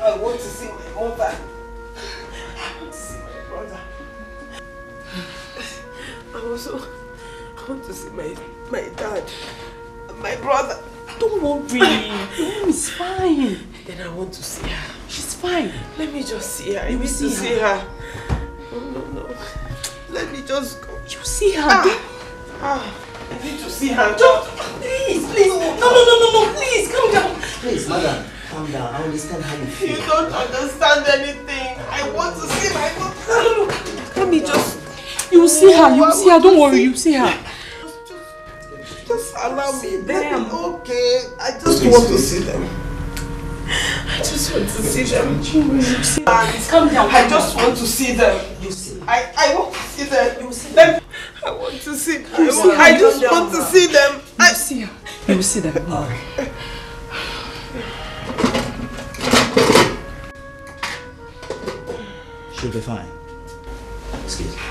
I want to see my mother. I want to see my brother. I want to see my dad. My brother. Don't worry. Your mom is fine. Then I want to see her. She's fine. Let me just see her. I need to see her. No. Let me just go. You see her. I need to see her. Please. No. Please, calm down. Please, madam, calm down. I understand how you feel. You don't understand anything. I want to see my mother. Let me just... You will see her. Don't worry. You see her. Just allow me. Them. Okay. I just want to see them. I just want to see them. Calm down. I just want to see them. You see. I want to see them. You see them. I want to see them. I just want to see them. You see her. You will see them. She'll be fine. Excuse me.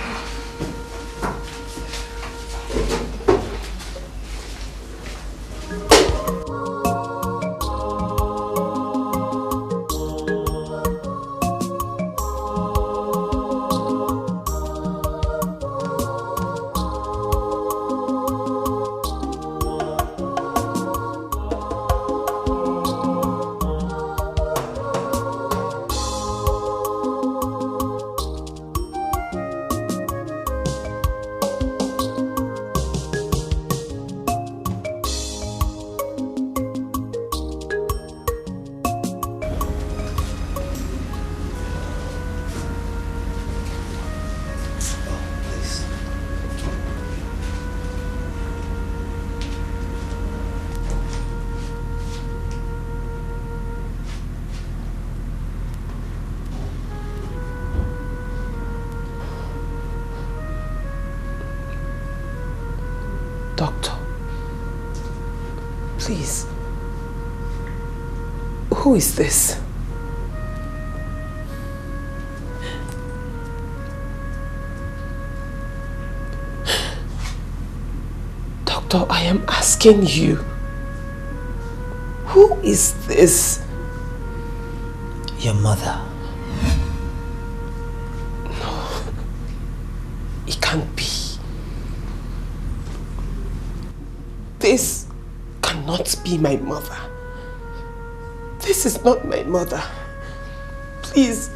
Please. Who is this? Doctor, I am asking you. Who is this? Your mother. No. It can't be. This cannot be my mother. This is not my mother. Please,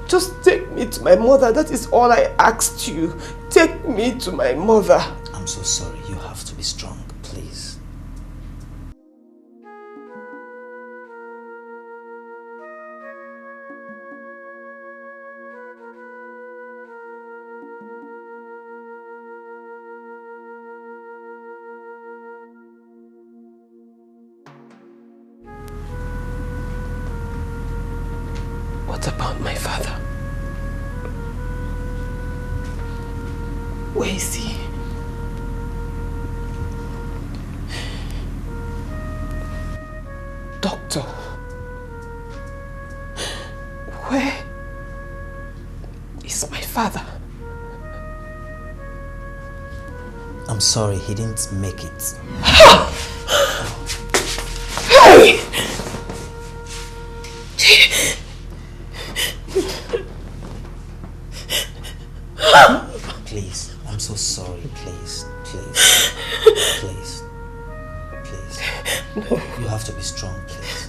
just take me to my mother. That is all I asked you. Take me to my mother. I'm so sorry. You have to be strong, please. What about my father? Where is he? Doctor, where is my father? I'm sorry, he didn't make it. Hey! Please, I'm so sorry. Please. No. You have to be strong, please.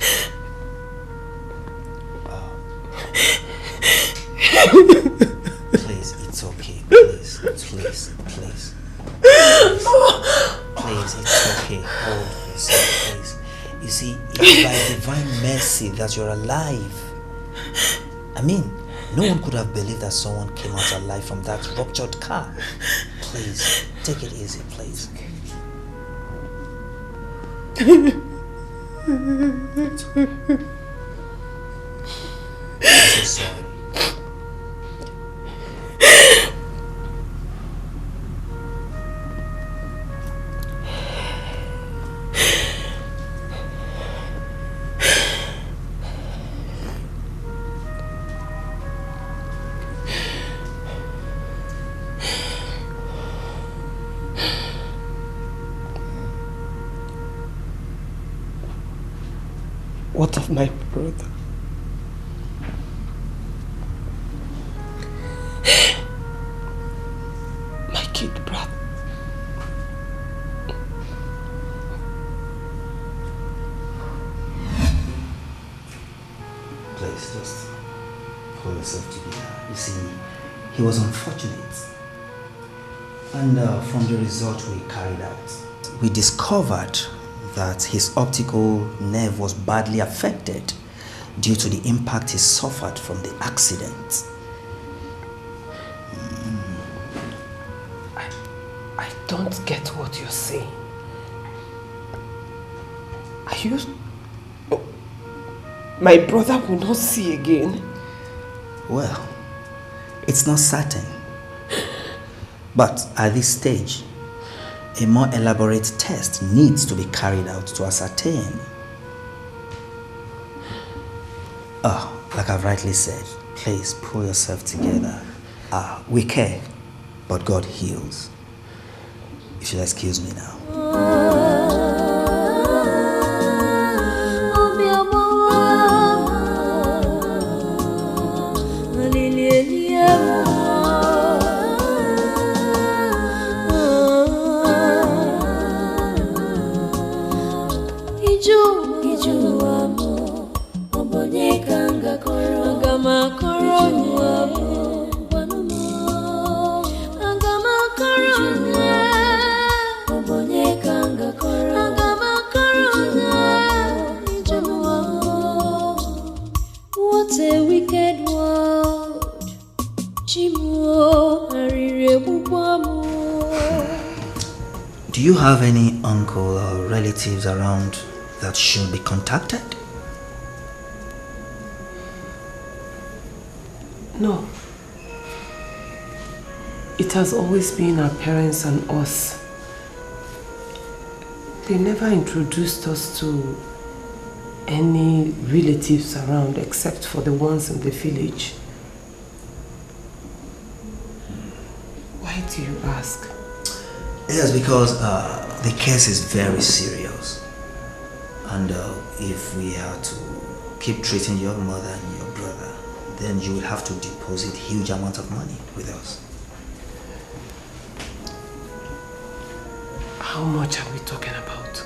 Please, it's okay. Please, it's okay. Hold yourself, please. You see, it's by divine mercy that you're alive. I mean, no one could have believed that someone came out alive from that ruptured car. Please, take it easy, please. I'm so sorry. What of my brother? Please, just pull yourself together. You see, he was unfortunate. And from the result we carried out, we discovered that his optical nerve was badly affected due to the impact he suffered from the accident. I don't get what you're saying. Are you... Oh, my brother will not see again? Well, it's not certain. But at this stage, a more elaborate test needs to be carried out to ascertain. Like I've rightly said, please pull yourself together. We care, but God heals. You should excuse me now. Do you have any uncle or relatives around that should be contacted? No. It has always been our parents and us. They never introduced us to any relatives around except for the ones in the village. Why do you ask? Yes, because the case is very serious. And if we are to keep treating your mother and your brother, then you will have to deposit huge amounts of money with us. How much are we talking about?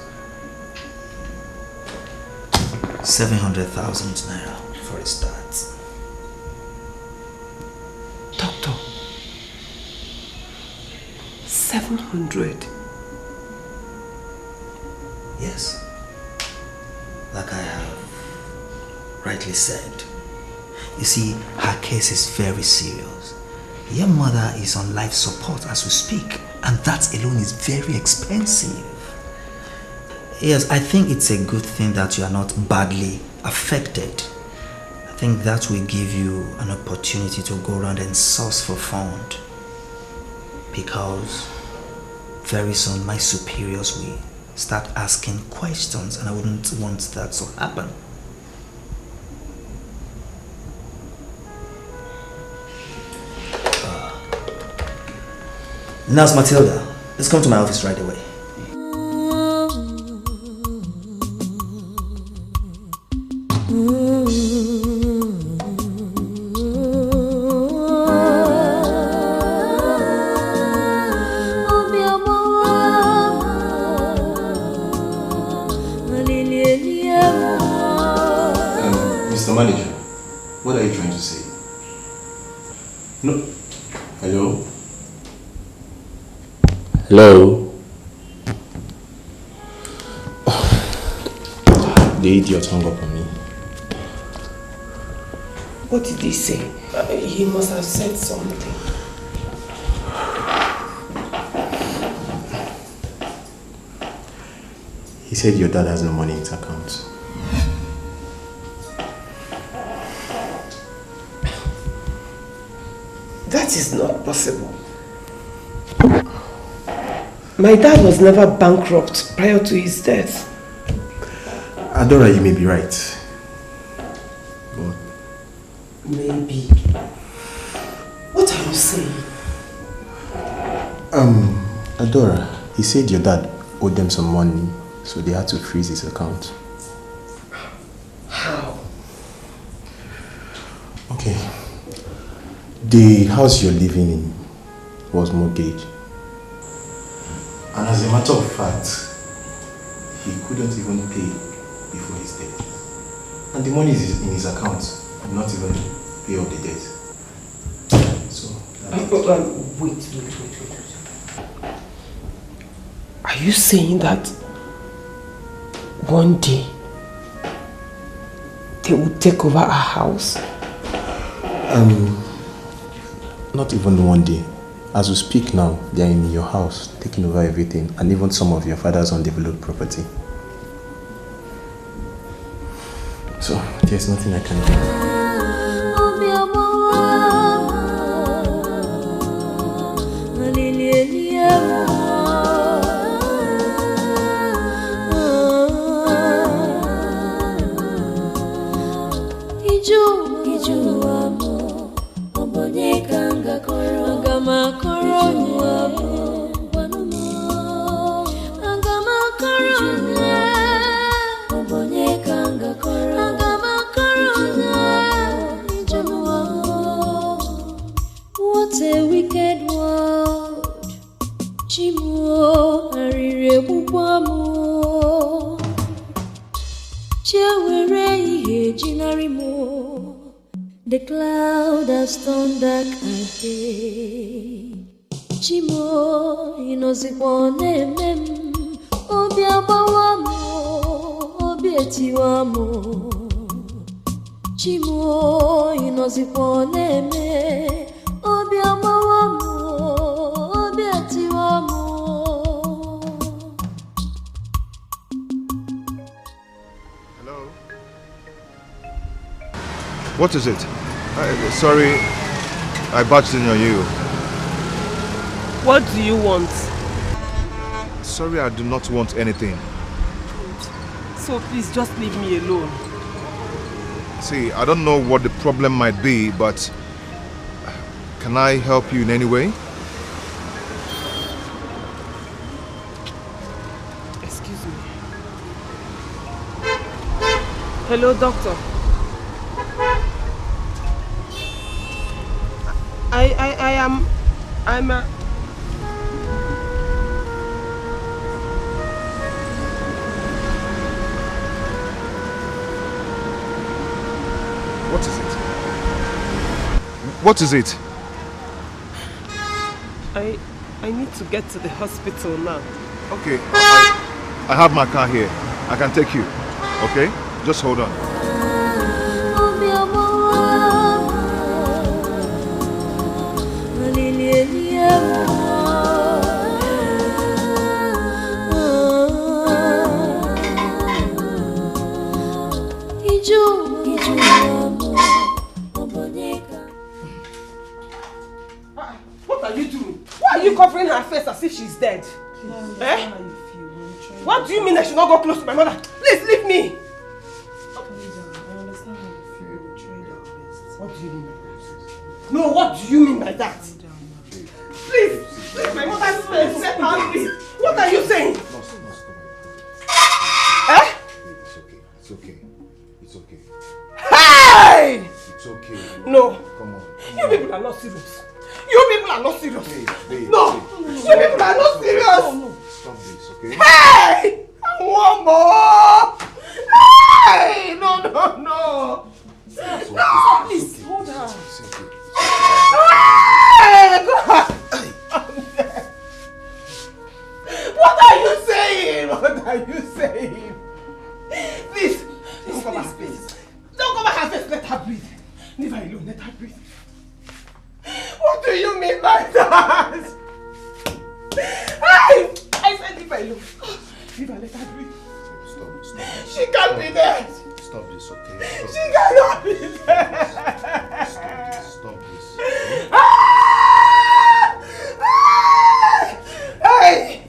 700,000 naira for a start. Doctor, 700? Yes. Like I have rightly said. You see, her case is very serious. Your mother is on life support as we speak, and that alone is very expensive. Yes, I think it's a good thing that you are not badly affected. I think that will give you an opportunity to go around and source for fund. Because very soon my superiors will start asking questions, and I wouldn't want that to happen. Nurse Matilda, let's come to my office right away. Mr. Manager, what are you trying to say? No. Hello? Hello? The idiot hung up on me. What did he say? He must have said something. He said your dad has no money in his account. That is not possible. My dad was never bankrupt prior to his death. Adora, you may be right. But maybe. What are you saying? Adora, he said your dad owed them some money, so they had to freeze his account. How? Okay. The house you're living in was mortgaged. And as a matter of fact, he couldn't even pay before his death. And the money is in his account. and not even pay off the debt. So, wait. Are you saying that one day they will take over our house? Not even one day. As we speak now, they are in your house, taking over everything, and even some of your father's undeveloped property. So, there's nothing I can do. What a wicked world. Chimo arire bubamo. Chewere ihe jinarimo. The cloud has turned dark again. Chimo inozikwane mem. Obi abawamo, obi etiwamo. Chimo inozikwane me. Obi abawamo, obi etiwamo. Hello? What is it? Sorry, I barged in on you. What do you want? Sorry, I do not want anything. So please just leave me alone. See, I don't know what the problem might be, but can I help you in any way? Excuse me. Hello, doctor. I'm a... What is it? What is it? I need to get to the hospital now. Okay, I have my car here. I can take you. Okay? Just hold on. What are you doing? Why are you covering her face as if she's dead? Eh? What do you mean I should not go close to my mother? Please leave me! What do you mean by that? No, what do you mean by that? Please, leave my mother's space. Let her breathe. What are you saying? Eh? It's okay. It's okay. It's okay. Hey! It's okay. No. Come on. You people are not serious. You people are not serious. Babe, no. You people are not serious. No. Stop this, okay? Hey! One more! Hey! No! No, please, hold on. Hey! God! What are you saying? What are you saying? Please, don't cover her face. Don't cover her face. Let her breathe. Leave her alone. Let her breathe. What do you mean by that? I said leave her alone. Leave her. Let her breathe. Stop. She can't be dead. Stop this, okay? She cannot be dead. Stop this. Hey!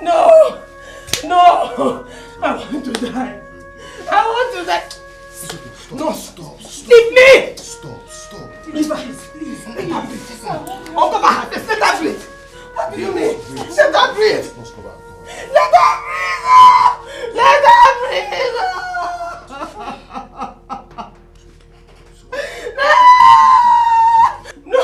No! I want to die. Stop. Leave me! Stop. Leave her, please. Let her breathe. Uncover her. Let her breathe. What do you mean? Let her breathe. Let her breathe. Let her breathe. No!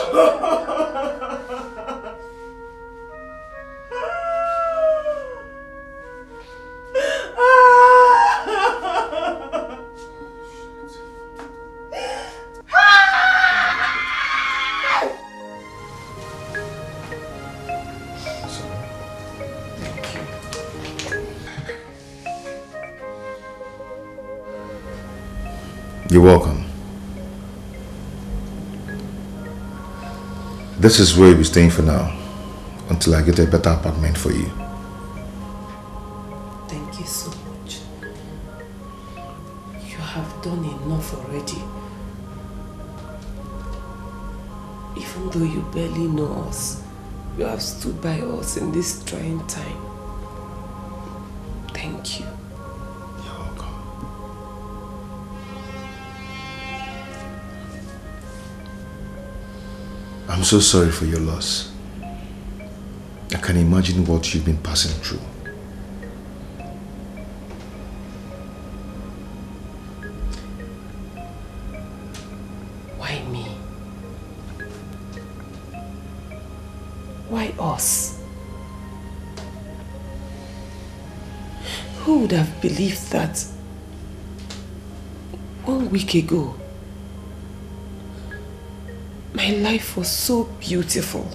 You're welcome. This is where you'll be staying for now, until I get a better apartment for you. Thank you so much. You have done enough already. Even though you barely know us, you have stood by us in this trying time. Thank you. You're welcome. I'm so sorry for your loss. I can imagine what you've been passing through. Why me? Why us? Who would have believed that 1 week ago my life was so beautiful,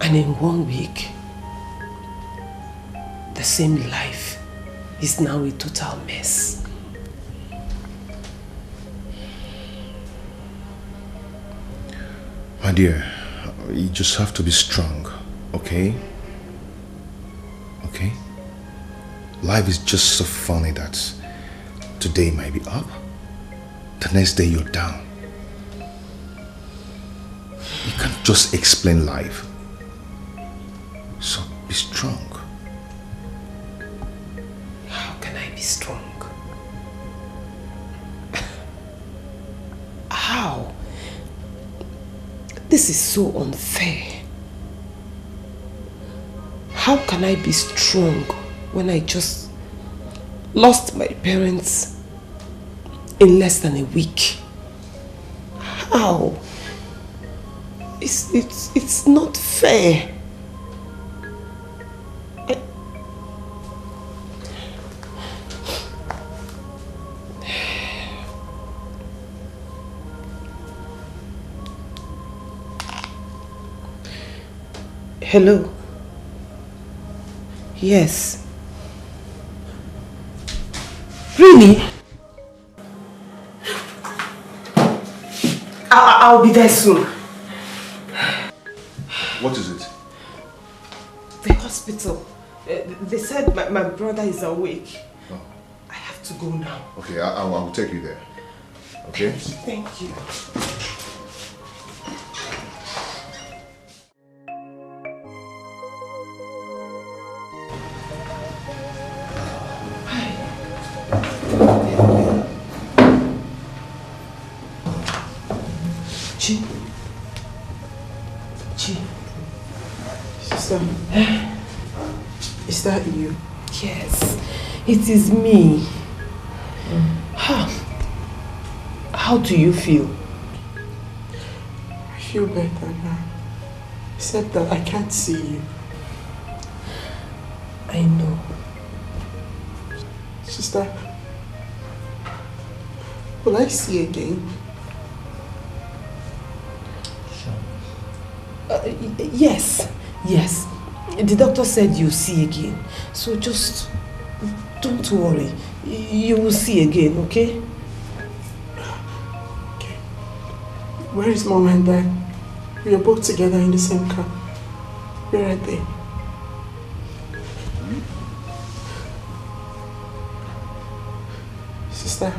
and in 1 week the same life is now a total mess? My dear, you just have to be strong, okay? Okay? Life is just so funny that today might be up, the next day you're down. You can't just explain life. So be strong. How can I be strong? How? This is so unfair. How can I be strong when I just lost my parents in less than a week? How? It's not fair. Hello? Yes. Really? I'll be there soon. What is it? The hospital. They said my brother is awake. Oh. I have to go now. Okay, I'll take you there. Okay? Thank you. Sister, is that you? Yes, it is me. How do you feel? I feel better now. Except that I can't see you. I know. Sister, will I see again? Yes. The doctor said you'll see again. So just don't worry. You will see again, okay? Okay. Where is Mom and Dad? We are both together in the same car. Where are they? Sister.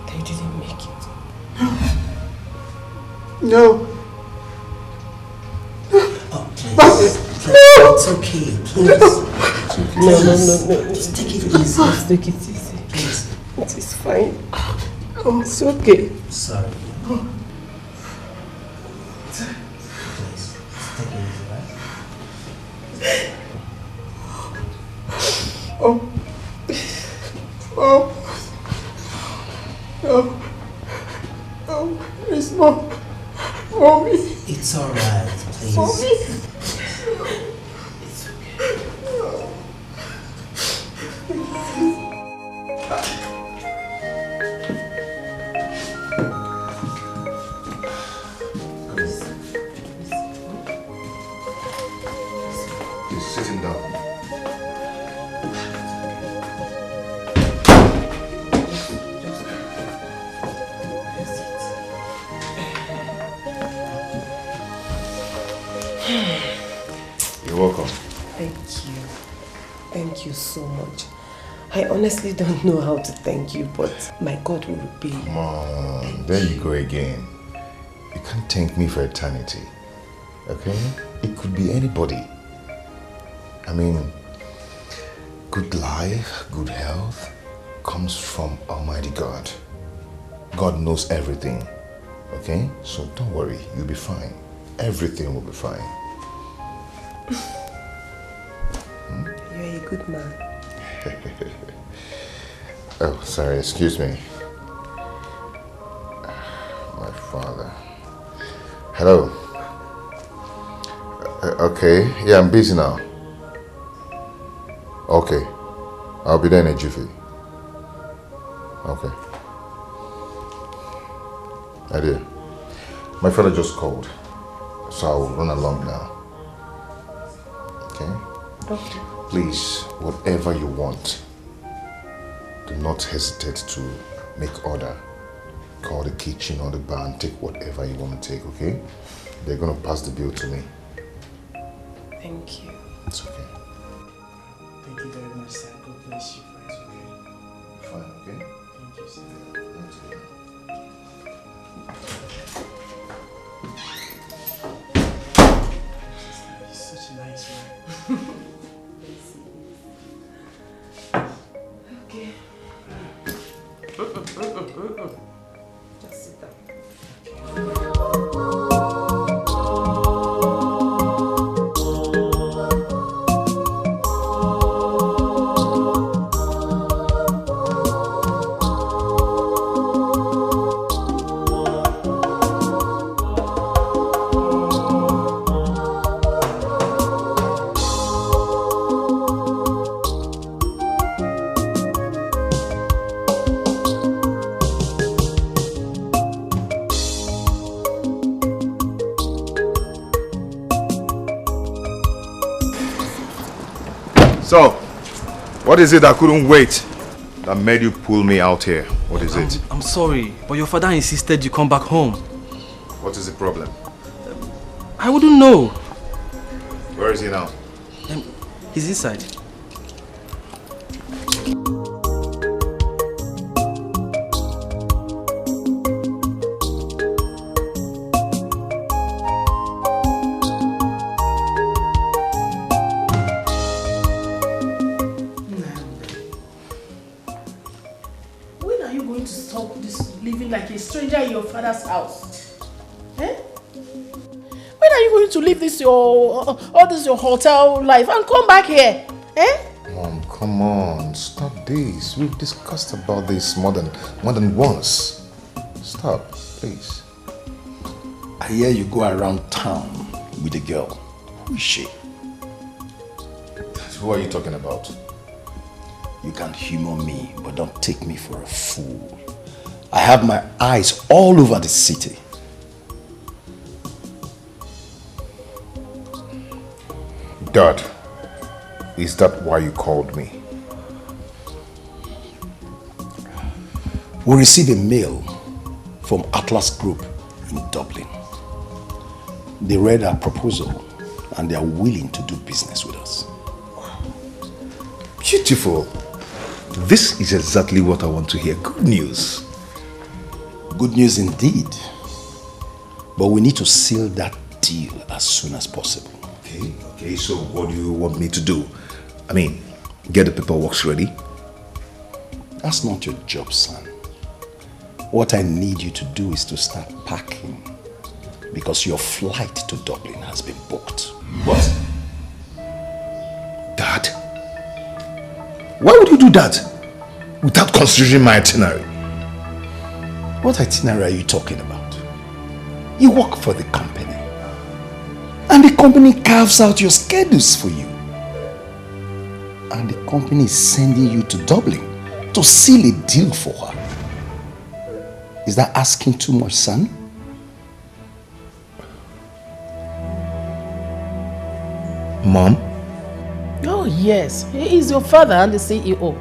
They didn't make it. No. Oh, please. It's okay, please. No. Just take it easy. Just take it easy. Please. It is fine. Oh, it's okay. Sorry. Please, just take it easy, right? Where is Mom? Mommy. It's alright, please. Mommy. It's okay. welcome. Thank you. Thank you so much. I honestly don't know how to thank you, but my God will repay you. Come on, there you go again. You can't thank me for eternity, okay? It could be anybody. I mean, good life, good health comes from Almighty God. God knows everything, okay? So don't worry, you'll be fine. Everything will be fine. You're a good man. Oh, sorry, excuse me. My father. Hello. Okay, yeah, I'm busy now. Okay, I'll be there in a jiffy. Okay. Idea. My father just called, so I'll run along now. Okay? Okay. Please, whatever you want, do not hesitate to make order. Call the kitchen or the bar and take whatever you want to take, okay? They're going to pass the bill to me. Thank you. It's okay. Thank you very much, sir. God bless you. Fine, okay? Thank you, sir. He's such a nice man. Okay. Just sit down. So, what is it that couldn't wait that made you pull me out here? What is it? I'm sorry, but your father insisted you come back home. What is the problem? I wouldn't know. Where is he now? He's inside. When are you going to stop this living like a stranger in your father's house? Eh? When are you going to leave this your hotel life and come back here? Eh? Mom, come on, stop this. We've discussed about this more than once. Stop, please. I hear you go around town with a girl. Who is she? Who are you talking about? You can humor me, but don't take me for a fool. I have my eyes all over the city. Dad, is that why you called me? We received a mail from Atlas Group in Dublin. They read our proposal and they are willing to do business with us. Beautiful. This is exactly what I want to hear. Good news. Good news indeed. But we need to seal that deal as soon as possible. Okay, so what do you want me to do? I mean, get the paperwork ready? That's not your job, son. What I need you to do is to start packing, because your flight to Dublin has been booked. What? Dad? Why would you do that without considering my itinerary? What itinerary are you talking about? You work for the company, and the company carves out your schedules for you. And the company is sending you to Dublin to seal a deal for her. Is that asking too much, son? Mom? Oh yes, he is your father and the CEO.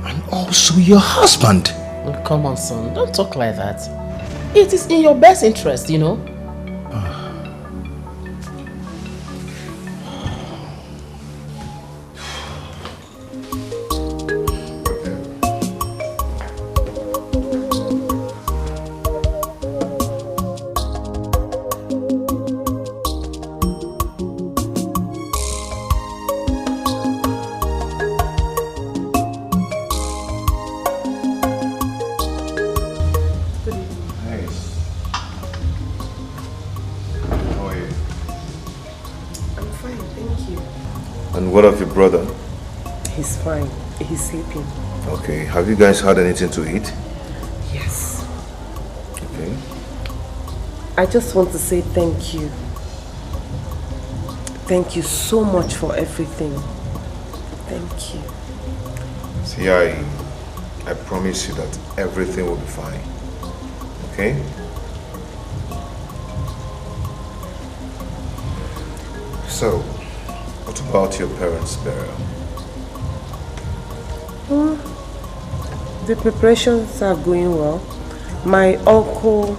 And also your husband. Oh, come on, son, don't talk like that. It is in your best interest, you know. And what of your brother? He's fine. He's sleeping. Okay, have you guys had anything to eat? Yes. Okay. I just want to say thank you. Thank you so much for everything. Thank you. See, I promise you that everything will be fine. Okay? So, what about your parents' burial? The preparations are going well. My uncle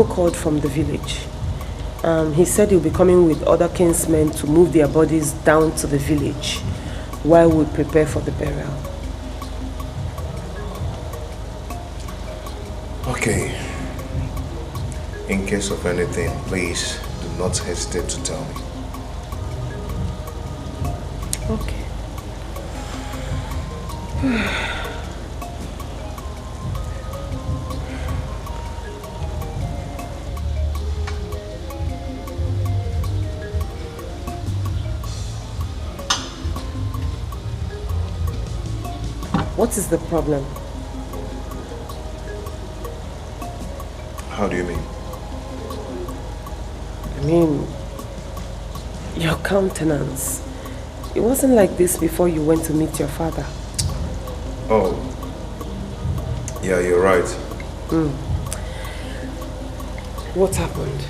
called from the village. He said he'll be coming with other kinsmen to move their bodies down to the village while we prepare for the burial. Okay. In case of anything, please do not hesitate to tell me. Okay. What is the problem? How do you mean? I mean, your countenance. It wasn't like this before you went to meet your father. Oh. Yeah, you're right. What happened?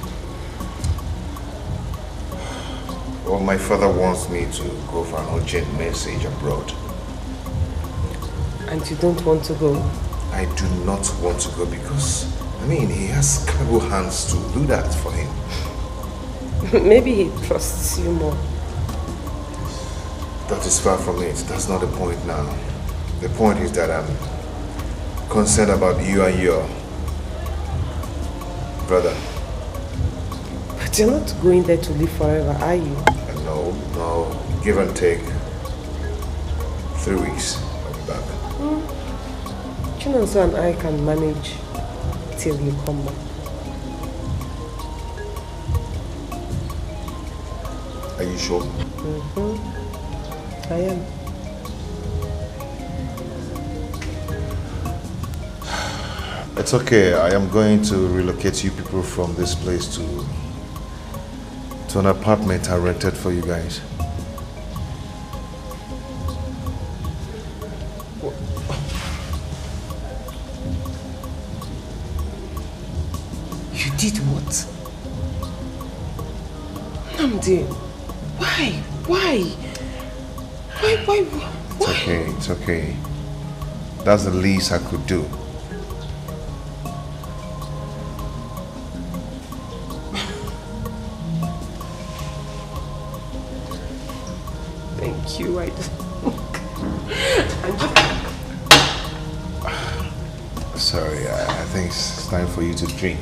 Well, my father wants me to go for an urgent message abroad. And you don't want to go? I do not want to go because, I mean, he has capable hands to do that for him. Maybe he trusts you more. That is far from it. That's not the point now. The point is that I'm concerned about you and your brother. But you're not going there to live forever, are you? No. Give and take 3 weeks. I'll be back. Chinonso and I can manage till you come back. Are you sure? I am. It's okay. I am going to relocate you people from this place to an apartment I rented for you guys. You did what? Namdi, why? It's okay. That's the least I could do. Thank you, Sorry, I think it's time for you to drink.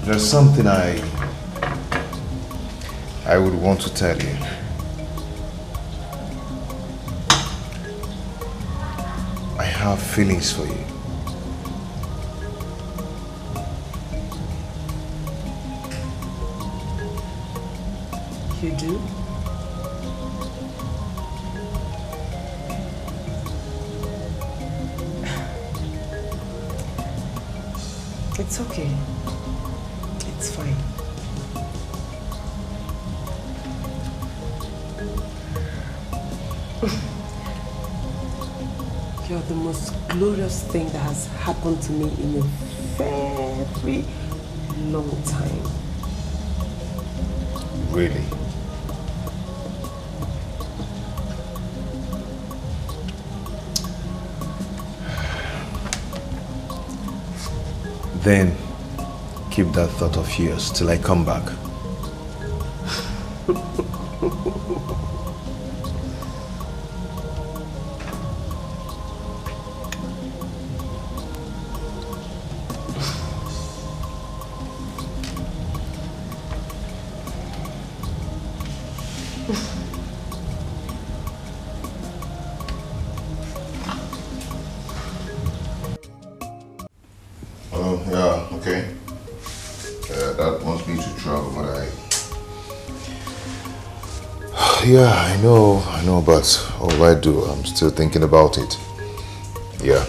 There's something I would want to tell you. I have feelings for you. You do? It's okay. It's fine. You're the most glorious thing that has happened to me in a very long time. Really? Then keep that thought of yours till I come back. Oh, yeah, okay. Yeah, I know, but what do I do? I'm still thinking about it. Yeah.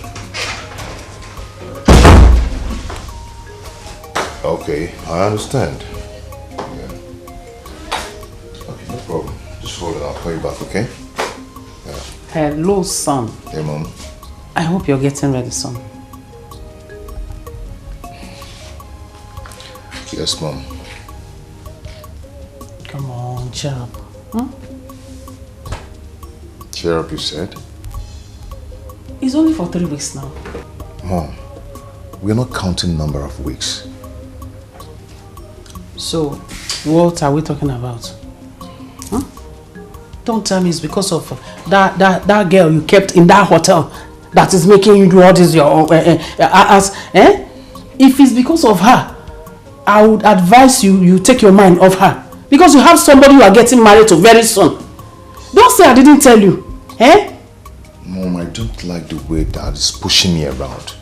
Okay, I understand. Yeah. Okay, no problem. Just hold it, I'll call you back, okay? Yeah. Hello, son. Hey, Mom. I hope you're getting ready, son. Yes, Mom. Come on, cheer up. Hmm? Cheer up, you said? It's only for 3 weeks now. Mom, we're not counting number of weeks. So, what are we talking about? Huh? Don't tell me it's because of that girl you kept in that hotel that is making you do all this your If it's because of her, I would advise you take your mind off her. Because you have somebody you are getting married to very soon. Don't say I didn't tell you. Eh? Mom, I don't like the way Dad is pushing me around.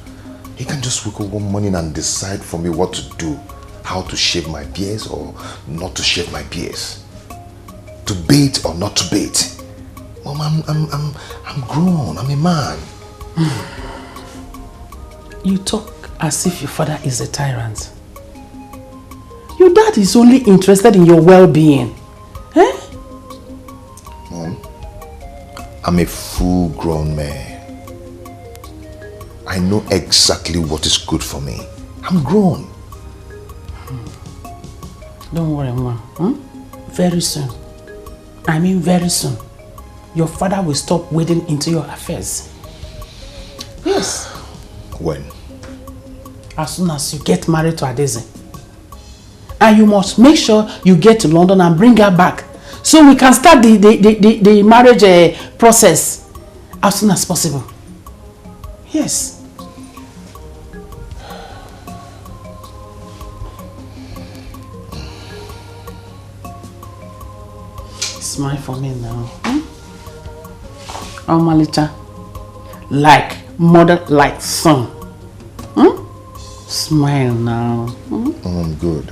He can just wake up one morning and decide for me what to do. How to shave my beards or not to shave my beards. To bait or not to bait. Mom, I'm grown. I'm a man. You talk as if your father is a tyrant. Your dad is only interested in your well-being. Eh? Mom, I'm a full-grown man. I know exactly what is good for me. I'm grown. Don't worry, Mom. Very soon. I mean very soon. Your father will stop wading into your affairs. Yes. When? As soon as you get married to Adeze. And you must make sure you get to London and bring her back. So we can start the marriage process as soon as possible. Yes. Smile for me now. Oh, Malita. Like mother, like son. Smile now. Oh, I'm good.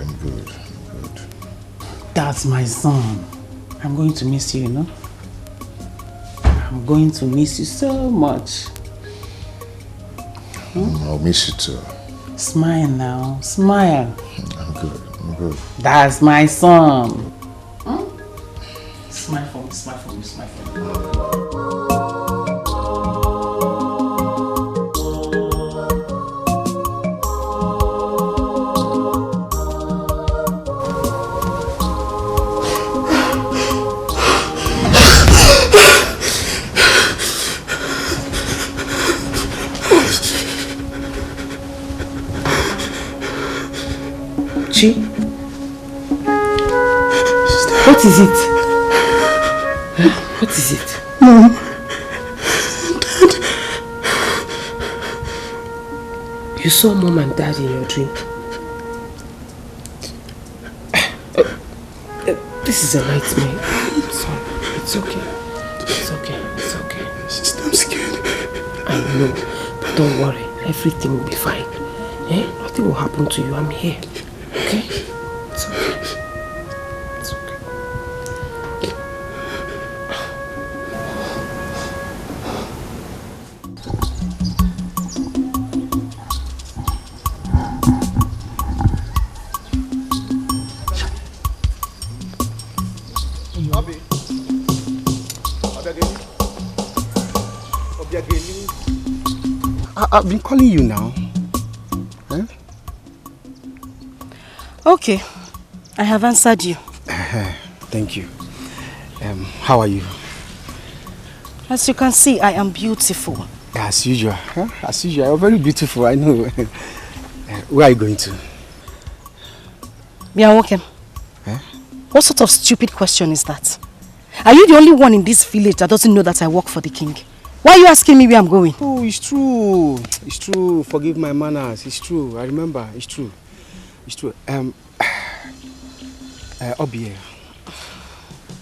That's my son. I'm going to miss you, you know. I'm going to miss you so much. I'll miss you too. Smile now. Smile. I'm good. That's my son. Smile for me, smile for me, smile for me. Chi? What is it? What is it? Mom. Dad. You saw Mom and Dad in your dream? This is a nightmare. Sorry. It's okay. It's okay. It's okay. Sister, I'm scared. I know. But don't worry. Everything will be fine. Eh? Nothing will happen to you. I'm here. Okay? It's okay. It's okay. I've been calling you now. Huh? Okay, I have answered you. Thank you. How are you? As you can see, I am beautiful. As usual. Huh? As usual. You're very beautiful, I know. Where are you going to? We are walking. Huh? What sort of stupid question is that? Are you the only one in this village that doesn't know that I work for the king? Why are you asking me where I'm going? Oh, it's true. It's true. Forgive my manners. It's true. I remember. It's true. It's true. Obio,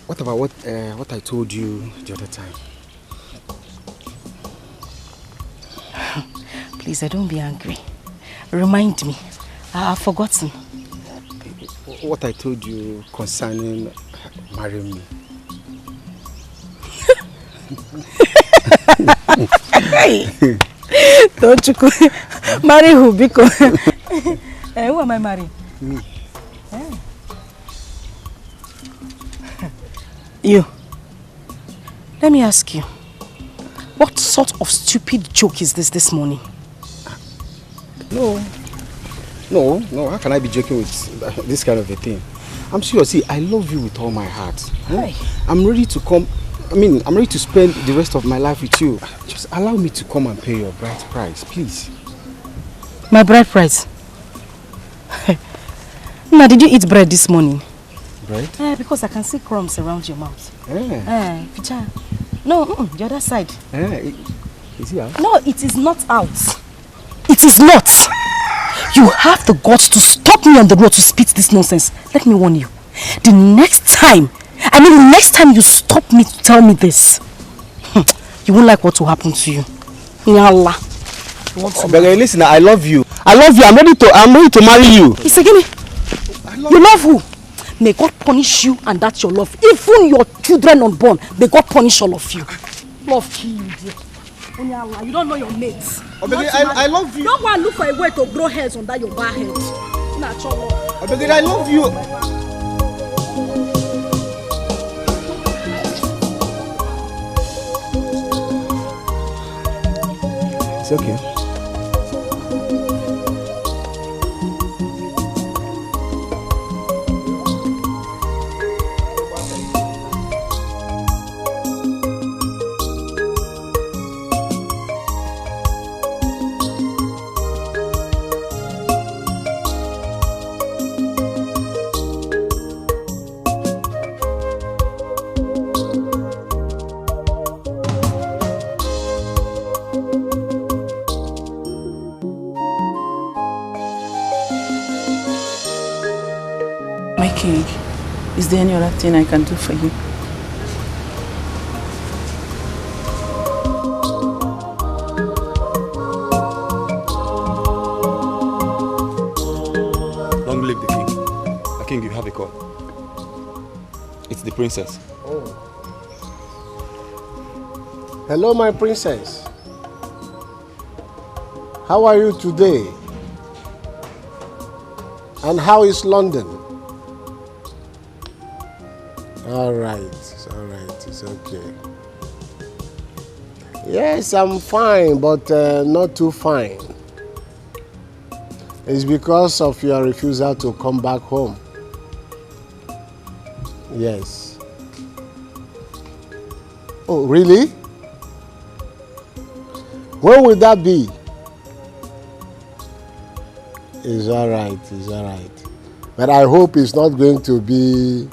what about what I told you the other time? Please, don't be angry. Remind me. I've forgotten. What I told you concerning marrying me. Don't you marry who? Because who am I marrying? Me. You. Let me ask you. What sort of stupid joke is this morning? No, how can I be joking with this kind of a thing? I'm serious. See, I love you with all my heart. Hey. I'm ready to come. I'm ready to spend the rest of my life with you. Just allow me to come and pay your bride price, please. My bride price? Now, did you eat bread this morning? Bread? Because I can see crumbs around your mouth. Yeah. No, the other side. Is it out? No, it is not out. It is not. You have the guts to stop me on the road to spit this nonsense. Let me warn you. The next time you stop me to tell me this, you won't like what will happen to you. Nyala. Listen, I love you. I'm ready to marry you. Isegini, you love who? May God punish you and that's your love. Even your children unborn, may God punish all of you. Love kill you, dear. You don't know your mates. I love you. Don't go and look for a way to grow hairs under your bare head. I love you. It's okay. Is there any other thing I can do for you? Long live the king. The king, you have a call. It's the princess. Oh. Hello, my princess. How are you today? And how is London? All right, it's okay. Yes, I'm fine, but not too fine. It's because of your refusal to come back home. Yes. Oh, really? When will that be? It's all right. But I hope it's not going to be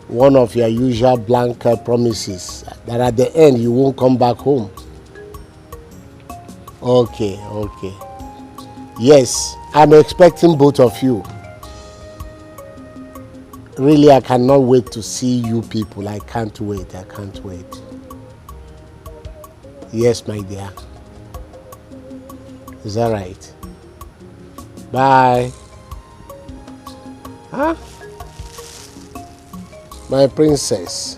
one of your usual blank promises that at the end you won't come back home. Okay. Yes, I'm expecting both of you. Really, I cannot wait to see you people. I can't wait. Yes, my dear. Is that right? Bye. Huh? My princess.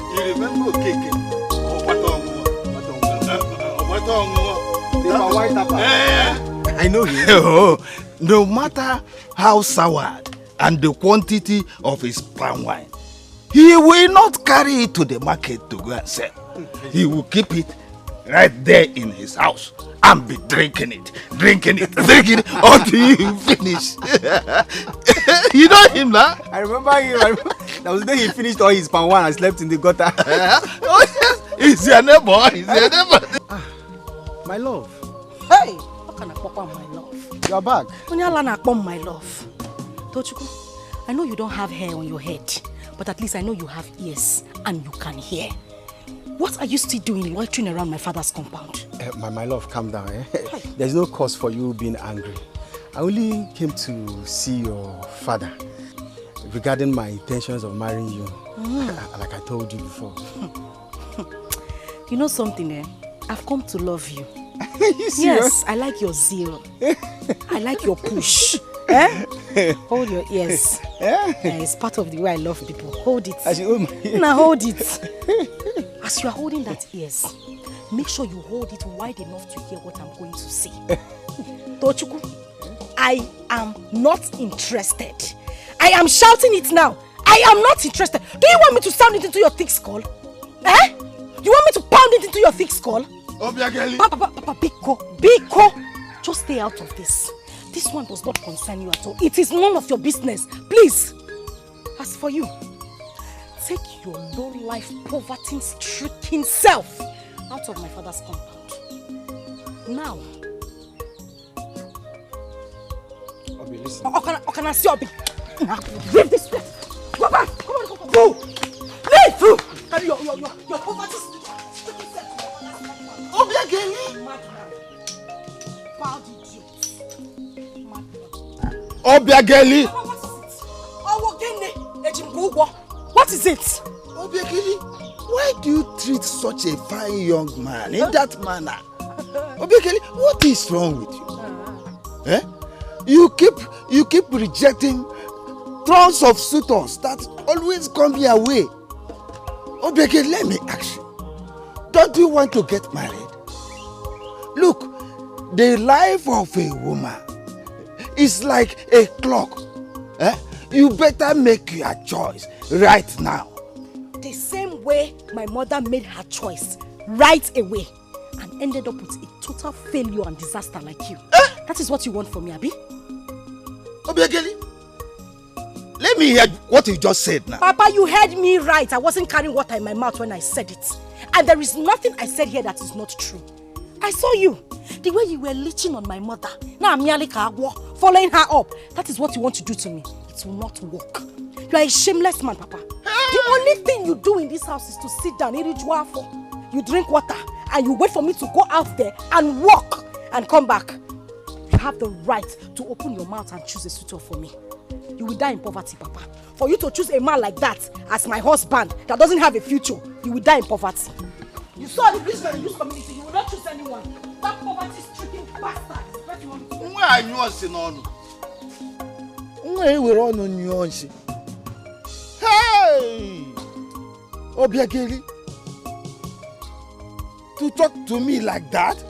You remember Keke? I know him. No matter how sour and the quantity of his palm wine, he will not carry it to the market to go and sell. He will keep it right there in his house and be drinking it until you finish. You know him now? I remember him. That was the day he finished all his palm wine and slept in the gutter. Oh yes, he's your neighbor. My love. Hey, what can I pop on my love? You're back. My love. Tochukwu, I know you don't have hair on your head, but at least I know you have ears and you can hear. What are you still doing loitering around my father's compound? My love, calm down. There's no cause for you being angry. I only came to see your father regarding my intentions of marrying you, like I told you before. You know something, I've come to love you. You serious? Yes, I like your zeal. I like your push. Eh? Hold your ears. It's part of the way I love people. Hold it. Now hold it. As you are holding that ears, make sure you hold it wide enough to hear what I'm going to say. Tochukwu, I am not interested. I am shouting it now. I am not interested. Do you want me to sound it into your thick skull? Eh? You want me to pound it into your thick skull? Papa, Biko, just stay out of this. This one does not concern you at all. It is none of your business. Please. As for you, take your low-life, poverty-stricken self out of my father's compound. Now. Obi, listen. Can I see Obi? Leave this place. Go back. Come on, go. Leave. And your poverty-stricken self. Obi again. Bad idiot. Obiageli. What is it? Obiageli, why do you treat such a fine young man in that manner? Obiageli, what is wrong with you? Eh? You keep rejecting throngs of suitors that always come your way. Obiageli, let me ask you. Don't you want to get married? Look, the life of a woman is like a clock. Eh? You better make your choice right now. The same way my mother made her choice right away and ended up with a total failure and disaster like you. That is what you want from me, Abi? Obiageli, let me hear what you just said now. Papa, you heard me right. I wasn't carrying water in my mouth when I said it. And there is nothing I said here that is not true. I saw you. The way you were leeching on my mother. Now I'm merely following her up. That is what you want to do to me. It will not work. You are a shameless man, Papa. The only thing you do in this house is to sit down, you drink water, and you wait for me to go out there and walk and come back. You have the right to open your mouth and choose a suitor for me. You will die in poverty, Papa. For you to choose a man like that as my husband that doesn't have a future, you will die in poverty. You saw the rich man in this community, you will not choose anyone. That poverty-stricken bastard is what you want to do. Why are you saying on? Why we run on you? Hey! Obiageli, to talk to me like that?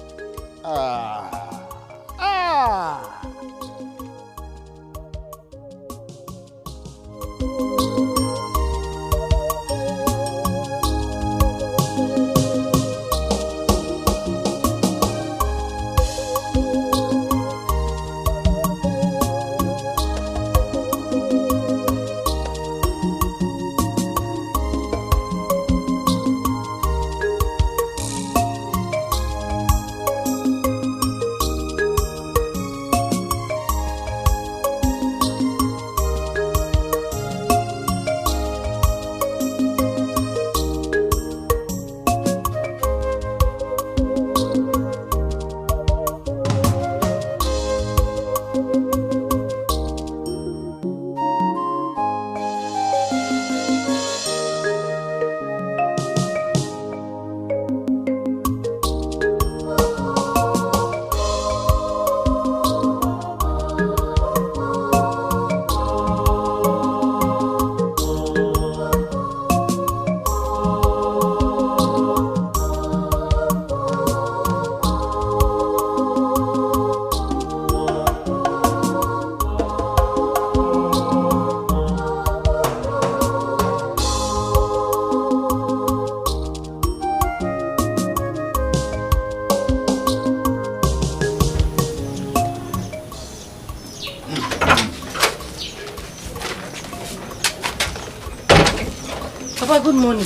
Good morning.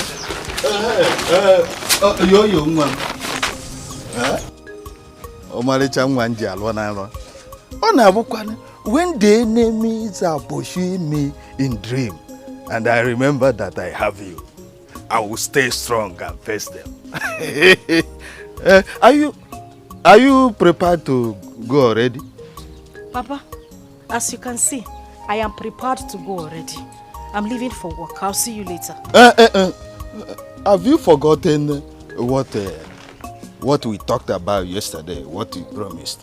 Yo man. Omalicha nwanji alwa na nro. Ọ na-abụkwana when the enemies are pursuing me in dream and I remember that I have you, I will stay strong and face them. Are you prepared to go already? Papa, as you can see, I am prepared to go already. I'm leaving for work. I'll see you later. Have you forgotten what we talked about yesterday? What you promised?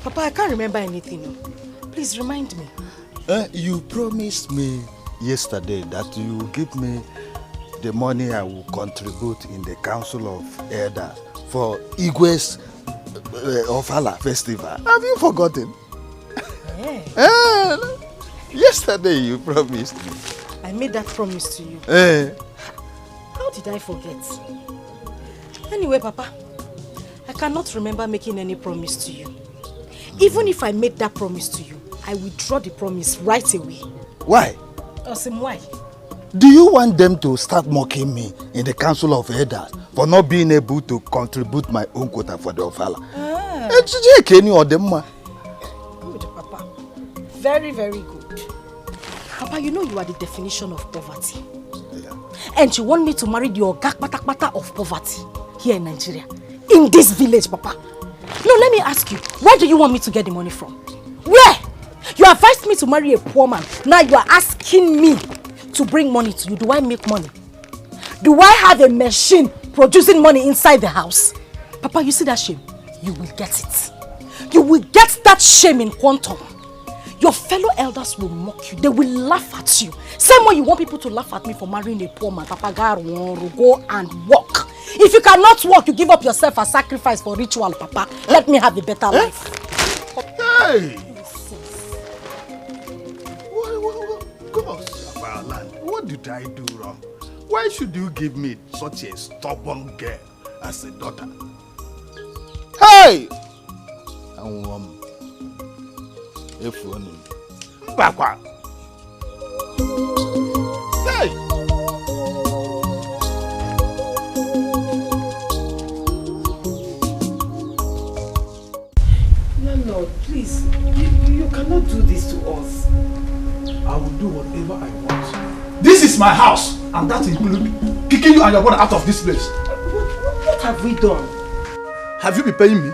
Papa, I can't remember anything. Please remind me. You promised me yesterday that you will give me the money I will contribute in the Council of Elders for Igwe's Ofala Festival. Have you forgotten? Yeah. Yesterday you promised me. I made that promise to you. How did I forget? Anyway, Papa, I cannot remember making any promise to you. Even if I made that promise to you, I withdraw the promise right away. Why? Awesome, why? Do you want them to start mocking me in the Council of Elders for not being able to contribute my own quota for the Ofala? Good, Papa. Very, very good. Papa, you know you are the definition of poverty. Yeah. And you want me to marry the ogak patak of poverty here in Nigeria. In this village, Papa. No, let me ask you, where do you want me to get the money from? Where? You advised me to marry a poor man. Now you are asking me to bring money to you. Do I make money? Do I have a machine producing money inside the house? Papa, you see that shame? You will get it. You will get that shame in quantum. Your fellow elders will mock you. They will laugh at you. Same way you want people to laugh at me for marrying a poor man. Papa, go and walk. If you cannot walk, you give up yourself as sacrifice for ritual, Papa. Let me have a better life. Hey! What did I do wrong? Why should you give me such a stubborn girl as a daughter? Hey! If only. Papa! Hey! Landlord, please, you cannot do this to us. I will do whatever I want. This is my house, and that includes kicking you and your brother out of this place. What have we done? Have you been paying me?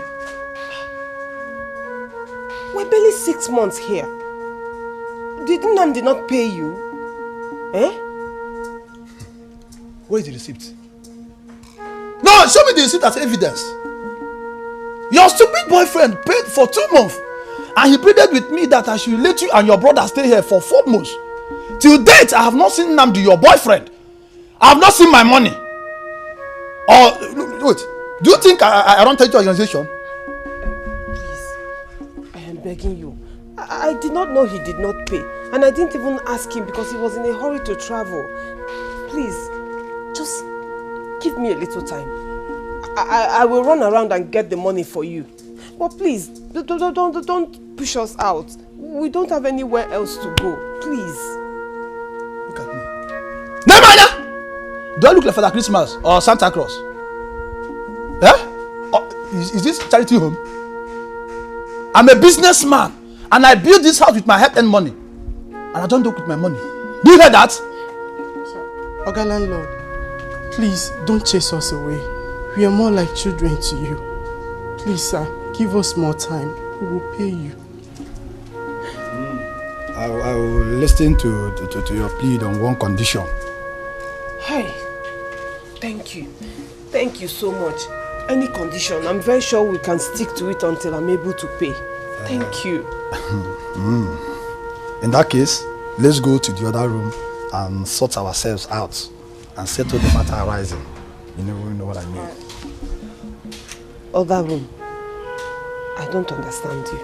We're barely 6 months here. Did Nnamdi not pay you? Eh? Where is the receipt? No, show me the receipt as evidence. Your stupid boyfriend paid for 2 months, and he pleaded with me that I should let you and your brother stay here for 4 months. Till date, I have not seen Nnamdi, your boyfriend. I have not seen my money. Wait, do you think I don't take your organization? Please, I am begging you. I did not know he did not pay, and I didn't even ask him because he was in a hurry to travel. Please, just give me a little time. I will run around and get the money for you. But please, don't push us out. We don't have anywhere else to go. Please. Look at me. Nemanja! Do I look like Father Christmas or Santa Claus? Is this charity home? I'm a businessman, and I built this house with my head and money. And I don't do it with my money. Do you hear that? Okay, landlord, please don't chase us away. We are more like children to you. Please, sir, give us more time. We will pay you. I will listen to your plea on one condition. Hey, thank you. Thank you so much. Any condition, I'm very sure we can stick to it until I'm able to pay. Thank you. In that case, let's go to the other room and sort ourselves out and settle the matter arising. You know what I mean. Other room? I don't understand you.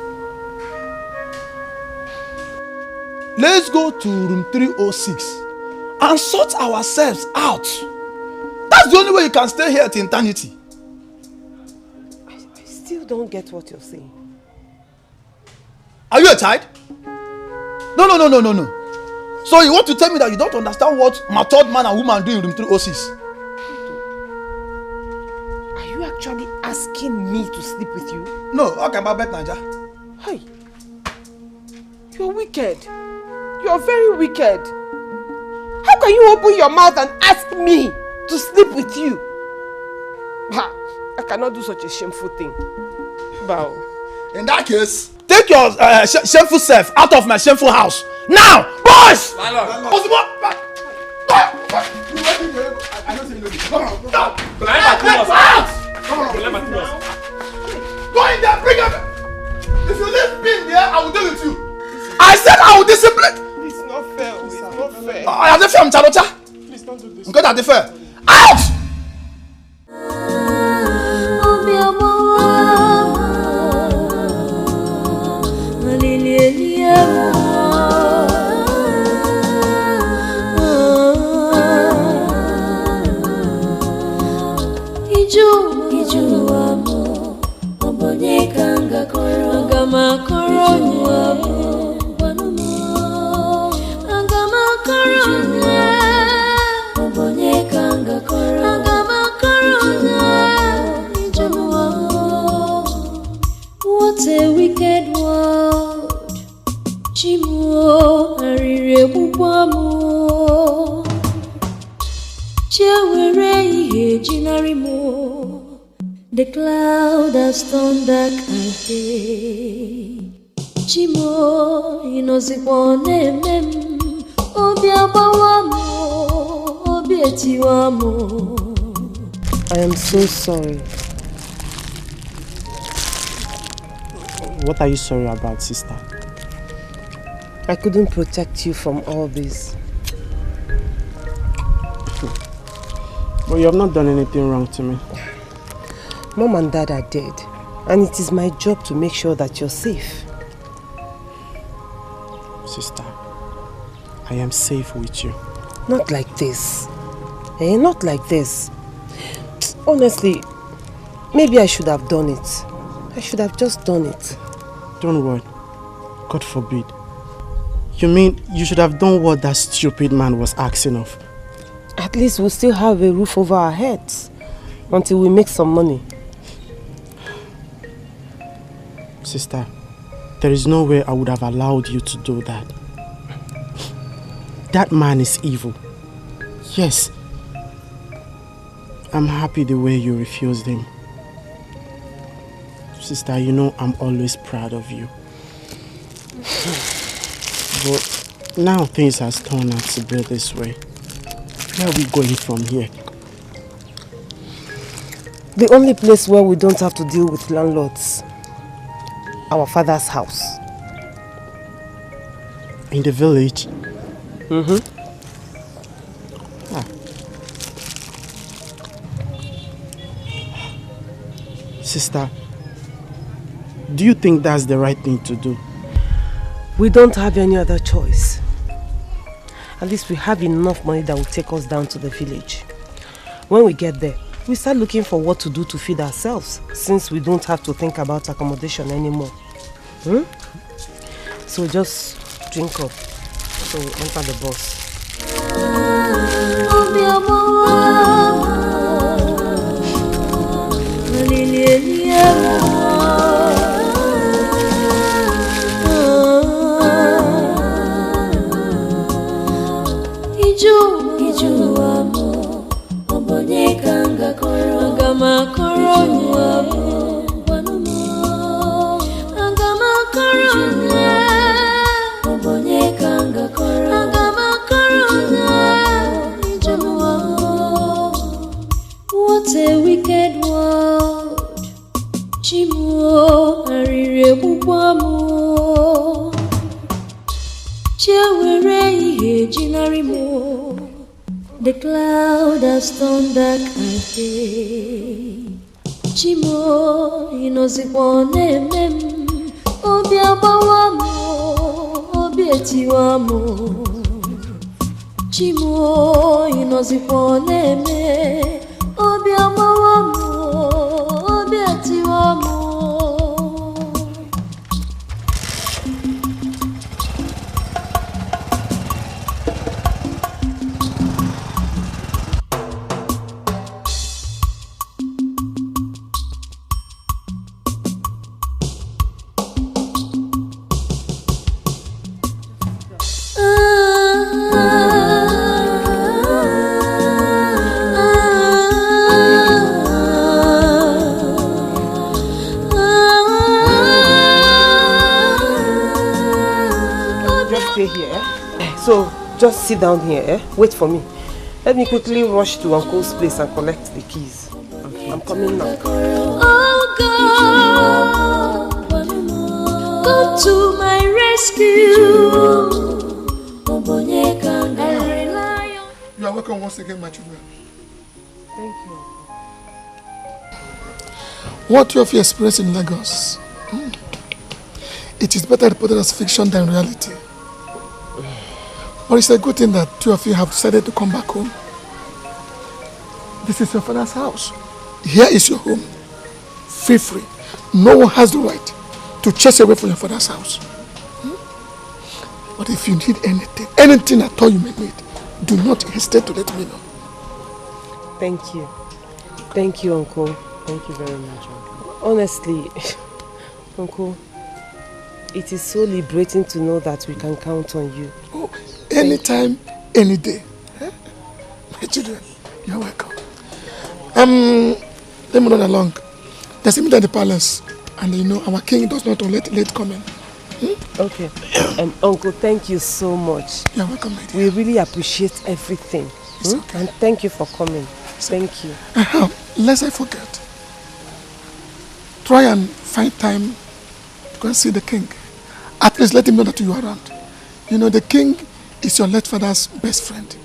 Let's go to room 306 and sort ourselves out. That's the only way you can stay here till eternity. I still don't get what you're saying. Are you a child? No. So you want to tell me that you don't understand what matured man and woman do in room 306? Are you actually asking me to sleep with you? No, okay, my bet, Naija. Hey, you're wicked. You're very wicked. How can you open your mouth and ask me to sleep with you? I cannot do such a shameful thing. Bow. In that case, take your shameful self out of my shameful house. Now, boys! Go in there, bring him! If you leave me in there, I will deal with you. I said I will discipline. It's not fair. It's not fair. I have the fair, Mchalocha. Please don't do this. I'm going to the fair. Out! What a wicked world. Chimuo arire bubamo. Chewere ihe jinarimo. The cloud has turned dark and day. Chimo inozibone mem. Obiabawamo. Obietiwamo. I am so sorry. What are you sorry about, sister? I couldn't protect you from all this. But you have not done anything wrong to me. Mom and Dad are dead, and it is my job to make sure that you're safe. Sister, I am safe with you. Not like this. Not like this. Honestly, maybe I should have done it. I should have just done it. Don't worry. God forbid. You mean you should have done what that stupid man was asking of? At least we'll still have a roof over our heads until we make some money. Sister, there is no way I would have allowed you to do that. That man is evil. Yes. I'm happy the way you refused him. Sister, you know I'm always proud of you. But now things has turned out to be this way. Where are we going from here? The only place where we don't have to deal with landlords. Our father's house. In the village? Mm-hmm. Sister, do you think that's the right thing to do? We don't have any other choice. At least we have enough money that will take us down to the village. When we get there, we start looking for what to do to feed ourselves, since we don't have to think about accommodation anymore. So just drink up. So enter the bus. What a wicked world. Chimuo arire bubamo. Chewere ihe jinarimo. The cloud has turned dark and day. Chimo inozibone mem. Obiabawamo. Obietiwamo. Chimo inozibone me. Obiabawamo. Obietiwamo. So, just sit down here, Wait for me. Let me quickly rush to Uncle's place and collect the keys. I'm coming now. Oh God, come to my rescue. You are welcome once again, my children. Thank you. What you have experienced in Lagos, it is better reported as fiction than reality. But it's a good thing that two of you have decided to come back home. This is your father's house. Here is your home. Feel free. No one has the right to chase away from your father's house. But if you need anything at all you may need, do not hesitate to let me know. Thank you. Thank you, Uncle. Thank you very much, Uncle. Honestly, Uncle, it is so liberating to know that we can count on you. Oh, anytime, any day. My children, you're welcome. Let me run along. There's a meeting at the palace, and you know our king does not let late coming. Okay. Uncle, thank you so much. You're welcome, my dear. We really appreciate everything. Okay. And thank you for coming. Thank you. Lest I forget, try and find time to go and see the king. At least let him know that you are around. You know, the king is your late father's best friend.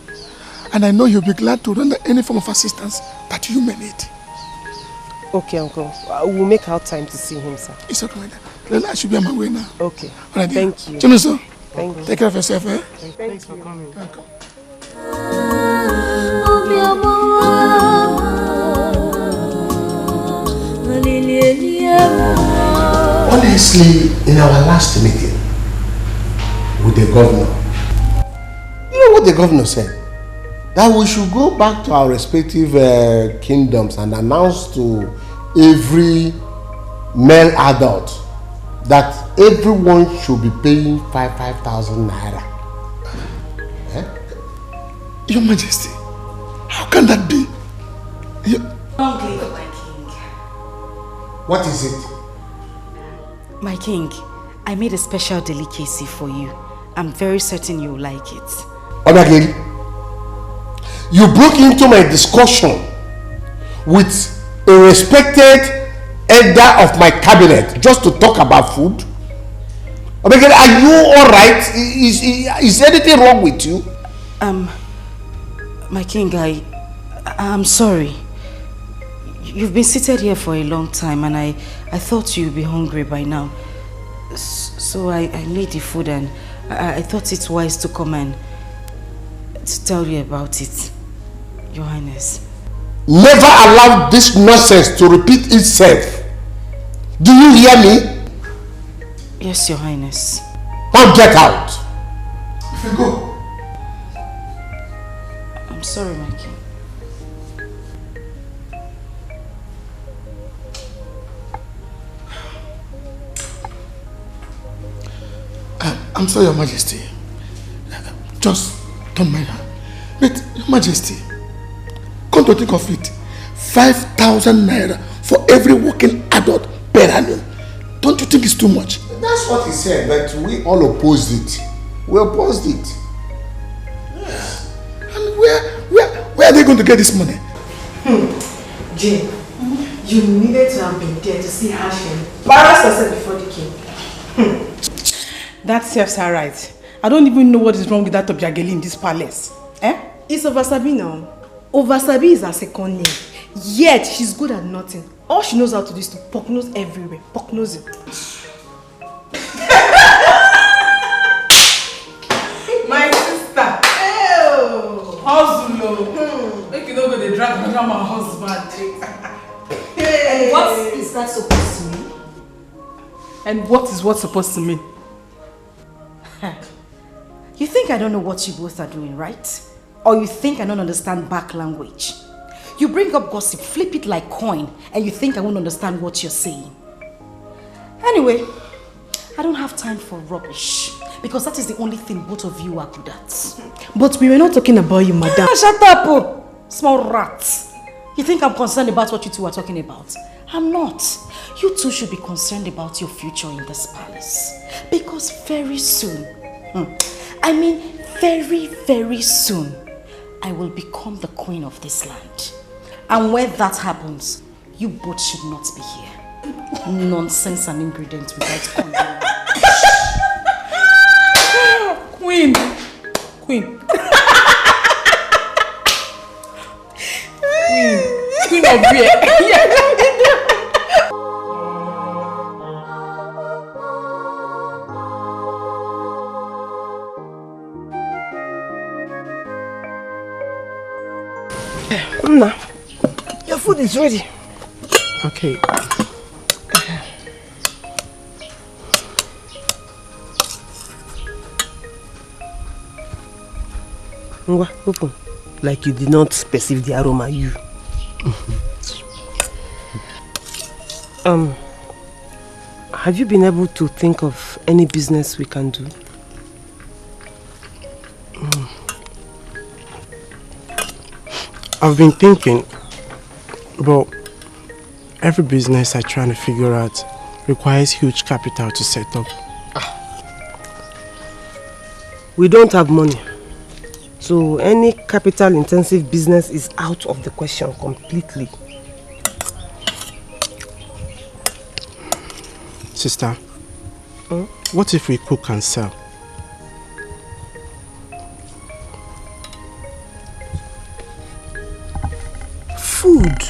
And I know he'll be glad to render any form of assistance that you may need. Okay, Uncle. We'll make our time to see him, sir. It's okay, my dear. I should be on my way now. Okay. All right, thank you. Chimiso, thank you. Take care of yourself, eh? Thanks for coming. Welcome. Honestly, in our last meeting with the governor, you know what the governor said? That we should go back to our respective kingdoms and announce to every male adult that everyone should be paying 5,000 naira. Your Majesty, how can that be? Long live my king. What is it? My king, I made a special delicacy for you. I'm very certain you'll like it. Obageli, you broke into my discussion with a respected elder of my cabinet just to talk about food. Obageli, are you alright? Is anything wrong with you? My king, I'm sorry. You've been seated here for a long time and I thought you'd be hungry by now. So I made the food and I thought it wise to come and to tell you about it, Your Highness. Never allow this nonsense to repeat itself. Do you hear me? Yes, Your Highness. Now get out. If you go. I'm sorry, my king. I'm sorry, Your Majesty. Just don't mind her. But, Your Majesty, come to think of it, 5,000 naira for every working adult per annum. Don't you think it's too much? That's what he said, but we all opposed it. We opposed it. Yes. And where are they going to get this money? Jane, you needed to have been there to see how she embarrassed herself before the king. That serves her right. I don't even know what is wrong with that Obiageli in this palace. It's Oversabi now. Oversabi is her second name. Yet, she's good at nothing. All she knows how to do is to poke nose everywhere. Poke nose. My sister. Ew. Hustle. Make you don't go to drag my husband. And what is that supposed to mean? And what is what supposed to mean? You think I don't know what you both are doing, right? Or you think I don't understand back language? You bring up gossip, flip it like coin, and you think I won't understand what you're saying. Anyway, I don't have time for rubbish, because that is the only thing both of you are good at. But we were not talking about you, madam. Shut up, oh, small rat. You think I'm concerned about what you two are talking about? I'm not. You two should be concerned about your future in this palace. Because very soon, I mean very, very soon, I will become the queen of this land. And when that happens, you both should not be here. Nonsense and ingredients without condom. Nna, your food is ready. Okay. Ngwa, open. Like you did not perceive the aroma, you. Have you been able to think of any business we can do? I've been thinking, but every business I'm trying to figure out requires huge capital to set up. We don't have money. So any capital intensive business is out of the question completely. Sister, what if we cook and sell? Food?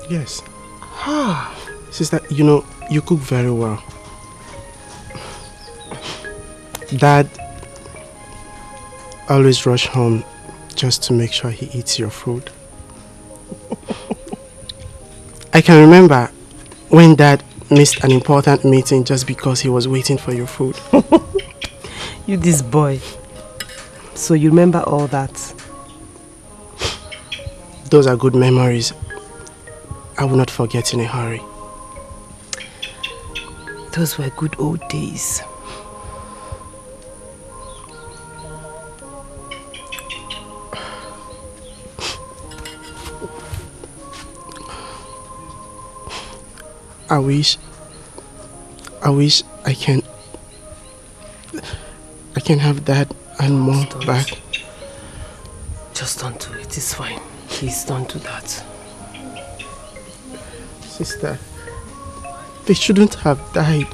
Yes. Sister, you know, you cook very well. Dad always rush home just to make sure he eats your food. I can remember when Dad missed an important meeting just because he was waiting for your food. You this boy. So you remember all that? Those are good memories. I will not forget in a hurry. Those were good old days. I wish I can have Dad and Mom back. Just don't do it, it's fine. Please don't do that. Sister, they shouldn't have died.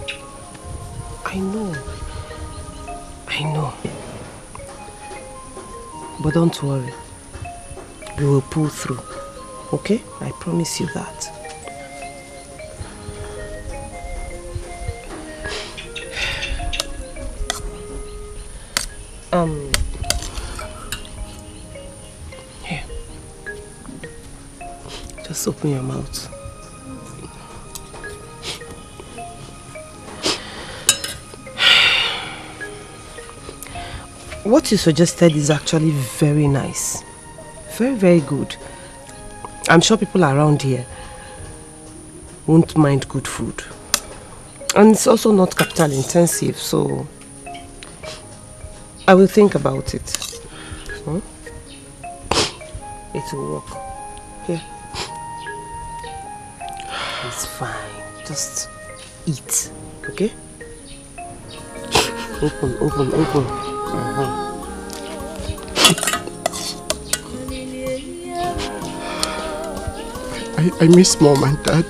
I know. But don't worry. We will pull through. Okay? I promise you that. Here. Just open your mouth. What you suggested is actually very nice. Very, very good. I'm sure people around here won't mind good food. And it's also not capital intensive, so I will think about it. It will work. Here. It's fine. Just eat, okay? Open. I miss Mom and Dad.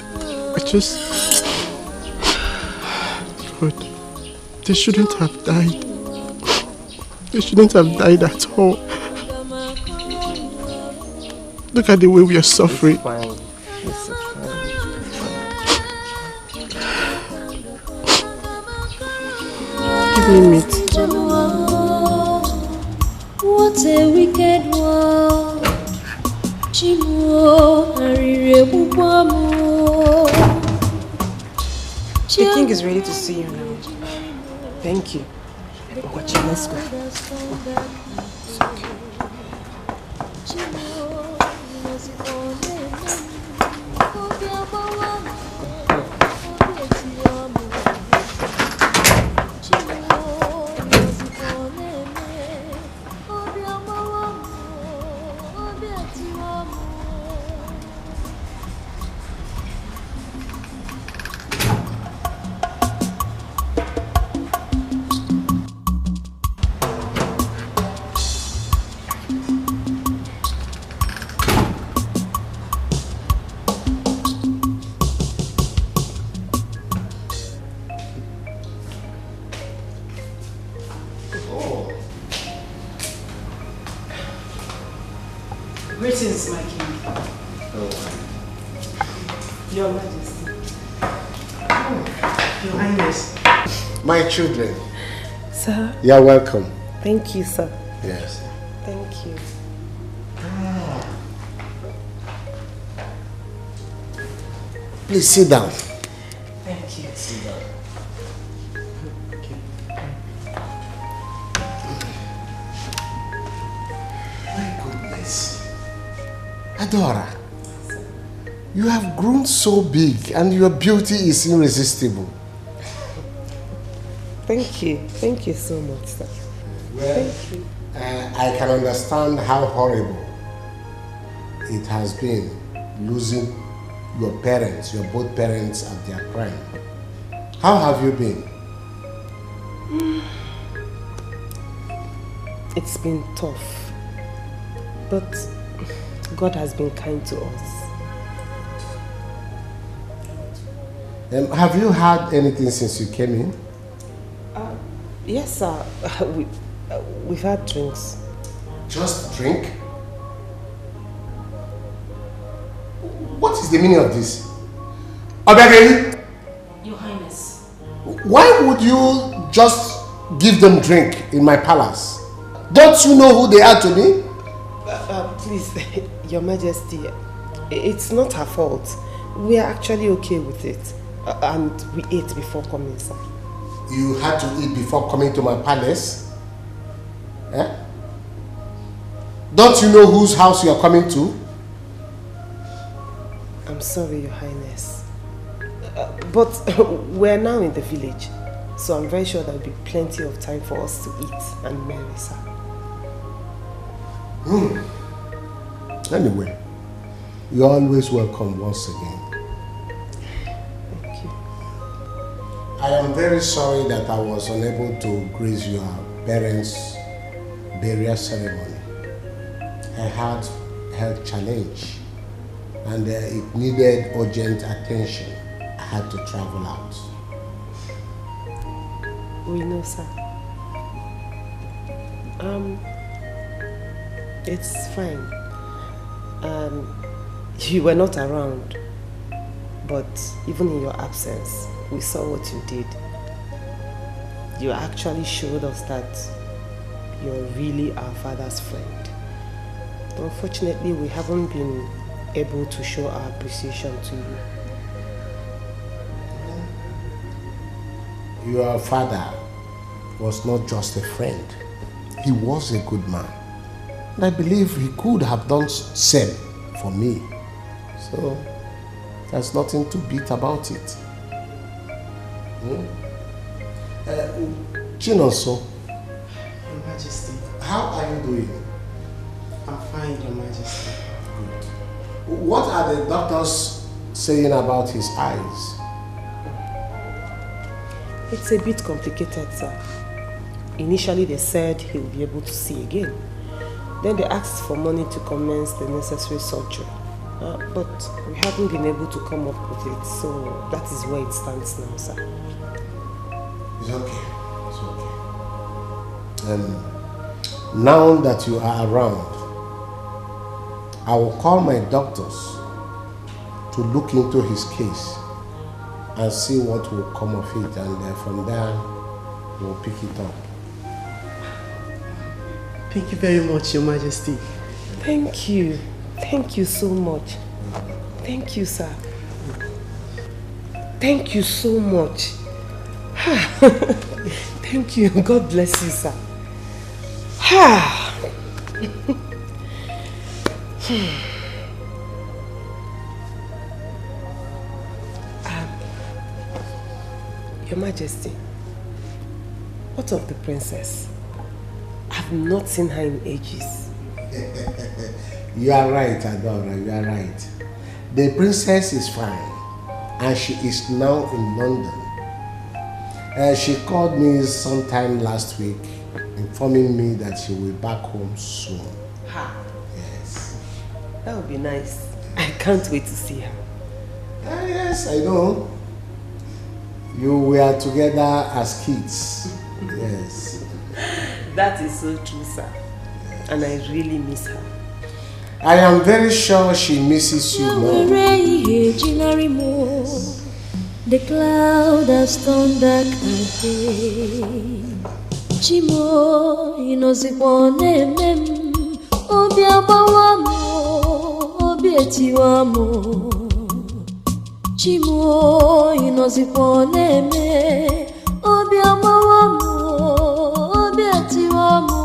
God, they shouldn't have died. They shouldn't have died at all. Look at the way we are suffering. It's fine. Give me meat. What a wicked world. The king is ready to see you now. Thank you. Watchin, let's go. It's okay. Greetings, my king. Your Majesty. Your Highness. My children. Sir. You're welcome. Thank you, sir. Yes. Thank you. Please sit down. Thank you. Sit down. My goodness. Adora, you have grown so big and your beauty is irresistible. Thank you. Thank you so much, sir. Well, thank you. I can understand how horrible it has been losing your parents, your both parents at their prime. How have you been? It's been tough, but God has been kind to us. Have you had anything since you came in? Yes, sir. We've had drinks. Just drink? What is the meaning of this? Obio, Your Highness. why would you just give them drink in my palace? Don't you know who they are to me? Please, Your Majesty, it's not her fault. We are actually okay with it. And we ate before coming, sir. You had to eat before coming to my palace? Eh? Don't you know whose house you are coming to? I'm sorry, Your Highness. But we're now in the village, so I'm very sure there will be plenty of time for us to eat and marry, sir. Anyway, you're always welcome once again. Thank you. I am very sorry that I was unable to grace your parents' burial ceremony. I had a health challenge and it needed urgent attention. I had to travel out. We know, sir. It's fine. You were not around, but even in your absence, we saw what you did. You actually showed us that you're really our father's friend. Unfortunately, we haven't been able to show our appreciation to you. Your father was not just a friend. He was a good man. And I believe he could have done same for me. So, there's nothing to beat about it. Chinonso. Your Majesty. How are you doing? I'm fine, Your Majesty. Good. What are the doctors saying about his eyes? It's a bit complicated, sir. Initially, they said he'll be able to see again. Then they asked for money to commence the necessary surgery. But we haven't been able to come up with it, so that is where it stands now, sir. It's okay. It's okay. Now that you are around, I will call my doctors to look into his case and see what will come of it, and from there we'll pick it up. Thank you very much, Your Majesty. Thank you. Thank you so much. Thank you, sir. Thank you so much. Thank you. God bless you, sir. Your Majesty, what of the princess? I've not seen her in ages. You are right, Adora, you are right. The princess is fine and she is now in London. She called me sometime last week informing me that she will be back home soon. Yes. That would be nice. I can't wait to see her. Yes, I know. You were together as kids. Yes. That is so true, sir. And I really miss her. I am very sure she misses you more. The cloud has turned dark again. Chimo inozipone mem obiabawamo obietiwamo. Chimo inozikwa neme obi amawamu obi atiwamu.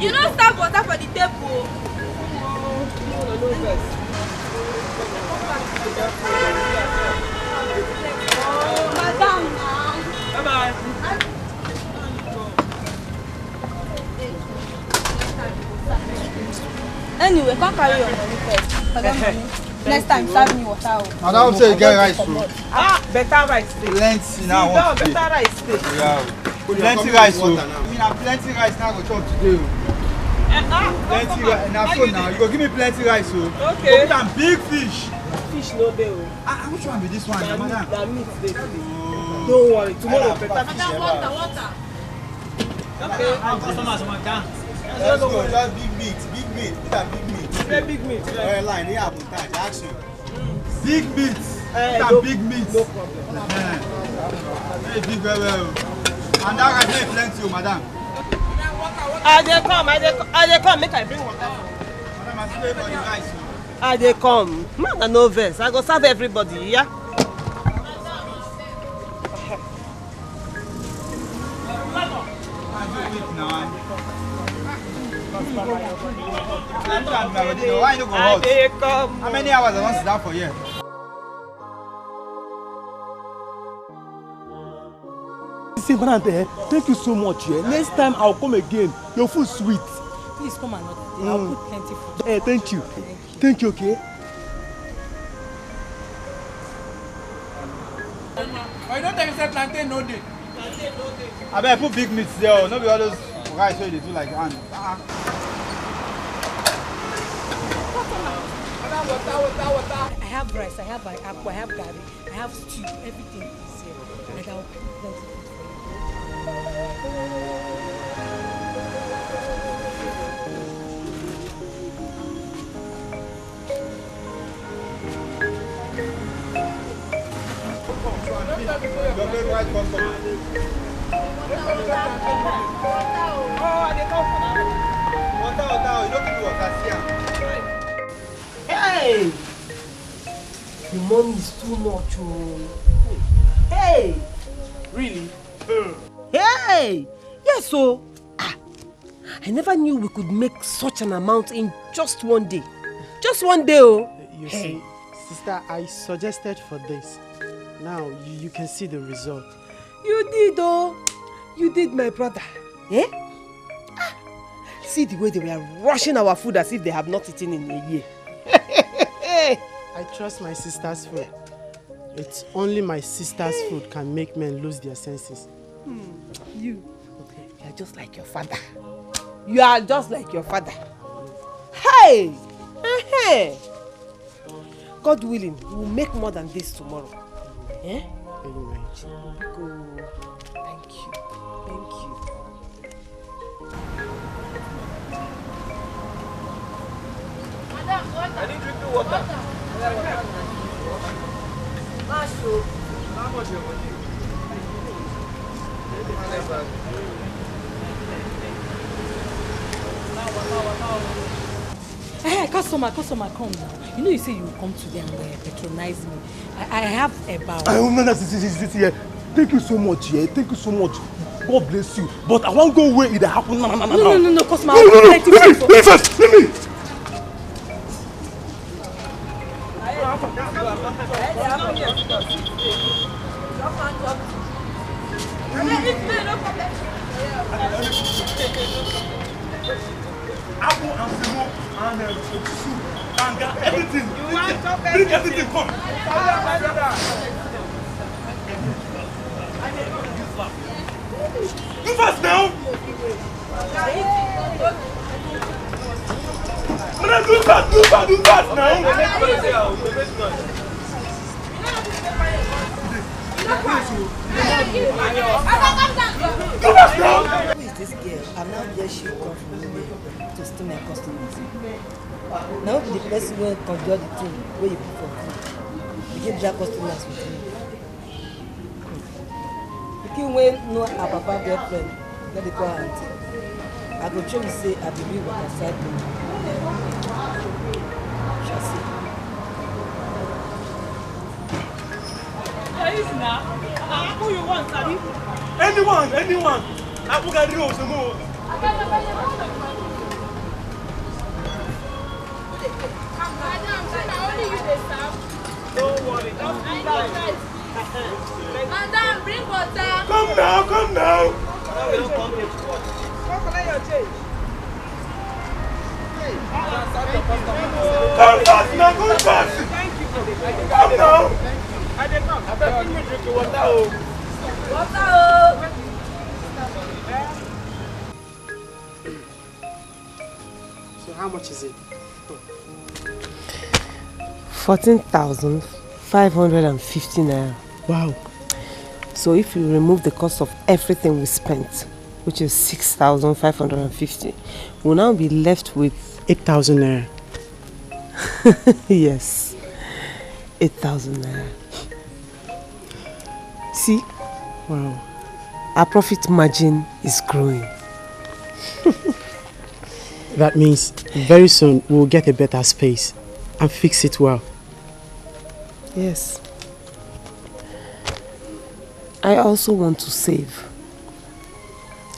You don't serve water for the table. Madam. Bye-bye. Anyway, come carry your money first. Next time, serve me water. Madam say you get rice. Better rice. Plenty now. Better rice. Yeah. Plenty rice. I mean, plenty rice now go chop today. Plenty rice. Now so now you go give me plenty rice. Okay. Go put big fish. Fish no dey. Which one be this one, madam? That meat dey. Don't worry, tomorrow better fish. Water. Okay. Customers want down. Let's go. Just big meat. Put that big meat. Big meat. Line here, action. Big meat. Big meat. No problem. Hey, big well. And that rice dey plenty, madam. I dey come. Make I bring water. Madam, I still for the rice. I dey come. Man, no vex. I go serve everybody, yeah? Why you go out? How many hours I want to sit down for here? See, thank you so much. Next time I'll come again. Your food sweet. Please come another day. I'll put plenty food. Hey, thank you. Thank you, okay? I don't think it's plantain no day. I better put big meat there. Not be all those rice where they do like hand. Water. I have rice, I have apple, I have garlic, I have stew, everything is here. And I'll put plenty food for Hey! The money is too much. Hey! Really? Hey! Yes, so I never knew we could make such an amount in just one day. Just one day, oh! You see, sister, I suggested for this. Now you can see the result. You did, oh! You did, my brother. Eh? See the way they were rushing our food as if they have not eaten in a year. I trust my sister's food. It's only my sister's food can make men lose their senses. You are just like your father. You are just like your father. Hey! God willing, we will make more than this tomorrow. Eh? Anyway. Thank you. Madam, water. I need drinking water. Masho. How much your money? Hey, customer, come now. You know you say you will come today and patronize me. I have a bow. No, this. Thank you so much, Thank you so much. God bless you. But I won't go where it happened. No, customer. No. Let me first. Let me. Apple and Simo and soup, tanga, everything. Bring everything, come. You first now. Do that now. Who is this girl? I'm now there she come from me to steal my customers. Now the person will conjure the thing where you put for food. You get their customers with me. You can wait no a papa girlfriend, let it go auntie. I go try to say I believe what I said. Shall see. Who you want, Sabi? Anyone. I will get rid of some more. Don't worry, don't do that. Madam, bring water. Come now. Now we don't come here to watch. Come collect your change. Come fast now, come fast. Thank you. Come now. I did not. I bet you drink your water. Water. So how much is it? 14,550 naira. Wow. So if you remove the cost of everything we spent, which is 6,550, we'll now be left with 8,000 naira. Yes, 8,000 naira. See? Wow. Our profit margin is growing. That means very soon we'll get a better space and fix it well. Yes. I also want to save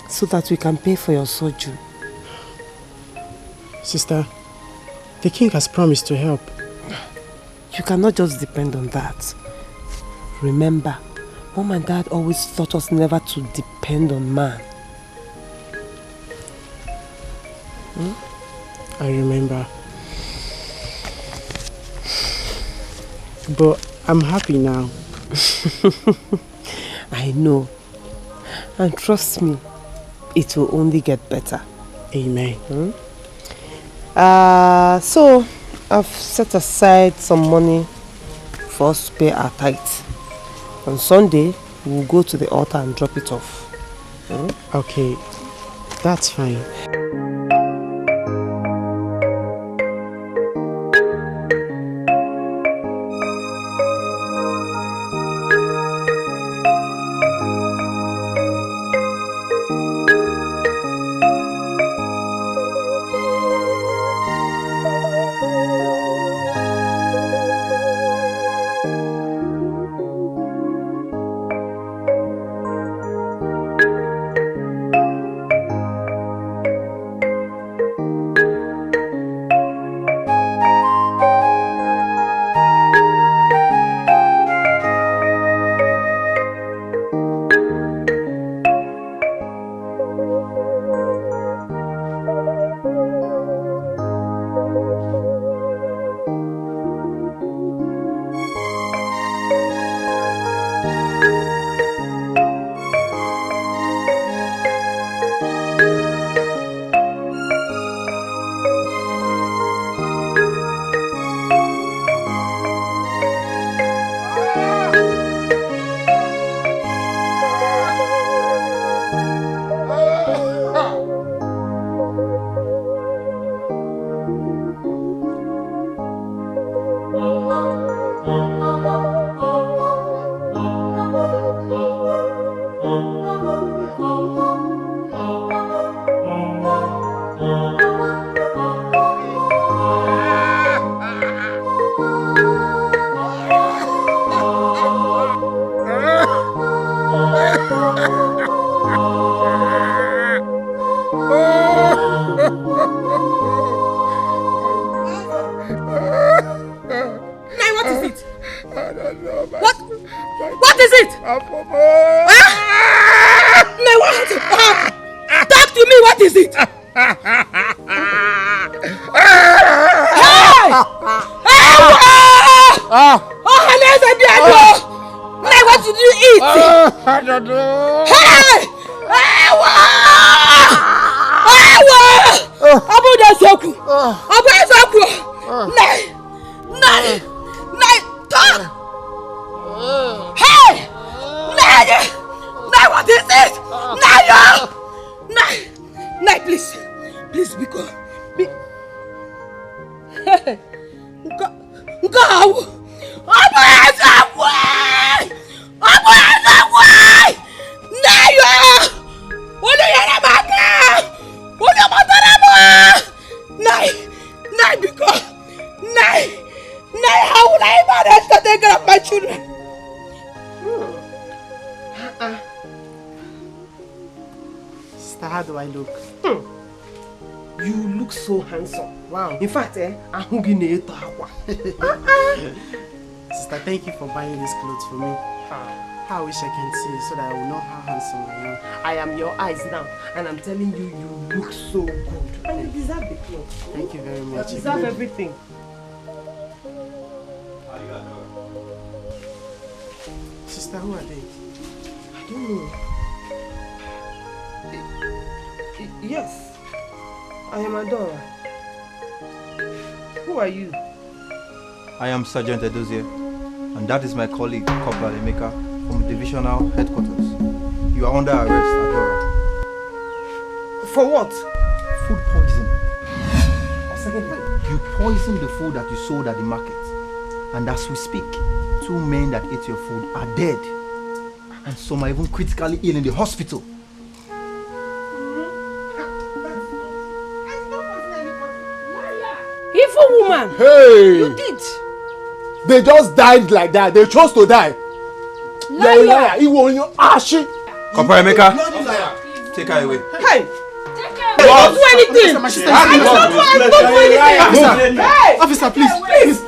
so that we can pay for your surgery. Sister, the king has promised to help. You cannot just depend on that. Remember, Mom and Dad always taught us never to depend on man. I remember. But I'm happy now. I know. And trust me, it will only get better. Amen. So, I've set aside some money for us to pay our tithe. On Sunday, we'll go to the altar and drop it off. Okay, that's fine. Abu Dasoku! Abu Dasoku! Nay! Hey! Nay! Nay, what is it? Nay, please! Please, because... Hey! Go! Abu Dasoku! Abu Dasoku! Nay! What do you have? What am I Nay, because Nay, how would I manage to take care of my children? Sister, how do I look? You look so handsome. Wow. In fact, I'm going to eat. Sister, thank you for buying these clothes for me. I wish I can see so that I will know how handsome I am. I am your eyes now, and I'm telling you, you look so good. And you deserve the clothes. Thank you very much. You deserve everything. Sister, who are they? I don't know. Yes, I am Adora. Who are you? I am Sergeant Edozie, and that is my colleague, Corporal Emeka, from divisional headquarters. You are under arrest, Adora. For what? Food poisoning. You poisoned the food that you sold at the market. And as we speak, 2 men that ate your food are dead. And some are even critically ill in the hospital. Evil woman! Hey! You did! They just died like that. They chose to die. Liar! He won't you ashi. Corporal Emeka, take her away. Hey! Don't do anything! Don't do anything! Hey! Officer, please! Please!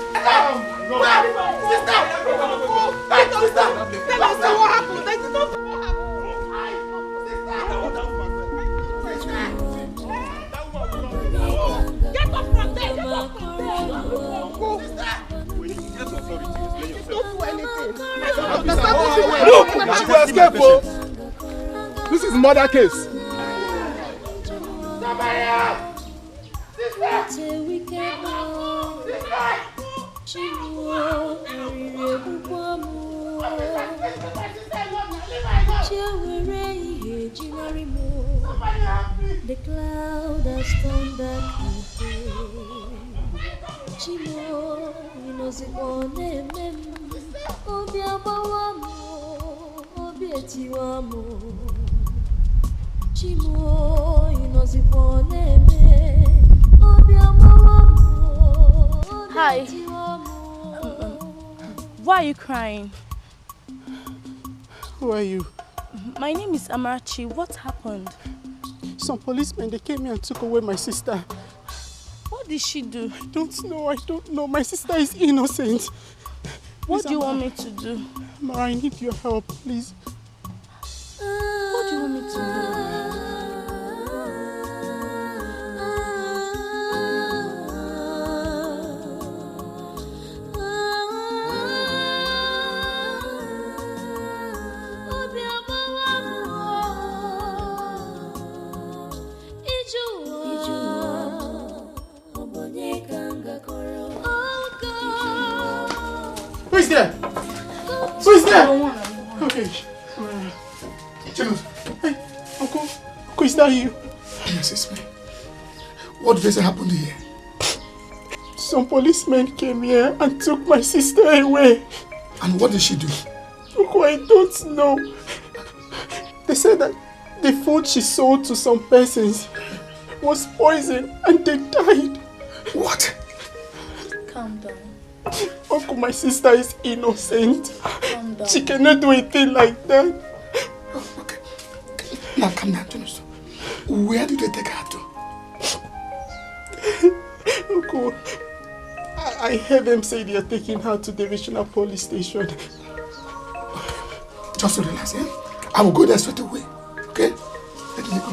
Look, she will escape. This is murder case. The cloud has turned back Chimo, you know the one Obiamawamo, Obietiwamo. Chimo, you know the one Obiamawamo. Hi. Why are you crying? Who are you? My name is Amarachi. What happened? Some policemen, they came here and took away my sister. What did she do? I don't know. My sister is innocent. What do you want me to do? Mara, I need your help, please. What do you want me to do? Who is there? Who is there? Okay. Hey, Uncle, is that you? Yes, it's me. What did they say happened here? Some policemen came here and took my sister away. And what did she do? Uncle, I don't know. They said that the food she sold to some persons was poisoned and they died. What? Calm down. Uncle, my sister is innocent. Calm down. She cannot do a thing like that. Oh, okay. Now calm down, Jonas. Where did they take her to? Uncle, I heard them say they are taking her to the regional police station. Just relax, eh? I will go there straight away. Okay? Let me go.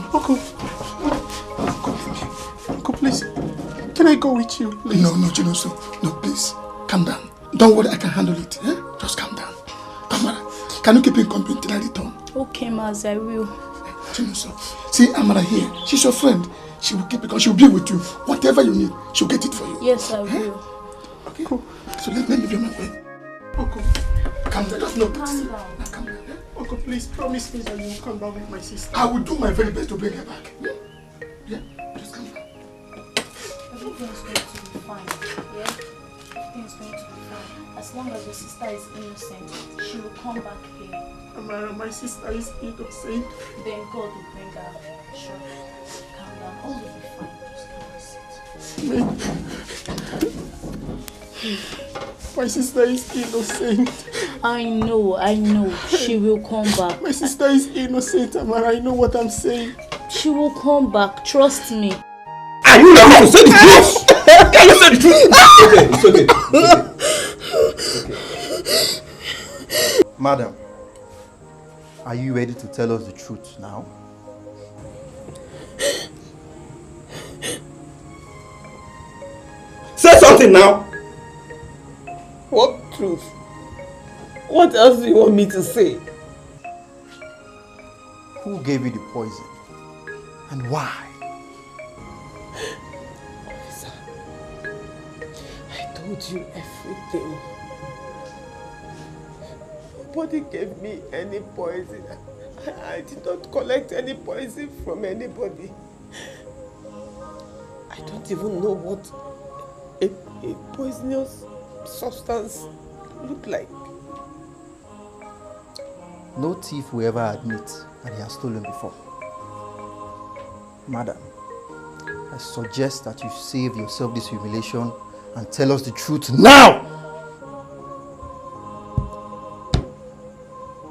Uncle, please. Can I go with you, please? No, Jonas. No, please. Calm down. Don't worry, I can handle it. Eh? Just calm down. Amara, can you keep in company till I return? Okay, Maz, I will. Jonas, see Amara here. She's your friend. She will keep it because she'll be with you. Whatever you need, she'll get it for you. Yes, I will. Okay, cool. So let me leave you my bed. Uncle, calm down. Just look. Calm down. Now, calm down. Uncle, please promise me that you will come back with my sister. I will do my very best to bring her back. Yeah? Just calm down. Everything's going to be fine. Yeah? Everything's going to be fine. As long as your sister is innocent, she will come back here. Amara, my sister is innocent. Then God will bring her. Sure. Calm down. All will be fine. Just come and sit. My sister is innocent. I know. She will come back. My sister is innocent, Amara. I know what I'm saying. She will come back. Trust me. Are you not going to say the truth? Can you say the truth? It's okay. Madam, are you ready to tell us the truth now? Say something now! What truth? What else do you want me to say? Who gave you the poison? And why? Officer, I told you everything. Nobody gave me any poison. I did not collect any poison from anybody. I don't even know what a poisonous substance look like. No thief will ever admit that he has stolen before. Madam, I suggest that you save yourself this humiliation and tell us the truth now!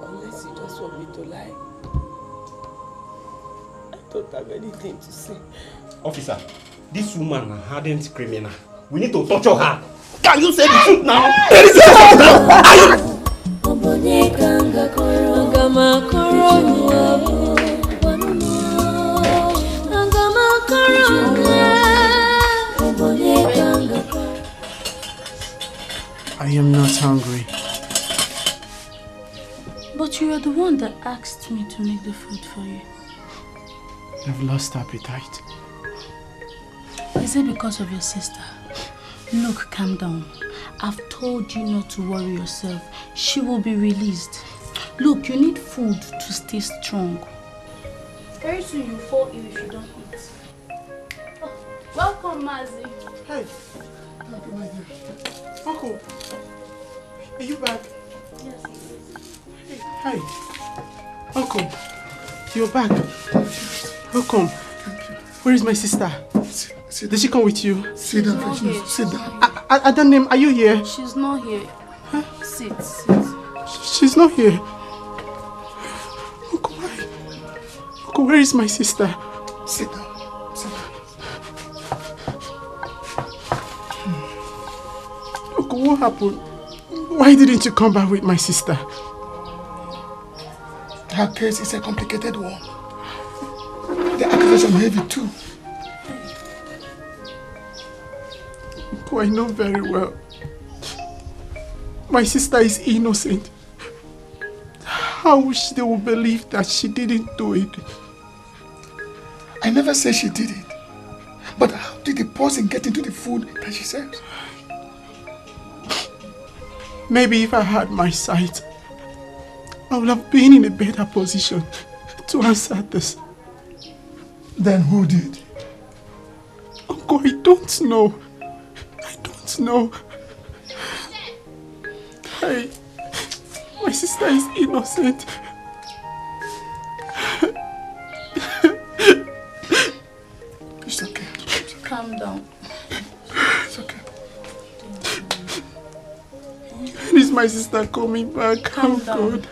Unless you just want me to lie. I don't have anything to say. Officer, this woman is a hardened criminal. We need to torture her. Can you say the truth now? Can you say the truth now? I am not hungry. But you are the one that asked me to make the food for you. I've lost appetite. Is it because of your sister? Look, calm down. I've told you not to worry yourself. She will be released. Look, you need food to stay strong. Very soon you fall ill if you don't eat. Oh, welcome, Mazi. Hey. Uncle, are you back? Yes. Hey. Uncle, you're back. Welcome. Where is my sister? Did she come with you? Sit down, Precious. Sit down. Adanim, are you here? She's not here. Huh? Sit. She's not here. Uncle, why? Uncle, where is my sister? Sit down. Uncle, what happened? Why didn't you come back with my sister? Her case is a complicated one. The accusations are heavy too. Uncle, I know very well. My sister is innocent. How wish they will believe that she didn't do it. I never said she did it. But how did the poison get into the food that she serves? Maybe if I had my sight, I would have been in a better position to answer this. Then who did? Uncle, I don't know. I don't know. Hey, my sister is innocent. It's okay. Calm down. It's okay. When is my sister coming back? Calm down. God.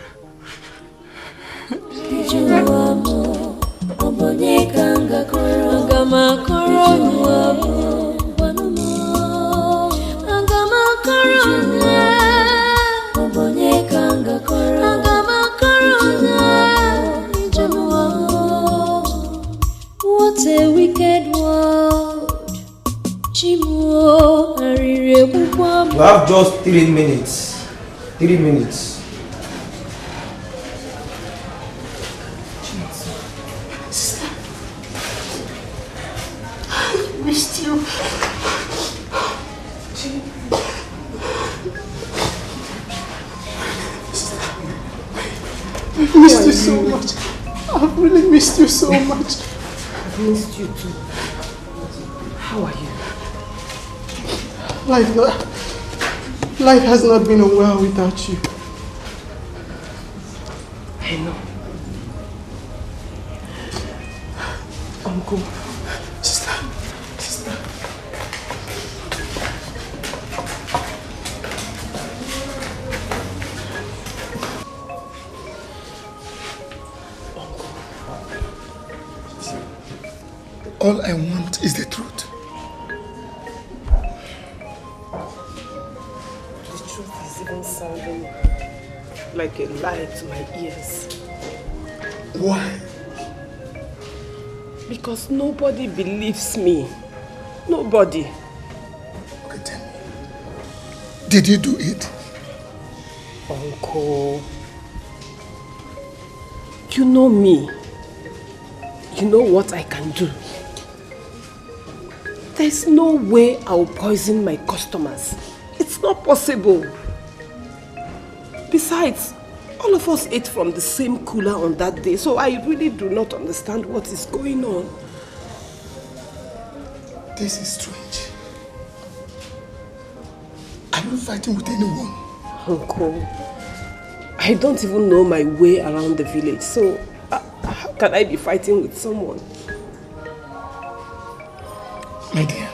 What a wicked world. You have just 3 minutes. 3 minutes. so much. I've really missed you so much. I've missed you too. How are you? Life has not been a while without you. I know. Uncle. Sister. All I want is the truth. The truth is even sounding like a lie to my ears. Why? Because nobody believes me. Nobody. Okay, tell me. Did you do it? Uncle. You know me. You know what I can do. There's no way I'll poison my customers. It's not possible. Besides, all of us ate from the same cooler on that day, so I really do not understand what is going on. This is strange. Are you fighting with anyone? Uncle, I don't even know my way around the village, so how can I be fighting with someone? My dear,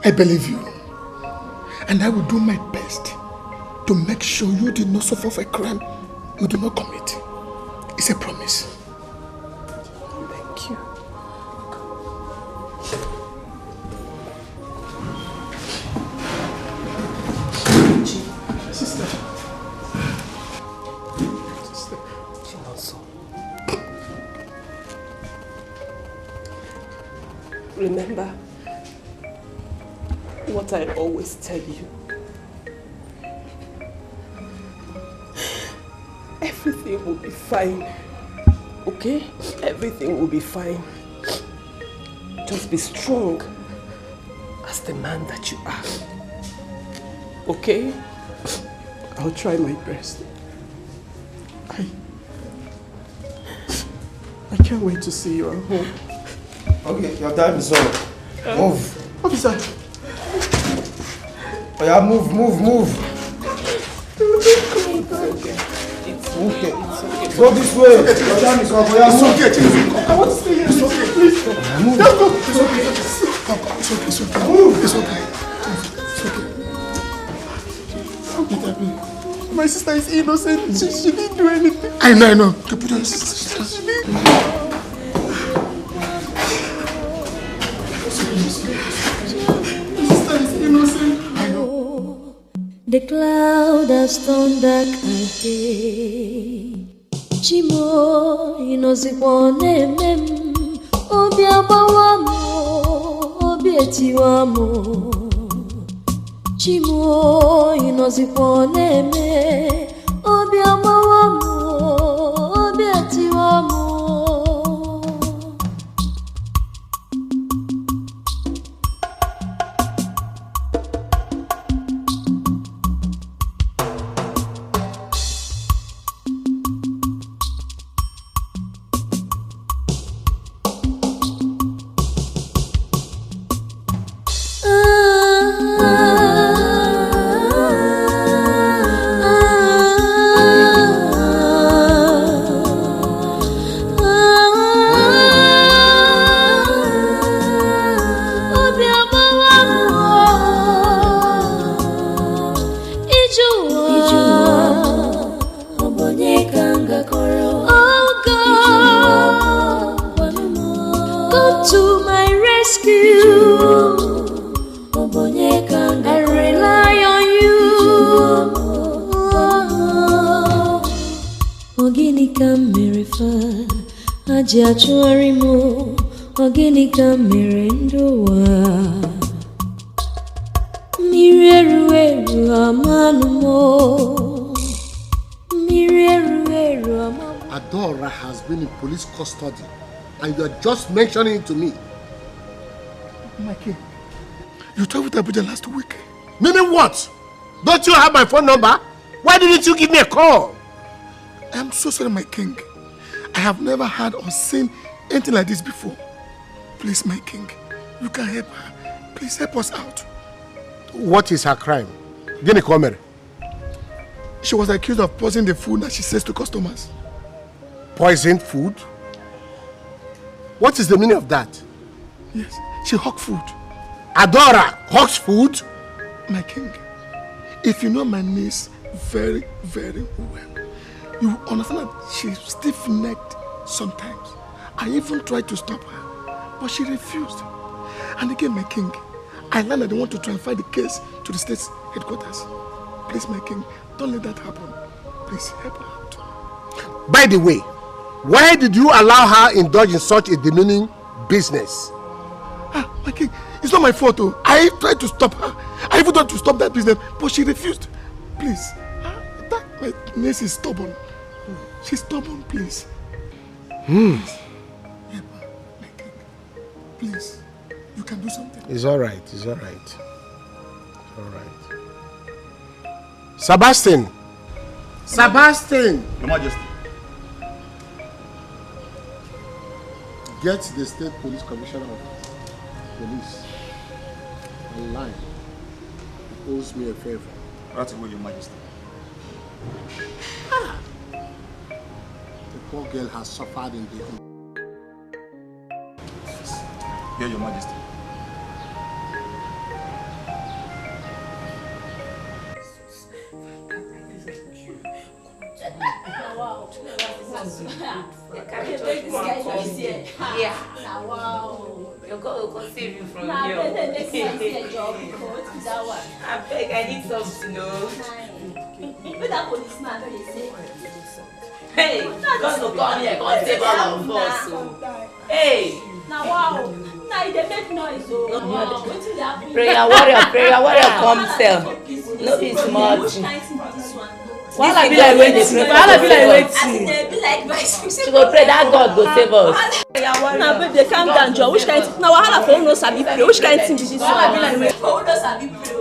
I believe you, and I will do my best to make sure you did not suffer for a crime you do not commit. It's a promise. Thank you. Sister. Remember what I always tell you. Everything will be fine. Okay? Everything will be fine. Just be strong as the man that you are. Okay? I'll try my best. I can't wait to see you at home. Okay, your time is up. Move. Officer. Oh yeah, move. It's okay. Go this way. Your time is up. It's okay. I want to stay here. It's okay. Please. Move. Let's go. It's okay. It's okay. Move. It's okay. It's okay. My sister is innocent. She didn't do anything. I know. Okay, put on your sister. She didn't. The cloud has turned dark again. Chimo inozikwa nemem. Obi abawamo, obi etiwamo. Chimo inozikwa neme. Obi abawamo, obi etiwamo. Achuarimo, Oginika Mirendoa Mirieru Amanumo Mirieru Amanumo. Adora has been in police custody and you are just mentioning it to me. Mikey, you talked with Abuja last week. Meaning what? Don't you have my phone number? Why didn't you give me a call? I am so sorry, my king. I have never had or seen anything like this before. Please, my king, you can help her. Please help us out. What is her crime? Gini Komere. She was accused of poisoning the food that she sells to customers. Poisoned food? What is the meaning of that? Yes, she hawked food. Adora hawks food? My king, if you know my niece very, very well, you will understand that she's stiff-necked sometimes. I even tried to stop her, but she refused. And again, my king, I learned that they want to transfer the case to the state's headquarters. Please, my king, don't let that happen. Please help her out. By the way, why did you allow her indulge in such a demeaning business? Ah, my king, it's not my fault. Oh. I tried to stop her. I even tried to stop that business, but she refused. Please, my niece is stubborn. She's stubborn, please. Please, help her, my king. Please, you can do something. It's all right. It's all right. It's all right. Sebastian. Sebastian. Your Majesty. Get the State Police Commissioner of Police online. He owes me a favor. Right away, Your Majesty. The poor girl has suffered in the home. Here, Your Majesty. Yeah. Wow. Your God will save you from here. I beg, I need something, no. With that policeman, hey, God will come here, God save all of us. Hey. Now, wow. Now, they make noise. Prayer warrior, come tell. No be smart. Why be like waiting? Why be like waiting? She go pray that God go save us. Now, baby, calm down, Joe. Which kind? Now, wahala for no sabi pray. Which kind thing be this one?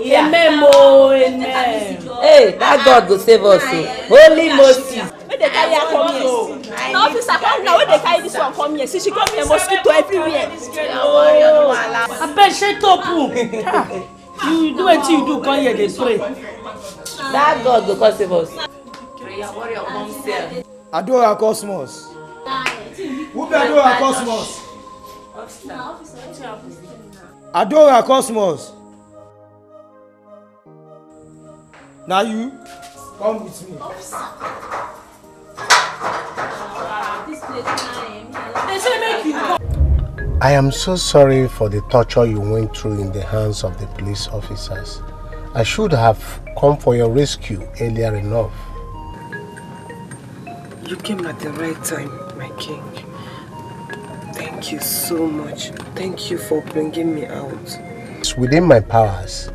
Yeah. Amen. Hey, that God go save us. Holy Moses. Where they carry her come here? Now, officer, come now. Where they carry this one come here? See, she come here, mosquito everywhere. I bet she top. You do what you do. Come here, they pray. That God go save us. Prayer warrior come here. Adora Cosmos. Who be Adora Cosmos? Adora Cosmos. Now you come with me. I am so sorry for the torture you went through in the hands of the police officers. I should have come for your rescue earlier enough. You came at the right time, my king. Thank you so much. Thank you for bringing me out. It's within my powers.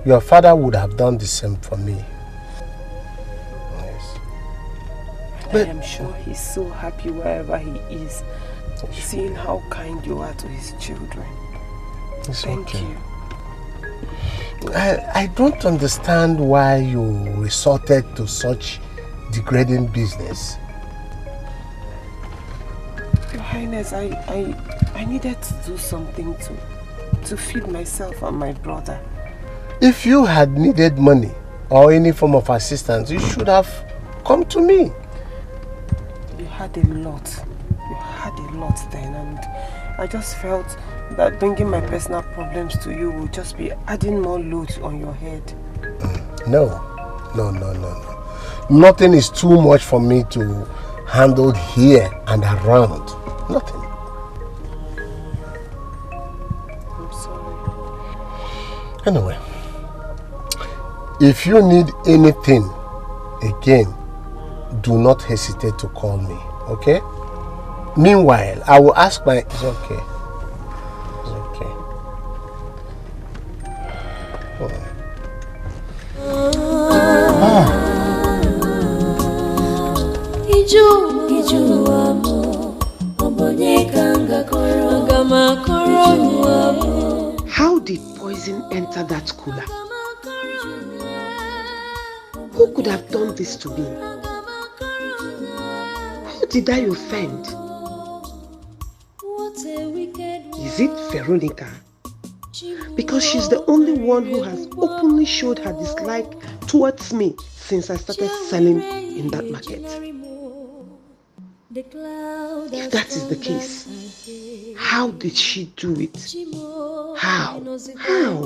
Your father would have done the same for me. Yes. But I am sure he's so happy wherever he is, seeing how kind you are to his children. Thank you. I don't understand why you resorted to such degrading business. Your Highness, I needed to do something to feed myself and my brother. If you had needed money or any form of assistance, you should have come to me. You had a lot. You had a lot then, and I just felt that bringing my personal problems to you would just be adding more load on your head. No. Nothing is too much for me to handle here and around. Nothing. I'm sorry. Anyway, if you need anything again, do not hesitate to call me, okay? Meanwhile, I will ask my... It's okay. It's okay. How did poison enter that cooler? Who could have done this to me? did I offend? Is it Veronica? Because she's the only one who has openly showed her dislike towards me since I started selling in that market. If that is the case, how did she do it? How? How?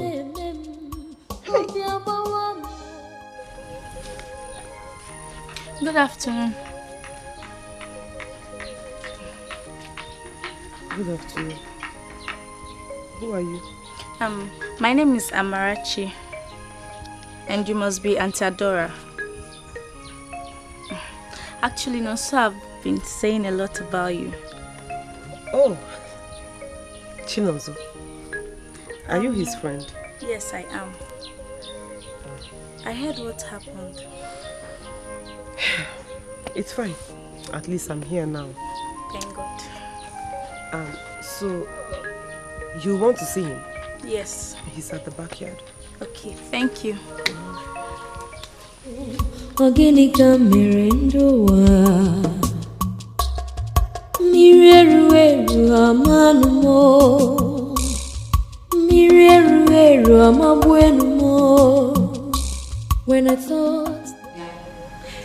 Hey. Good afternoon. Good afternoon. Who are you? My name is Amarachi, and you must be Auntie Adora. Actually, no, so I've been saying a lot about you. Oh, Chinozo. Are you his friend? Yes, I am. I heard what happened. It's fine. At least I'm here now. Thank God. So you want to see him? Yes. He's at the backyard. Okay, thank you. Organica mirendoa Mireru amanumo Mireru amabuenumo. When I thought,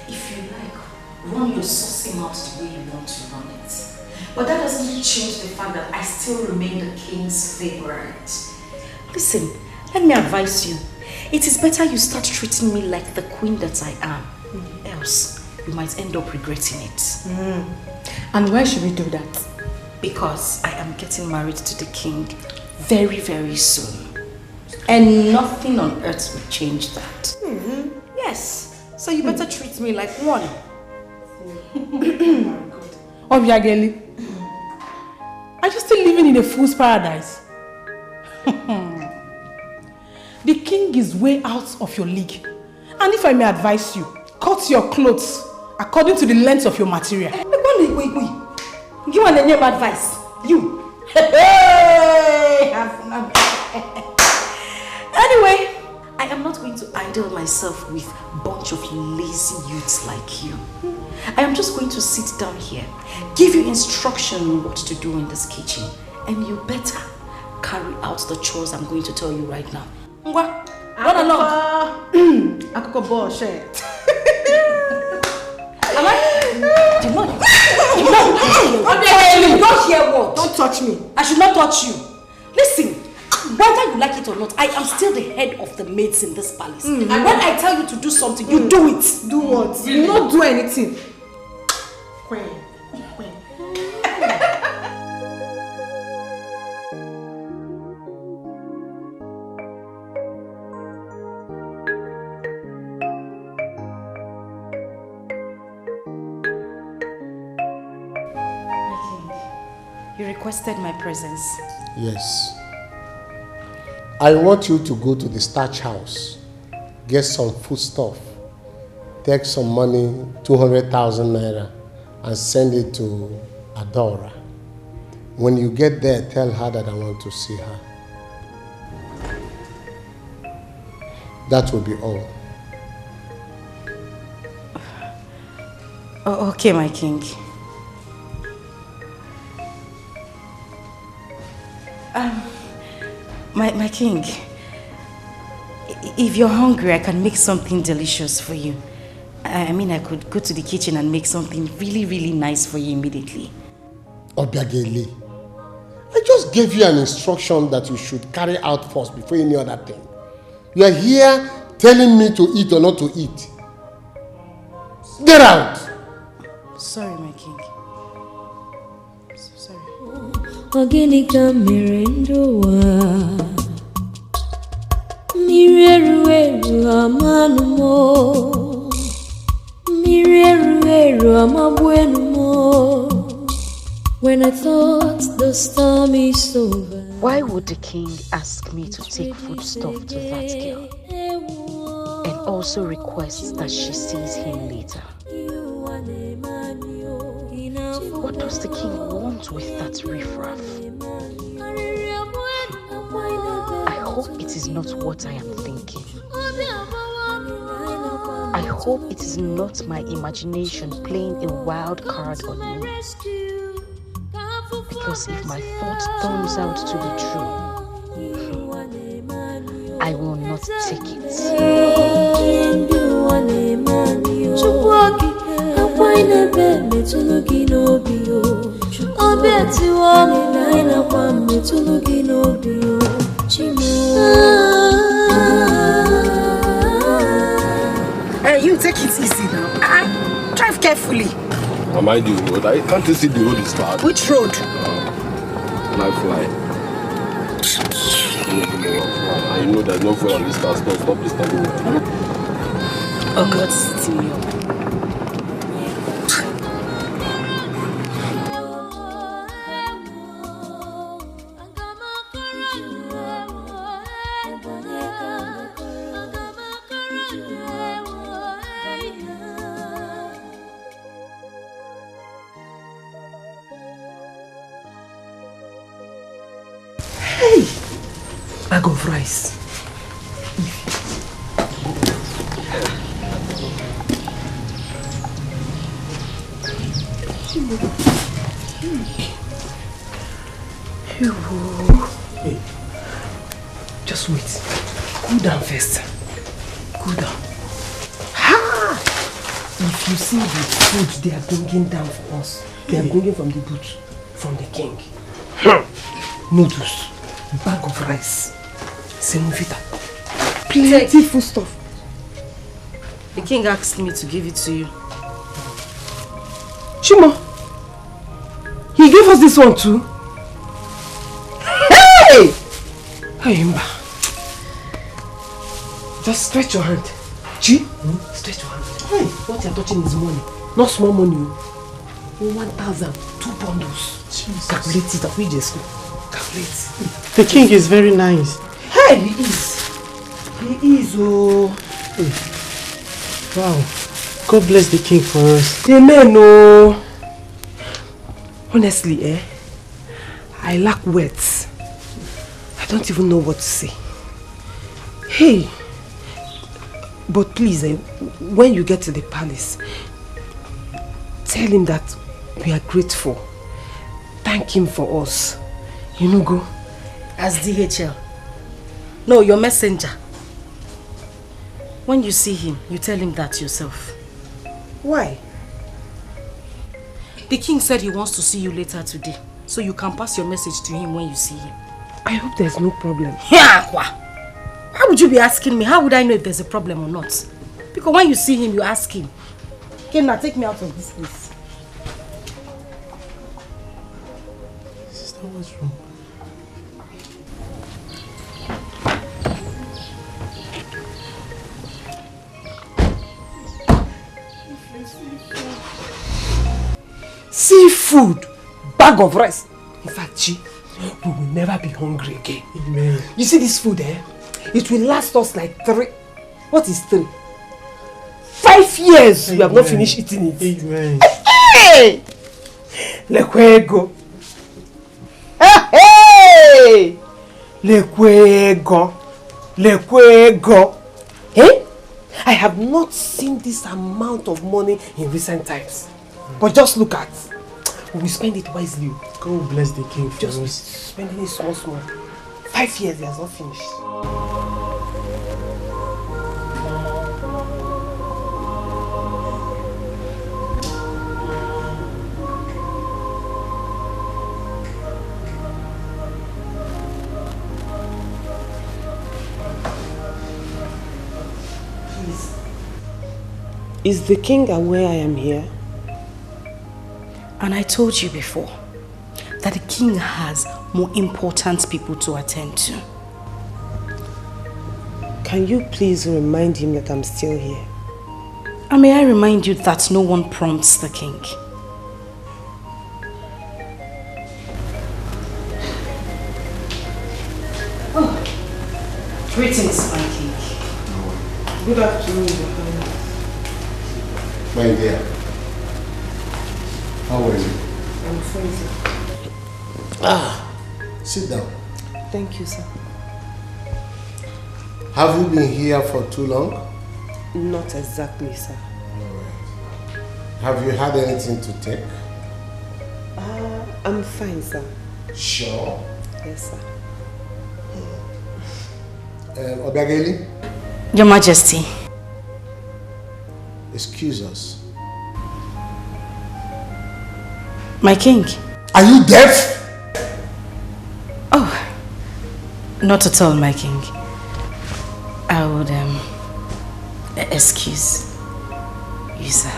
if you like, run your saucy mouth the way you want to run it. But that doesn't change the fact that I still remain the king's favorite. Listen, let me advise you. It is better you start treating me like the queen that I am. Else, you might end up regretting it. And why should we do that? Because I am getting married to the king very, very soon. And nothing on earth will change that. Yes. So you better treat me like one. Obiageli, are you still living in a fool's paradise? The king is way out of your league. And if I may advise you, cut your clothes according to the length of your material. Wait. Give me the name advice. You. Anyway, I am not going to idle myself with a bunch of lazy youths like you. I am just going to sit down here, give you instruction on what to do in this kitchen, and you better carry out the chores I'm going to tell you right now. Ngwa, run along. Akoko bullshit. Am I? Don't touch me. I should not touch you. Listen, whether you like it or not, I am still the head of the maids in this palace. And when I tell you to do something, you do it. Do what? You not do anything. Queen. You requested my presence. Yes. I want you to go to the starch house, get some foodstuff, take some money, 200,000 naira, and send it to Adora. When you get there, tell her that I want to see her. That will be all. Oh, okay, my king. My king, if you're hungry, I can make something delicious for you. I mean, I could go to the kitchen and make something really, really nice for you immediately. Obiageli, I just gave you an instruction that you should carry out first before any other thing. You are here telling me to eat or not to eat. Get out! Sorry, my king. So sorry. Organica mirendoa Mireru amanumo Mireru amabuenumo. When I thought the storm is over. Why would the king ask me to take foodstuff to that girl? And also request that she sees him later? What does the king want with that riffraff? I hope it is not what I am thinking. I hope it is not my imagination playing a wild card on me. Because if my thought turns out to be true, I will not take it. You take it easy now. Drive carefully. Am I the road? Can't you see the road is bad? Which road? Can I fly? I know there's no fuel on this car. Stop disturbing me. Oh God, sitting here. Bag of rice. Hey, just wait. Cool down first. Cool down. Ha! If you see the food they are bringing down for us, they are bringing from the boot, from the king. Noodles, bag of rice. Semovita. Plenty food stuff. The king asked me to give it to you. Chima, he gave us this one too. Hey! Ayimba. Just stretch your hand. Chi, stretch your hand. Hey, what you are touching is money. Not small money. 1,000, 2 bundles. Jesus. Calculate it. We just calculate. The king is very nice. Hey, he is. He is, oh. Hey. Wow. God bless the king for us. Amen, oh. Honestly, I lack words. I don't even know what to say. Hey. But please, when you get to the palace, tell him that we are grateful. Thank him for us. You know, go. As DHL. No, your messenger. When you see him, you tell him that yourself. Why? The king said he wants to see you later today, so you can pass your message to him when you see him. I hope there's no problem. Yeah, why would you be asking me? How would I know if there's a problem or not? Because when you see him, you ask him. Okay, now take me out of this place. Sister, what's wrong? Seafood, bag of rice. In fact, Chi, we will never be hungry again. Amen. You see this food, it will last us like 3. What is 3? 5 years. Amen. We have not finished eating it. Amen. Hey! Lekwego. Hey! Lekwego. Lekwego. Hey? I have not seen this amount of money in recent times. But just look at, we spend it wisely. God bless the king for just us. Spending it small. 5 years, he has not finished. Please. Is the king aware I am here? And I told you before that the king has more important people to attend to. Can you please remind him that I'm still here? And may I remind you that no one prompts the king. Oh, greetings, my king. Good afternoon, Your Highness. My dear. How are you? I'm fine, sir. Sit down. Thank you, sir. Have you been here for too long? Not exactly, sir. Have you had anything to take? I'm fine, sir. Sure? Yes, sir. Obiageli? Your Majesty. Excuse us. My king. Are you deaf? Oh, not at all, my king. I would excuse you, sir.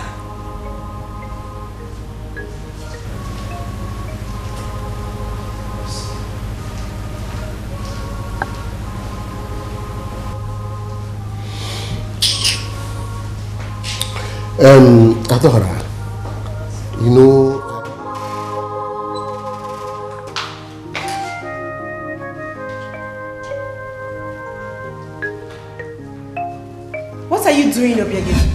Adora, you know, What are you doing, Obiageli?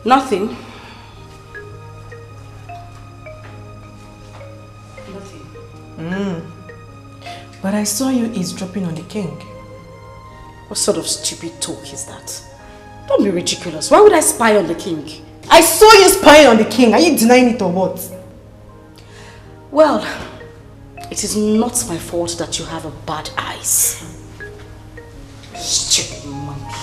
Nothing. But I saw you eavesdropping on the king. What sort of stupid talk is that? Don't be ridiculous. Why would I spy on the king? I saw you spying on the king. Are you denying it or what? Well, it is not my fault that you have a bad eyes. Stupid monkey.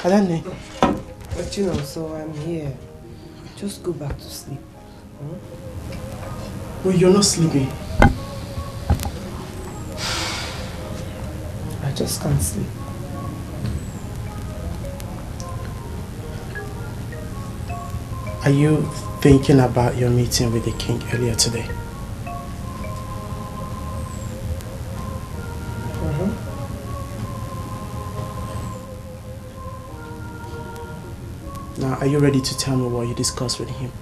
Adane. But you know, so I'm here. Just go back to sleep. Well, you're not sleeping. I just can't sleep. Are you thinking about your meeting with the king earlier today? Now, are you ready to tell me what you discussed with him?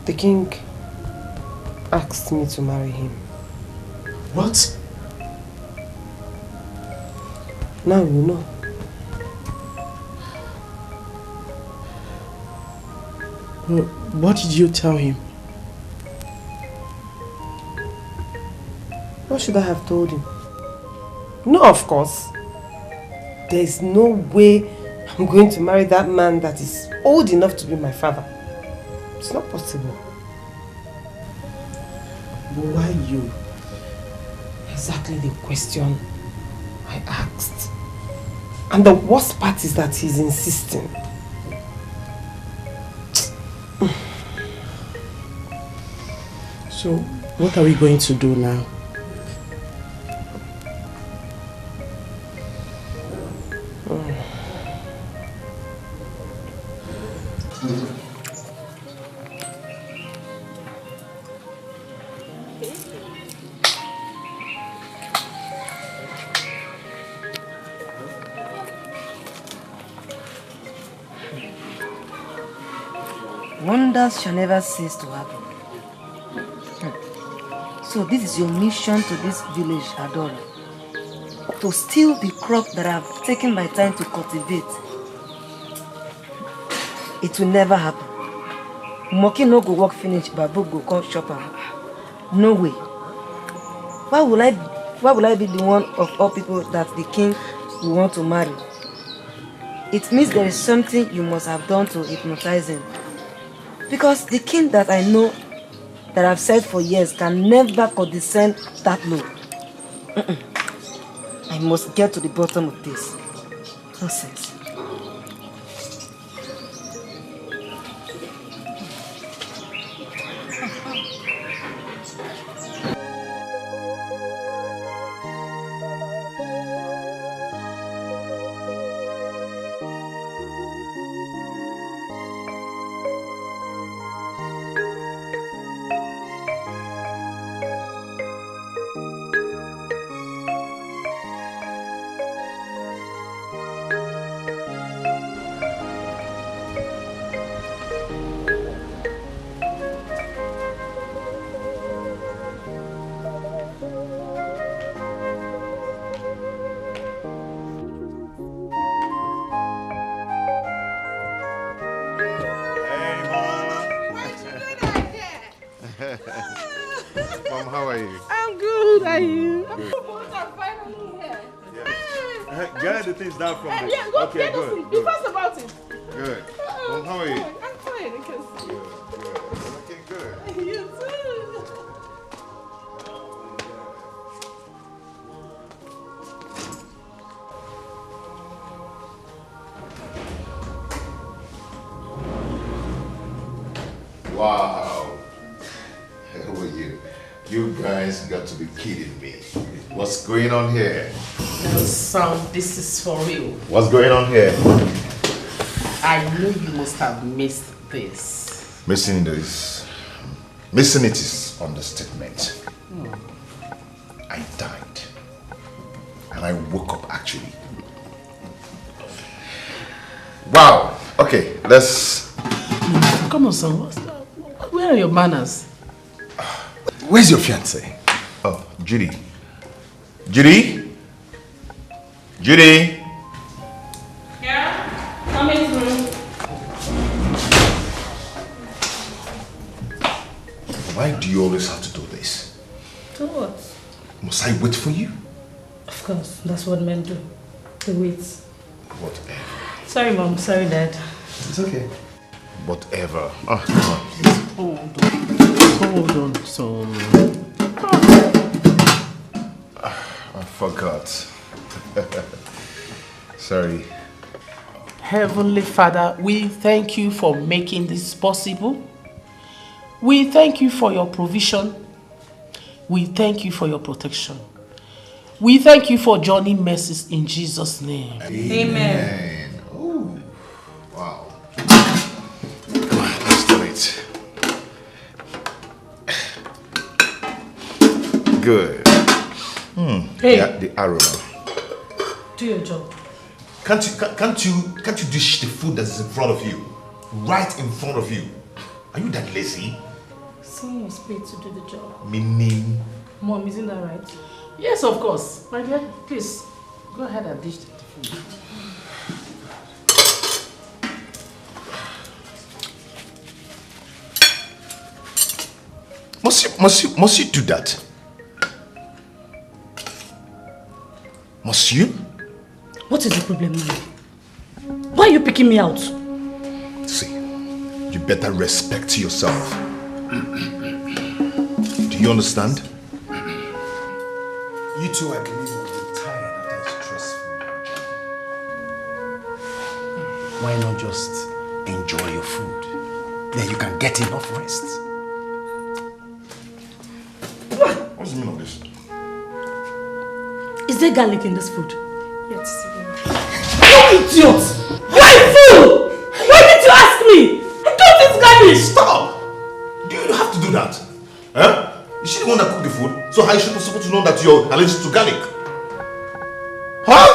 The king asked me to marry him. What? Now you know. Well, what did you tell him? What should I have told him? No, of course. There is no way I'm going to marry that man that is old enough to be my father. It's not possible. But why you? Exactly the question I asked. And the worst part is that he's insisting. So, what are we going to do now? Wonders shall never cease to happen. So this is your mission to this village, Adora. To steal the crop that I've taken my time to cultivate. It will never happen. Moki no go work finish, Babu go come shop am. No way. Why will I be the one of all people that the king will want to marry? It means there is something you must have done to hypnotize him. Because the king that I know, that I've said for years, can never condescend that low. I must get to the bottom of this. Nonsense. are you? I'm good, are you? Good. I'm finally here. Get the things down from the... Yeah, go Okay, get good. those things. Be fast about it. Good. Well, how are you? I'm fine, I can see. Okay, good. You too. Wow. Who are you? You guys got to be kidding me. What's going on here? No, son, this is for real. What's going on here? I know you must have missed this. Missing this. Missing it is understatement. I died. And I woke up actually. Wow. Okay, let's... Come on, son. Where are your manners? Where's your fiancé? Oh, Judy. Judy? Judy? Yeah? Coming through. Why do you always have to do this? Do what? Must I wait for you? Of course, that's what men do. They wait. Whatever. Sorry, Mom. Sorry, Dad. It's okay. Whatever. Hold on, son. I forgot. Sorry. Heavenly Father, we thank you for making this possible. We thank you for your provision. We thank you for your protection. We thank you for journey mercies in Jesus' name. Amen. Oh, wow. Come on, let's do it. Good. Hey. The aroma. Do your job. Can't you dish the food that is in front of you? Right in front of you. Are you that lazy? Someone was paid to do the job. Meaning? Mom, isn't that right? Yes, of course. My dear, please, go ahead and dish the food. Must you do that? Must you? What is the problem now? Why are you picking me out? See, you better respect yourself. Do you understand? You two, I believe, will be tired after a stressful. Why not just enjoy your food? Then you can get enough rest. What's the meaning of this? Is there garlic in this food? Yes. You idiot! Why fool? Why did you ask me? I don't eat garlic! Stop! Do you have to do that? Huh? Is she the one that cooked the food? So how is she supposed to know that you're allergic to garlic? Huh?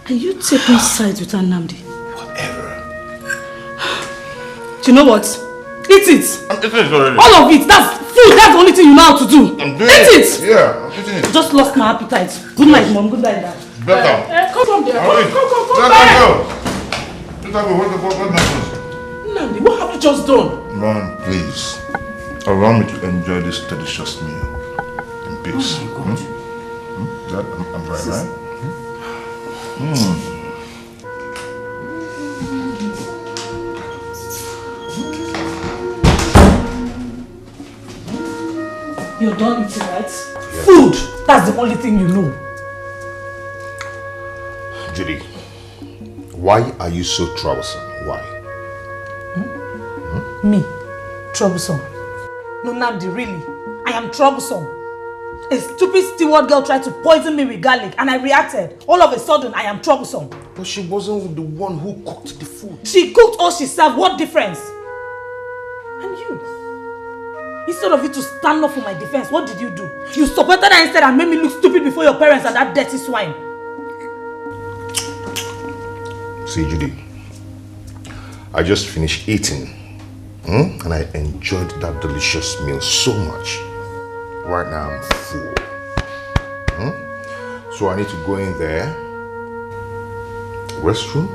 Are you taking sides with Nnamdi? Whatever. Do you know what? Eat it! I'm eating it already. All of it! That's food! That's the only thing you know how to do! I'm doing Eat it! it! Yeah, I'm eating it. Just lost my appetite. Good night, Mom. Good night, Dad. Better. Come there. Hurry. Come Let back! go. What nonsense? Nnamdi, what have you just done? Mom, please. Allow me to enjoy this delicious meal in peace. Oh my God. That, I'm right, right? You're done eating, right? Yeah. Food! That's the only thing you know. Judy, why are you so troublesome? Why? Me? Troublesome? No, Nnamdi, really. I am troublesome. A stupid steward girl tried to poison me with garlic and I reacted. All of a sudden, I am troublesome. But she wasn't the one who cooked the food. She cooked or she served. What difference? And you? Instead of you to stand up for my defense, what did you do? You supported her instead and made me look stupid before your parents and that dirty swine. See, Judy, I just finished eating. And I enjoyed that delicious meal so much. Right now I'm full. So I need to go in there, restroom,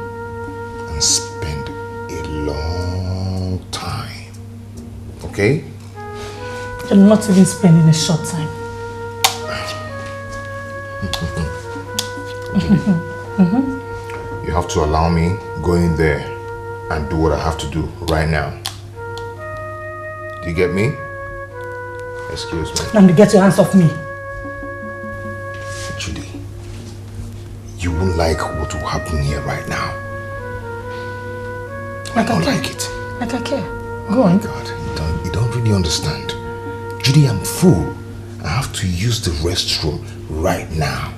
and spend a long time. Okay? You're not even spending a short time. You have to allow me go in there and do what I have to do right now. Do you get me? Excuse me. Now get your hands off me. Judy, you won't like what will happen here right now. I don't like it. Like I care. Go on. God, you don't really understand. Judy, I'm full. I have to use the restroom right now.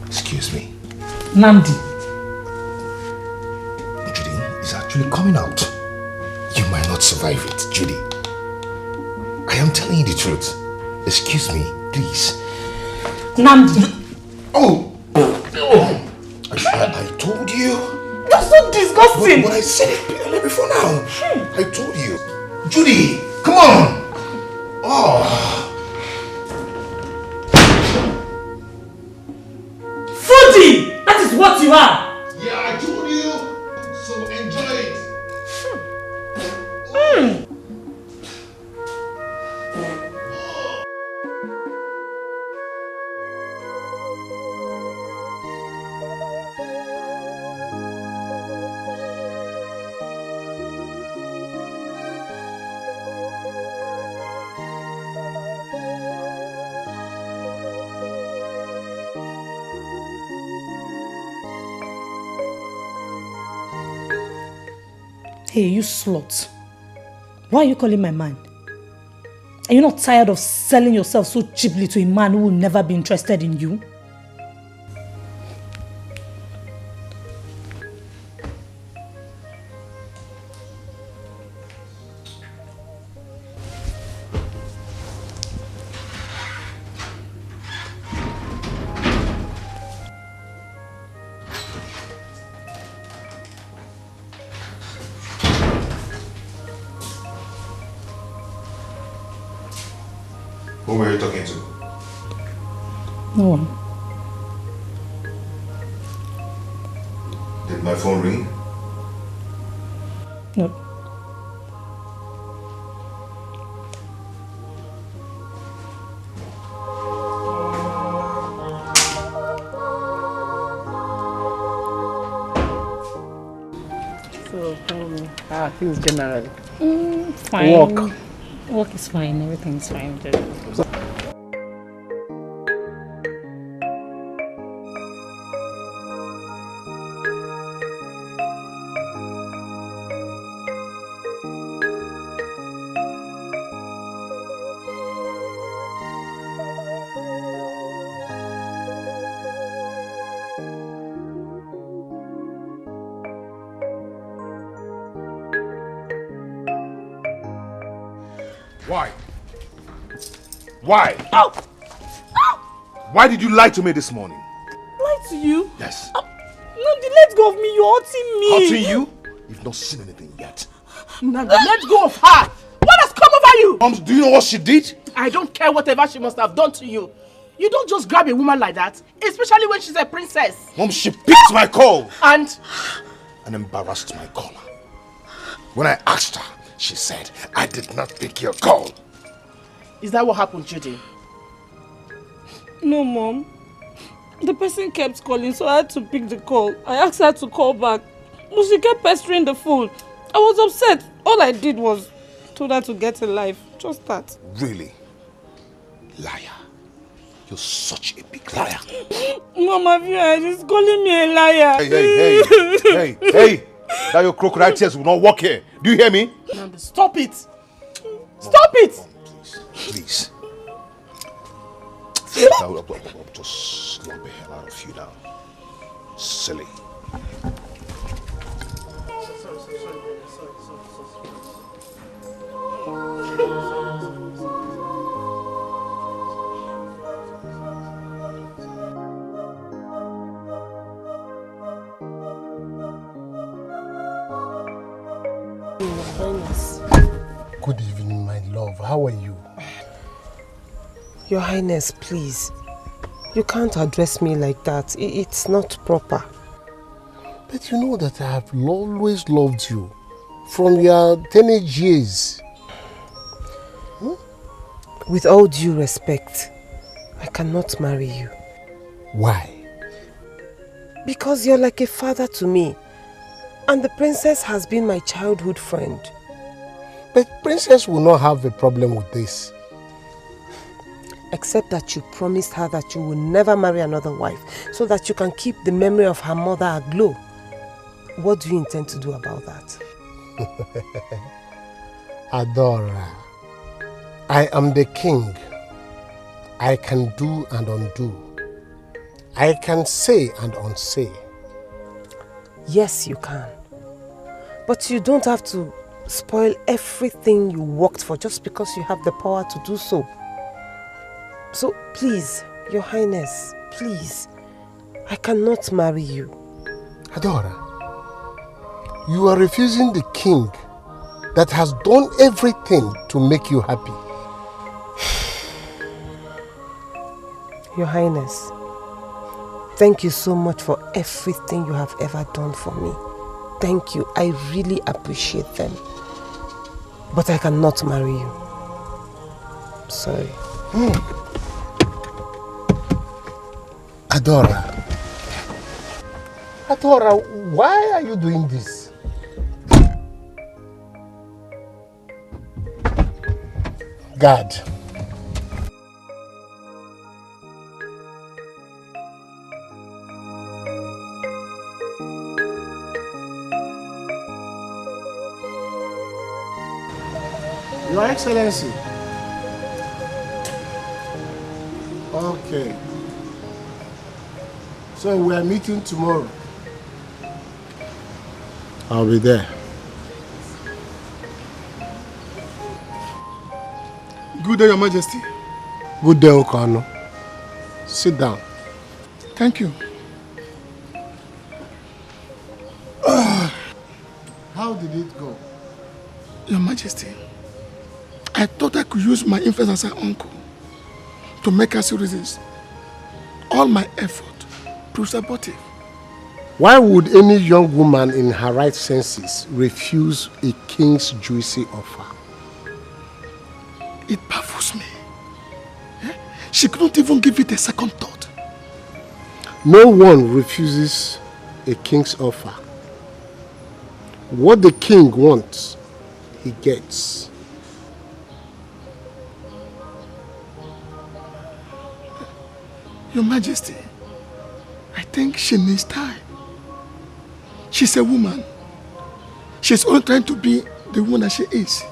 Excuse me. Namdi. Judy, it's actually coming out. You might not survive it, Judy. I am telling you the truth. Excuse me, please. Namdi. Oh! I told you. You're so disgusting. But I said it before now. I told you. Judy, come on. Oh. Fruity! That is what you are. Yeah, I told you. So enjoy it. Hey, you slut. Why are you calling my man? Are you not tired of selling yourself so cheaply to a man who will never be interested in you? Who were you talking to? No one. Did my phone ring? No. So, things generally. Fine. Work is fine, everything's fine. Why? Why? Ow! Ow! Why did you lie to me this morning? Lie to you? Yes. Nandi, let go of me. You're hurting me. Hurting you? You've not seen anything yet. Nandi, let go of her. What has come over you? Mom, do you know what she did? I don't care whatever she must have done to you. You don't just grab a woman like that, especially when she's a princess. Mom, she picked my call. And embarrassed my caller. When I asked her, she said, I did not pick your call. Is that what happened, Judy? No, Mom. The person kept calling, so I had to pick the call. I asked her to call back, but she kept pestering the phone. I was upset. All I did was told her to get a life. Just that. Really? Liar. You're such a big liar. Mama, she's calling me a liar. Hey. That your crocodile tears will not work here. Do you hear me? Nandi, stop it. Stop it. Please. I'll just slap the hell out of you now. Silly. Good evening, my love. How are you? Your Highness, please. You can't address me like that. It's not proper. But you know that I have always loved you from your teenage years. With all due respect, I cannot marry you. Why? Because you're like a father to me. And the princess has been my childhood friend. But princess will not have a problem with this. Except that you promised her that you will never marry another wife, so that you can keep the memory of her mother aglow. What do you intend to do about that? Adora, I am the king. I can do and undo. I can say and unsay. Yes, you can. But you don't have to spoil everything you worked for just because you have the power to do so. So please, Your Highness, please, I cannot marry you. Adora, you are refusing the king that has done everything to make you happy. Your Highness, thank you so much for everything you have ever done for me. Thank you, I really appreciate them. But I cannot marry you. Sorry. Adora, why are you doing this? God. Your Excellency. Okay. So we are meeting tomorrow. I'll be there. Good day, Your Majesty. Good day, Okano. Sit down. Thank you. How did it go? Your Majesty, I thought I could use my influence as an uncle to make us citizens. All my effort proves abortive. Why would any young woman in her right senses refuse a king's juicy offer? It baffles me. She couldn't even give it a second thought. No one refuses a king's offer. What the king wants, he gets. Your Majesty, I think she needs time. She's a woman. She's only trying to be the woman that she is.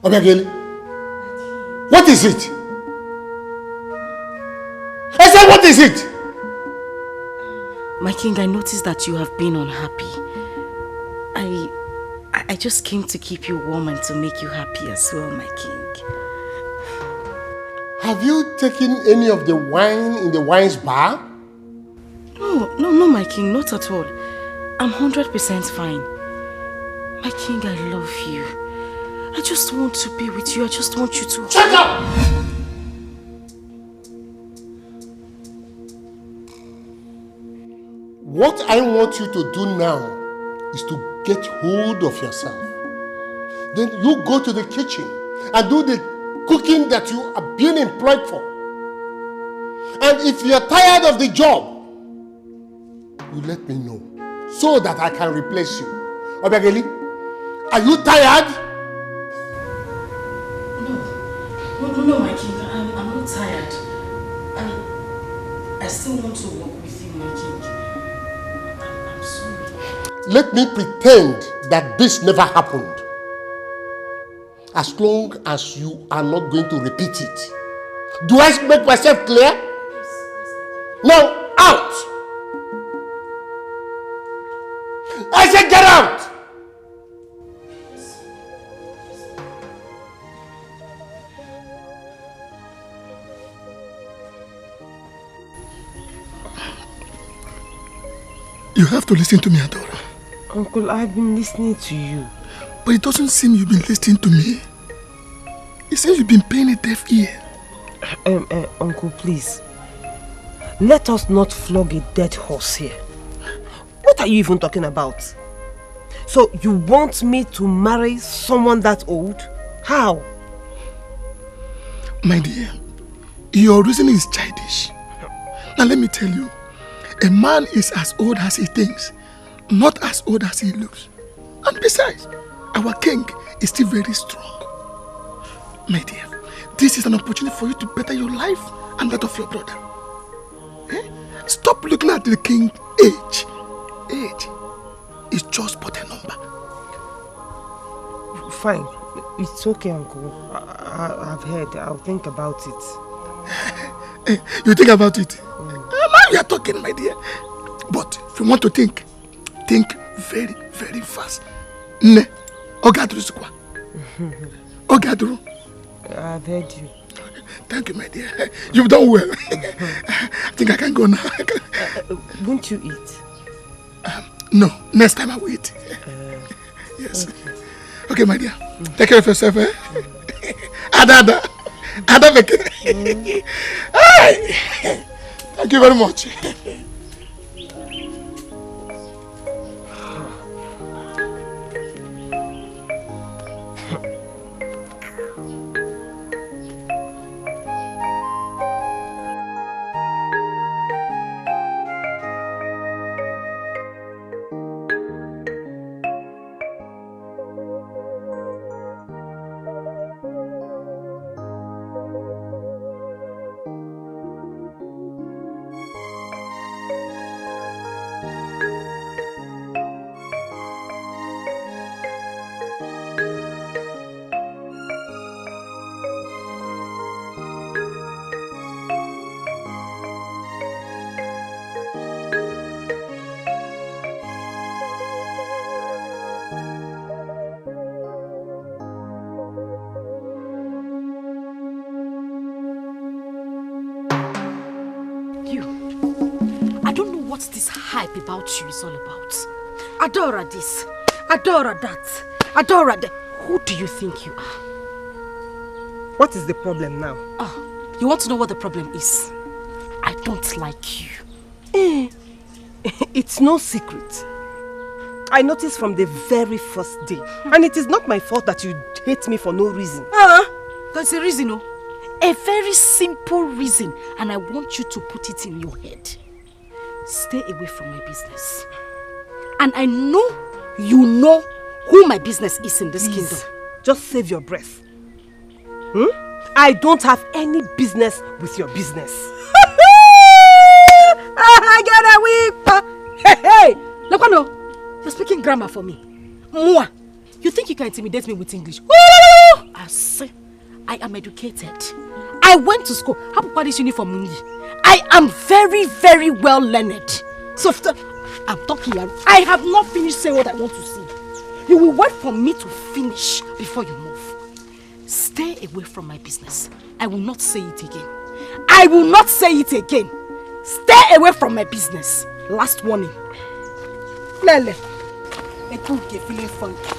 Obiageli, what is it? I said, what is it? My king, I noticed that you have been unhappy. I just came to keep you warm and to make you happy as well, my king. Have you taken any of the wine in the wine's bar? No, my king, not at all. I'm 100% fine. My king, I love you. I just want to be with you. I just want you to... Shut up! What I want you to do now is to get hold of yourself. Then you go to the kitchen and do the cooking that you are being employed for. And if you are tired of the job, you let me know so that I can replace you. Obiageli, are you tired? I still want to work with you, my king. I'm sorry. Let me pretend that this never happened. As long as you are not going to repeat it. Do I make myself clear? Yes. Now, out! I said get out! You have to listen to me, Adora. Uncle, I've been listening to you. But it doesn't seem you've been listening to me. It seems you've been paying a deaf ear. Uncle, please. Let us not flog a dead horse here. What are you even talking about? So you want me to marry someone that old? How? My dear, your reasoning is childish. Now let me tell you, a man is as old as he thinks, not as old as he looks. And besides, our king is still very strong. My dear, this is an opportunity for you to better your life and that of your brother. Stop looking at the king's age. Age is just but a number. Fine. It's okay, Uncle. I've heard. I'll think about it. You think about it? Now you are talking, my dear. But if you want to think very, very fast. Ne, Ogadru Sukwa. Ogadru. I've heard you. Thank you, my dear. You've done well. I think I can go now. Won't you eat? No, next time I will eat. Yes. Okay, my dear. Take care of yourself, eh? Ada. Thank you very much. About you is all about. Adora this, Adora that, Adora that. Who do you think you are? What is the problem now? Oh, you want to know what the problem is? I don't like you. It's no secret. I noticed from the very first day. And it is not my fault that you hate me for no reason. There's a reason, oh. A very simple reason. And I want you to put it in your head. Stay away from my business. And I know you know who my business is in this kingdom. Just save your breath. I don't have any business with your business. I get a whip. Hey, Lokwano, you're speaking grammar for me. Mwah. You think you can intimidate me with English? I say, I am educated. I went to school. How about this uniform? I am very, very well learned. So I'm talking. I have not finished saying what I want to say. You will wait for me to finish before you move. Stay away from my business. I will not say it again. I will not say it again. Stay away from my business. Last warning. Lele. They cook you feeling funky.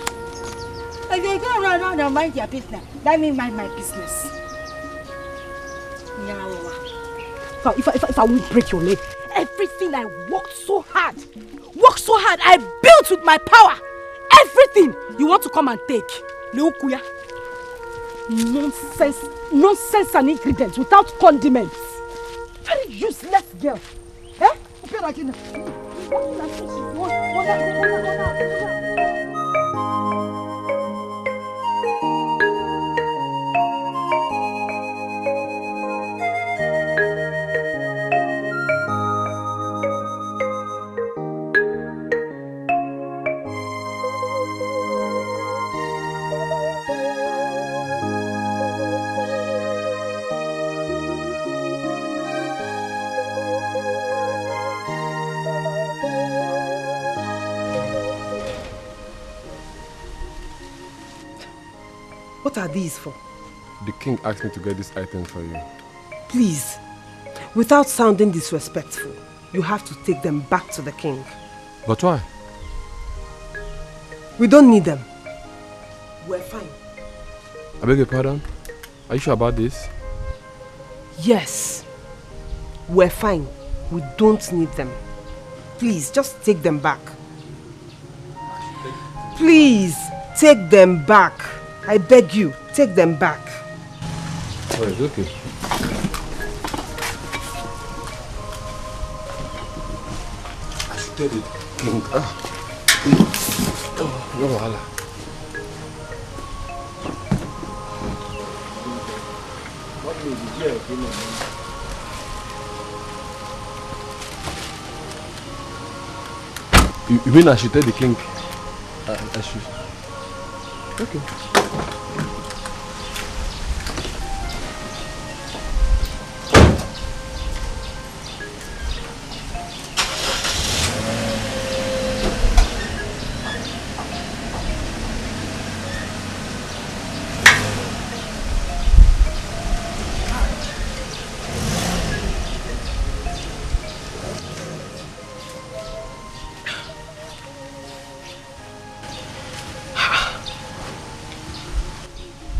If they go around and mind your business, that means mind my business. If I won't break your leg, everything I worked so hard, I built with my power, everything you want to come and take. Leukuya. Nonsense and ingredients without condiments. Very useless girl. Eh? What are these for? The king asked me to get this item for you. Please, without sounding disrespectful, you have to take them back to the king. But why? We don't need them. We're fine. I beg your pardon? Are you sure about this? Yes. We're fine. We don't need them. Please, just take them back. Please, take them back. I beg you, take them back. Oh, it's okay. I should tell the king. No wahala. You mean I should tell the king? I should. Okay.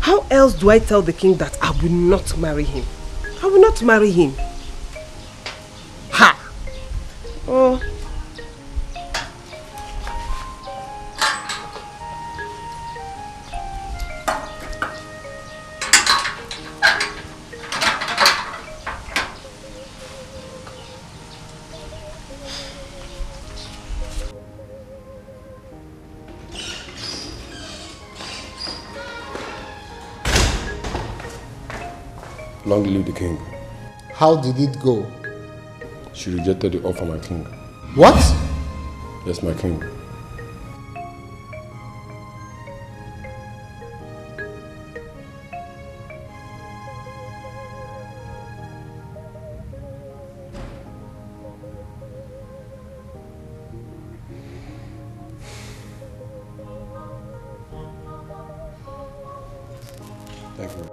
How else do I tell the king that I will not marry him? I will not marry him. Ha! Oh. Long live the king. How did it go? She rejected the offer, my king. What? Yes, my king. Thank you.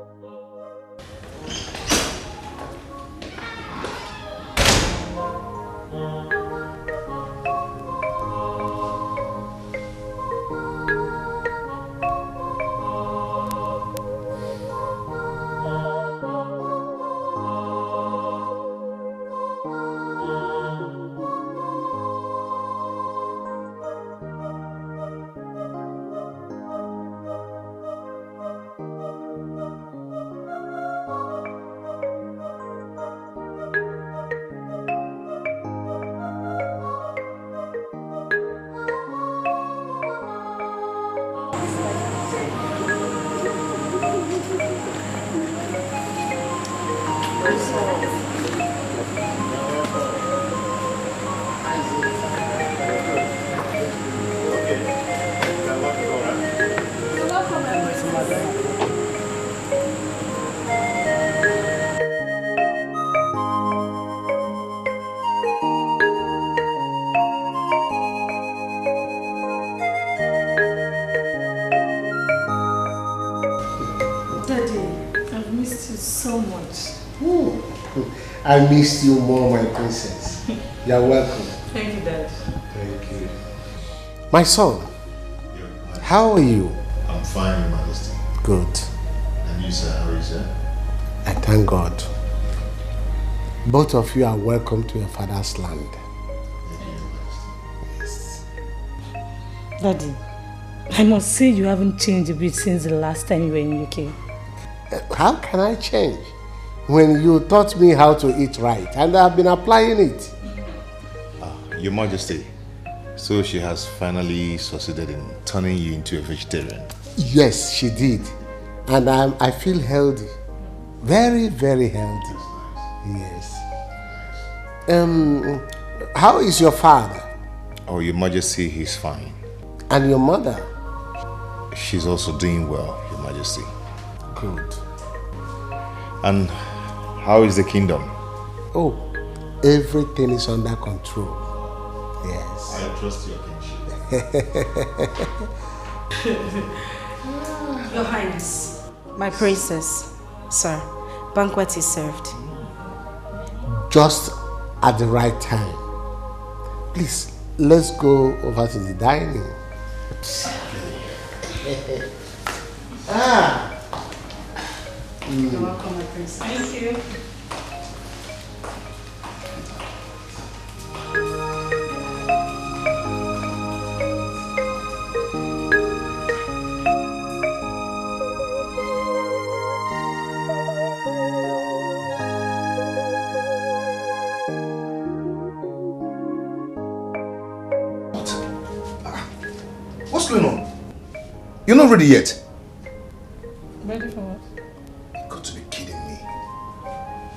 I missed you more, my princess. You're welcome. Thank you, Dad. Thank you. My son, how are you? I'm fine, Your Majesty. Good. And you, sir, how are you, sir? I thank God. Both of you are welcome to your father's land. Thank you, Your Majesty. Yes. Daddy, I must say you haven't changed a bit since the last time you were in UK. How can I change when you taught me how to eat right and I've been applying it? Your Majesty, so she has finally succeeded in turning you into a vegetarian? Yes, she did. And I feel healthy. Very, very healthy. Yes. How is your father? Oh, Your Majesty, he's fine. And your mother? She's also doing well, Your Majesty. Good. And how is the kingdom? Oh, everything is under control. Yes. I trust your kingship. Your Highness, My princess, sir, banquet is served. Just at the right time. Please, let's go over to the dining. You're welcome, my princess. Thank you. What's going on? You're not ready yet. Ready for what? You've got to be kidding me.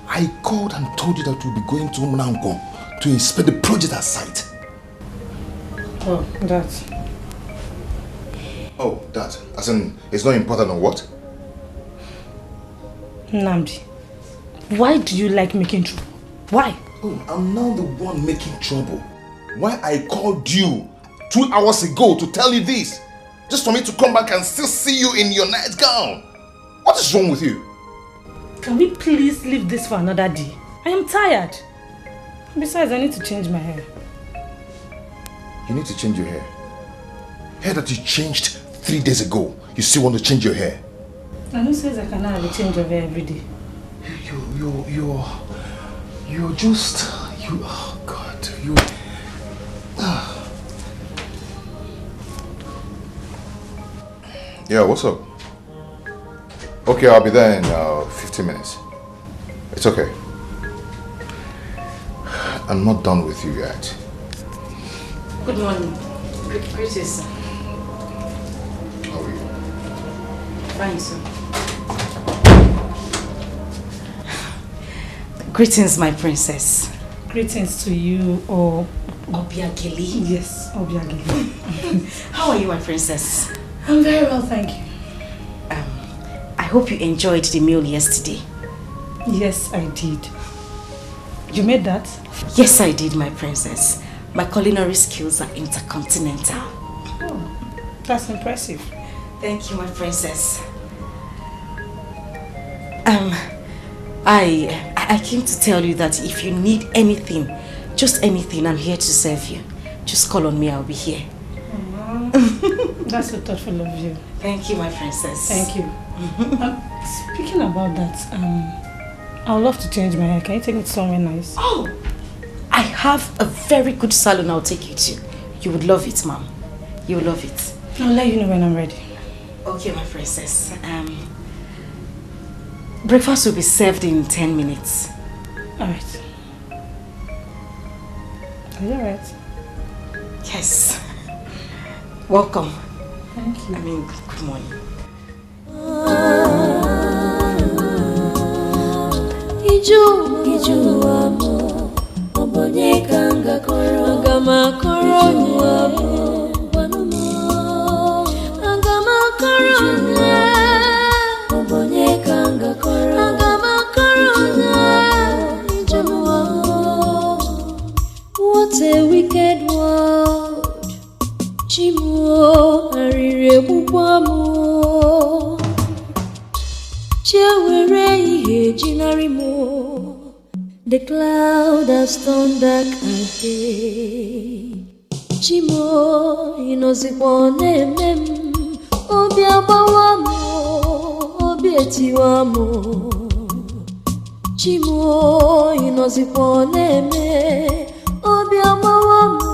I called and told you that you'll be going to Nango to inspect the project at site. Oh, that. Oh, that. As in, it's not important or what? Namdi, why do you like making trouble? Why? Oh, I'm now the one making trouble. Why I called you 2 hours ago to tell you this? Just for me to come back and still see you in your nightgown. What is wrong with you? Can we please leave this for another day? I am tired. Besides, I need to change my hair. You need to change your hair. Hair that you changed 3 days ago. You still want to change your hair? I know says I cannot have a change of hair every day. You're just... oh God, you... Yeah, what's up? Okay, I'll be there in 15 minutes. It's okay. I'm not done with you yet. Good morning. Greetings, sir. How are you? Fine, sir. Greetings, my princess. Greetings to you, or... Obiageli? Yes, Obiageli. How are you, my princess? I'm very well, thank you. I hope you enjoyed the meal yesterday. Yes, I did. You made that? Yes, I did, my princess. My culinary skills are intercontinental. Oh, that's impressive. Thank you, my princess. I came to tell you that if you need anything, just anything, I'm here to serve you. Just call on me, I'll be here. That's so thoughtful of you. Thank you, my princess. Thank you. Speaking about that, I would love to change my hair. Can you take me to somewhere nice? Oh, I have a very good salon I'll take you to. You would love it, ma'am. You will love it. I'll let you know when I'm ready. Okay, my princess. Breakfast will be served in 10 minutes. Alright. Are you alright? Yes. Welcome. Thank you. I mean, good morning. Iju amo obonye kanga koro agama koro amo wanumo agama koro obonye kanga koro agama koro iju amo. What a wicked world. Chimu arire bubamo Chewere ihe jinarimo. The cloud has turned dark again. Chimo inozikwane mem. Obi abawamo, obi etiwamo. Chimo inozikwane me. Obi abawamo,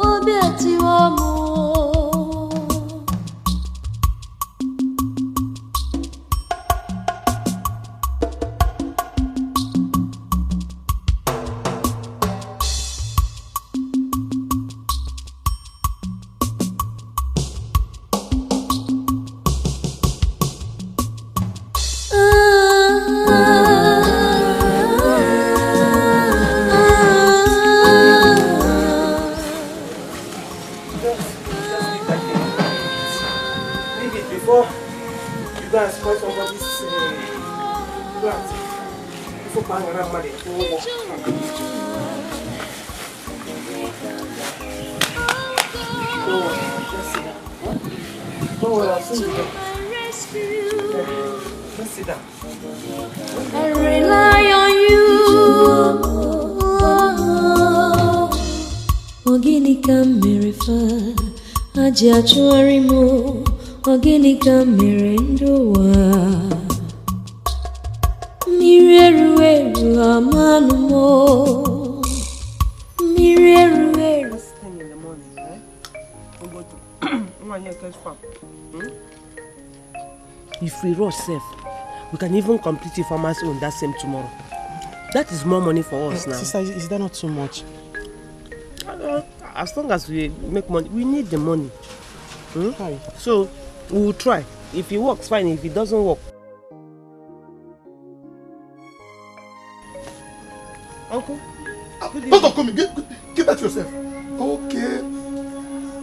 obi etiwamo. Don't worry, I'll soon be there. Sit down. I rely on you. Ogini kamere fa aji achuari mo. Ogini kamere ndowa. Mireru eru amanu mo. Mireru eru. This time in the morning, eh? We go to farm. If we rush safe, we can even complete the farmer's own that same tomorrow. That is more money for us now. Sister, is that not too much? As long as we make money, we need the money. So, we will try. If it works, fine. If it doesn't work. Uncle? Don't come in. Keep that to yourself. Okay.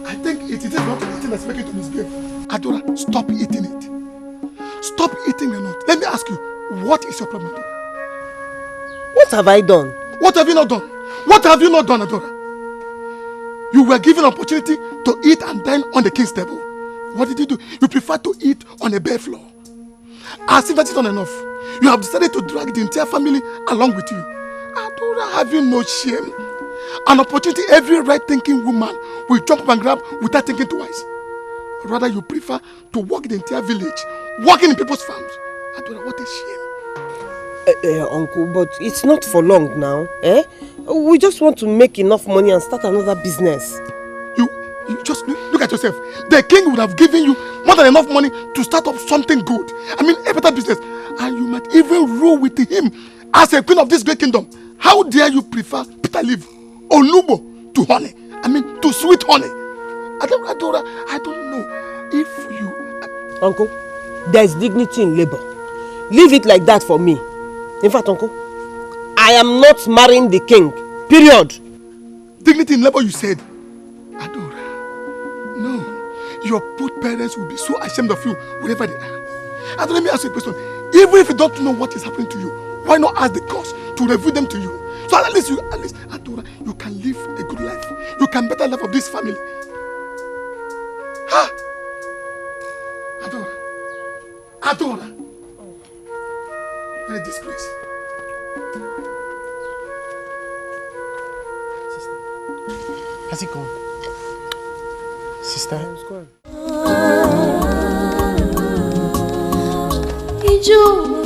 I think it is not eating that's making to misbehave. Adora, stop eating it. Stop eating the nut. Let me ask you, what is your problem, Adora? What have I done? What have you not done? What have you not done, Adora? You were given an opportunity to eat and dine on the king's table. What did you do? You prefer to eat on a bare floor. As if that is not enough, you have decided to drag the entire family along with you. Adora, have you no shame? An opportunity every right-thinking woman will jump up and grab without thinking twice. Rather, you prefer to walk the entire village, working in people's farms. Adora, what a shame. Uncle, but it's not for long now. Eh? We just want to make enough money and start another business. You just look at yourself. The king would have given you more than enough money to start up something good. I mean, a better business. And you might even rule with him as a queen of this great kingdom. How dare you prefer bitter leaf or nubo to honey? I mean, to sweet honey. Adora, I don't know if you... Uncle, there's dignity in labor. Leave it like that for me. In fact, Uncle, I am not marrying the king. Period. Dignity in labor, you said. Adora, no. Your poor parents will be so ashamed of you wherever they are. Adora, let me ask you a question. Even if you don't know what is happening to you, why not ask the cause to reveal them to you? So at least, Adora, you can live a good life. You can better life of this family. Ha! Adora. What a disgrace. Has he gone? Sister? He's gone.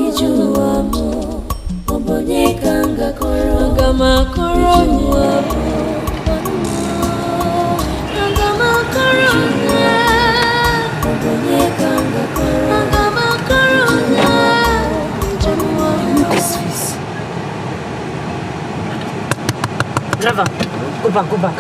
Iju amo obonye kanga koro gama koro gama koro obonye kanga koro gama koro Driver, go back.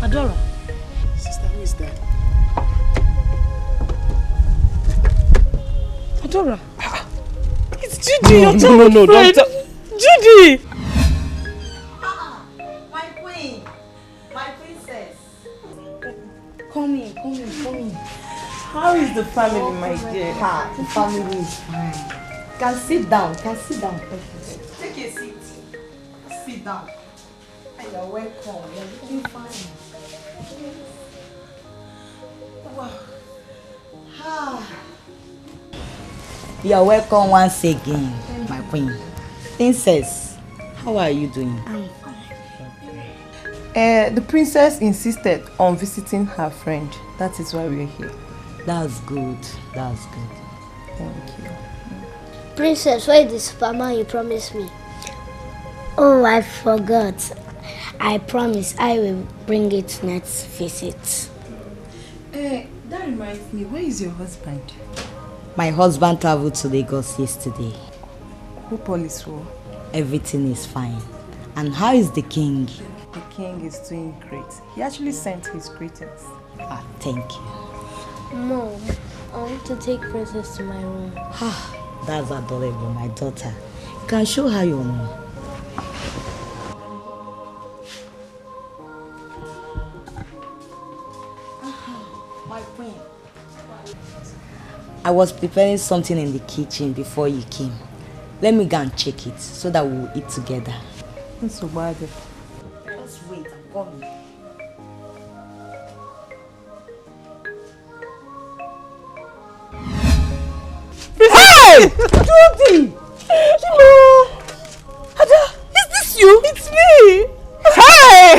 Adora. Sister, who is that? Adora. It's Judy, your no, friend. don't Judy! My queen. My princess. Come in. How is the family, my dear? The family is fine. Can sit down. Take a seat. Sit down. And you're welcome. You're looking fine. Wow. You're welcome once again, my queen. Princess, how are you doing? I'm fine. The princess insisted on visiting her friend. That is why we're here. That's good. Thank you. Princess, where is the superman you promised me? Oh, I forgot. I promise I will bring it next visit. That reminds me, where is your husband? My husband traveled to Lagos yesterday. Who police were? Everything is fine. And how is the king? The king is doing great. He actually sent his greetings. Ah, thank you. Mom, I want to take Princess to my room. That's adorable, my daughter. You can show her your room. My queen. I was preparing something in the kitchen before you came. Let me go and check it so that we'll eat together. It's so bad. Just wait, I'm coming. Hey! Judy! Hello! Ada, is this you? It's me! Hey!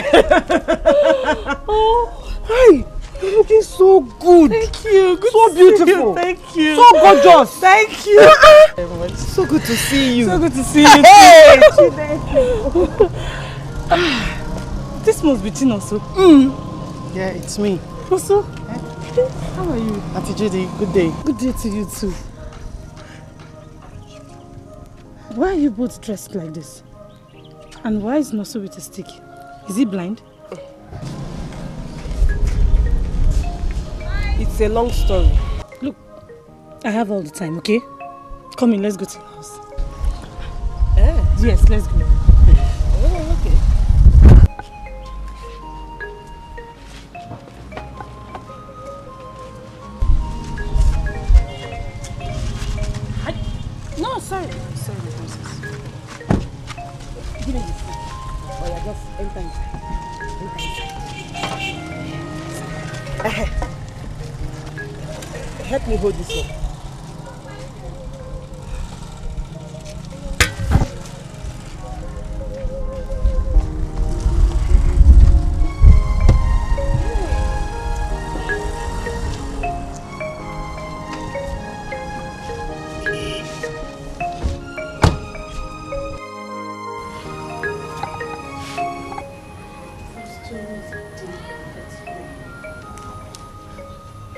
Oh, hey! You're looking so good. Thank you. Good so beautiful. Thank you. So gorgeous. Thank you. So good to see you. So good to see you. Hey! This must be Chin also. Yeah, it's me. Also? How are you? Auntie Judy, good day. Good day to you too. Why are you both dressed like this? And why is Noso with a stick? Is he blind? It's a long story. Look, I have all the time, okay? Come in, let's go to the house. Yes, let's go. Oh, okay. No, sorry. Sorry, my princess. Give me this. Oh, yeah, just enter inside. Enter inside. Help me hold this one.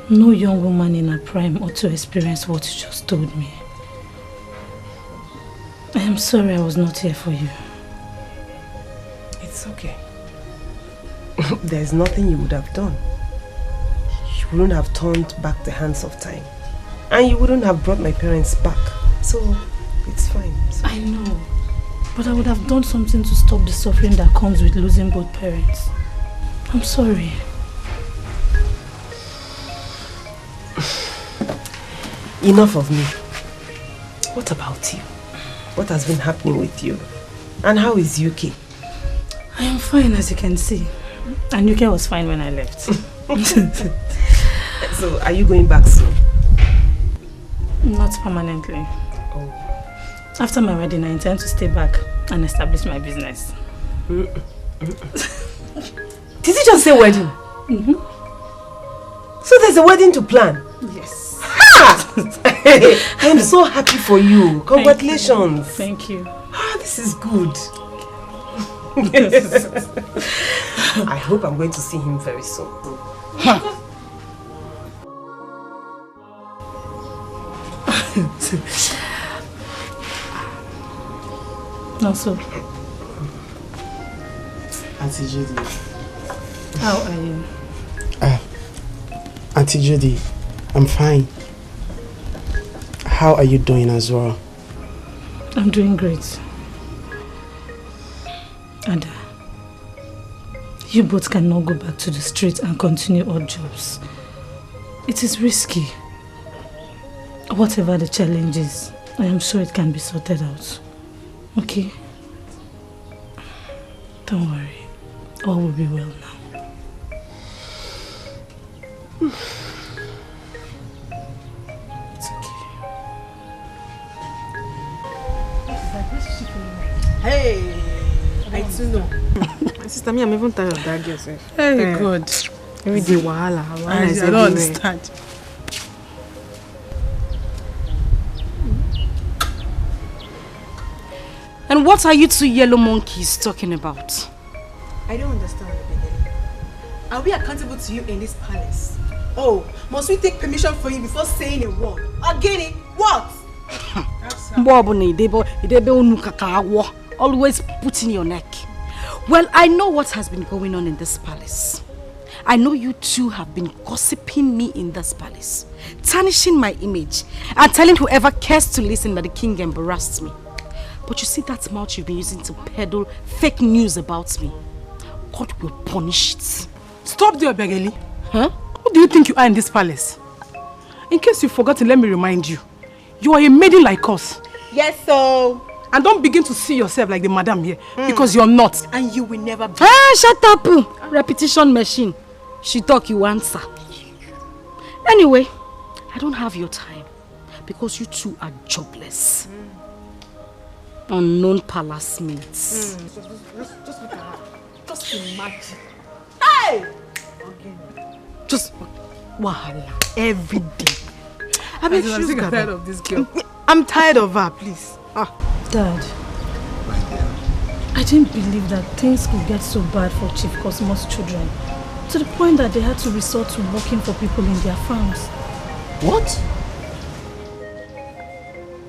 No young woman in her prime ought to experience what you just told me. I am sorry I was not here for you. It's okay. There's nothing you would have done. You wouldn't have turned back the hands of time. And you wouldn't have brought my parents back. So, it's fine. I know. But I would have done something to stop the suffering that comes with losing both parents. I'm sorry. Enough of me. What about you? What has been happening with you? And how is UK? I am fine, as you can see. And UK was fine when I left. So, are you going back soon? Not permanently. Oh. After my wedding, I intend to stay back and establish my business. Did you just say wedding? So there's a wedding to plan? Yes. I am so happy for you. Congratulations. Thank you. This is good. I hope I'm going to see him very soon. Also, Auntie Judy. how are you? Auntie Judy, I'm fine. How are you doing as well? I'm doing great. And you both cannot go back to the street and continue odd jobs. It is risky. Whatever the challenge is, I am sure it can be sorted out. Okay? Don't worry. All will be well now. It's okay. Hey! I too know. Sister, me, I'm even tired of that girl. Very good. Every day, wahala. I don't understand. And what are you two yellow monkeys talking about? I don't understand. Are we accountable to you in this palace? Oh, must we take permission from you before saying a word? Again, what? Always put in your neck. Well, I know what has been going on in this palace. I know you two have been gossiping me in this palace, tarnishing my image, and telling whoever cares to listen that the king embarrassed me. But you see that mouth you've been using to peddle fake news about me? God will punish it. Stop there, Begeli. Huh? Who do you think you are in this palace? In case you forgot to let me remind you, you are a maiden like us. Yes, so. And don't begin to see yourself like the madam here, because you're not. And you will never be. Ah, shut up! Repetition machine. She talk, you answer. Anyway, I don't have your time, because you two are jobless. Unknown palace mates. Just look at her. Just imagine. Hey! Just wahala every day. I mean, I'm sick and tired of this girl. I'm tired of her, please. Dad, I didn't believe that things could get so bad for Chief Cosmo's children, to the point that they had to resort to working for people in their farms. What?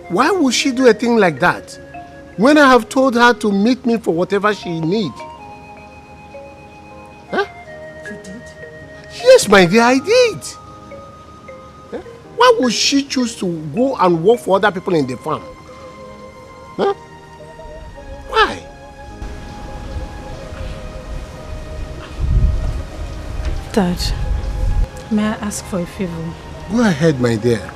Why would she do a thing like that when I have told her to meet me for whatever she needs? Huh? You did? Yes, my dear, I did. Huh? Why would she choose to go and work for other people in the farm? Huh? Why? Dad, may I ask for a favor? Go ahead, my dear.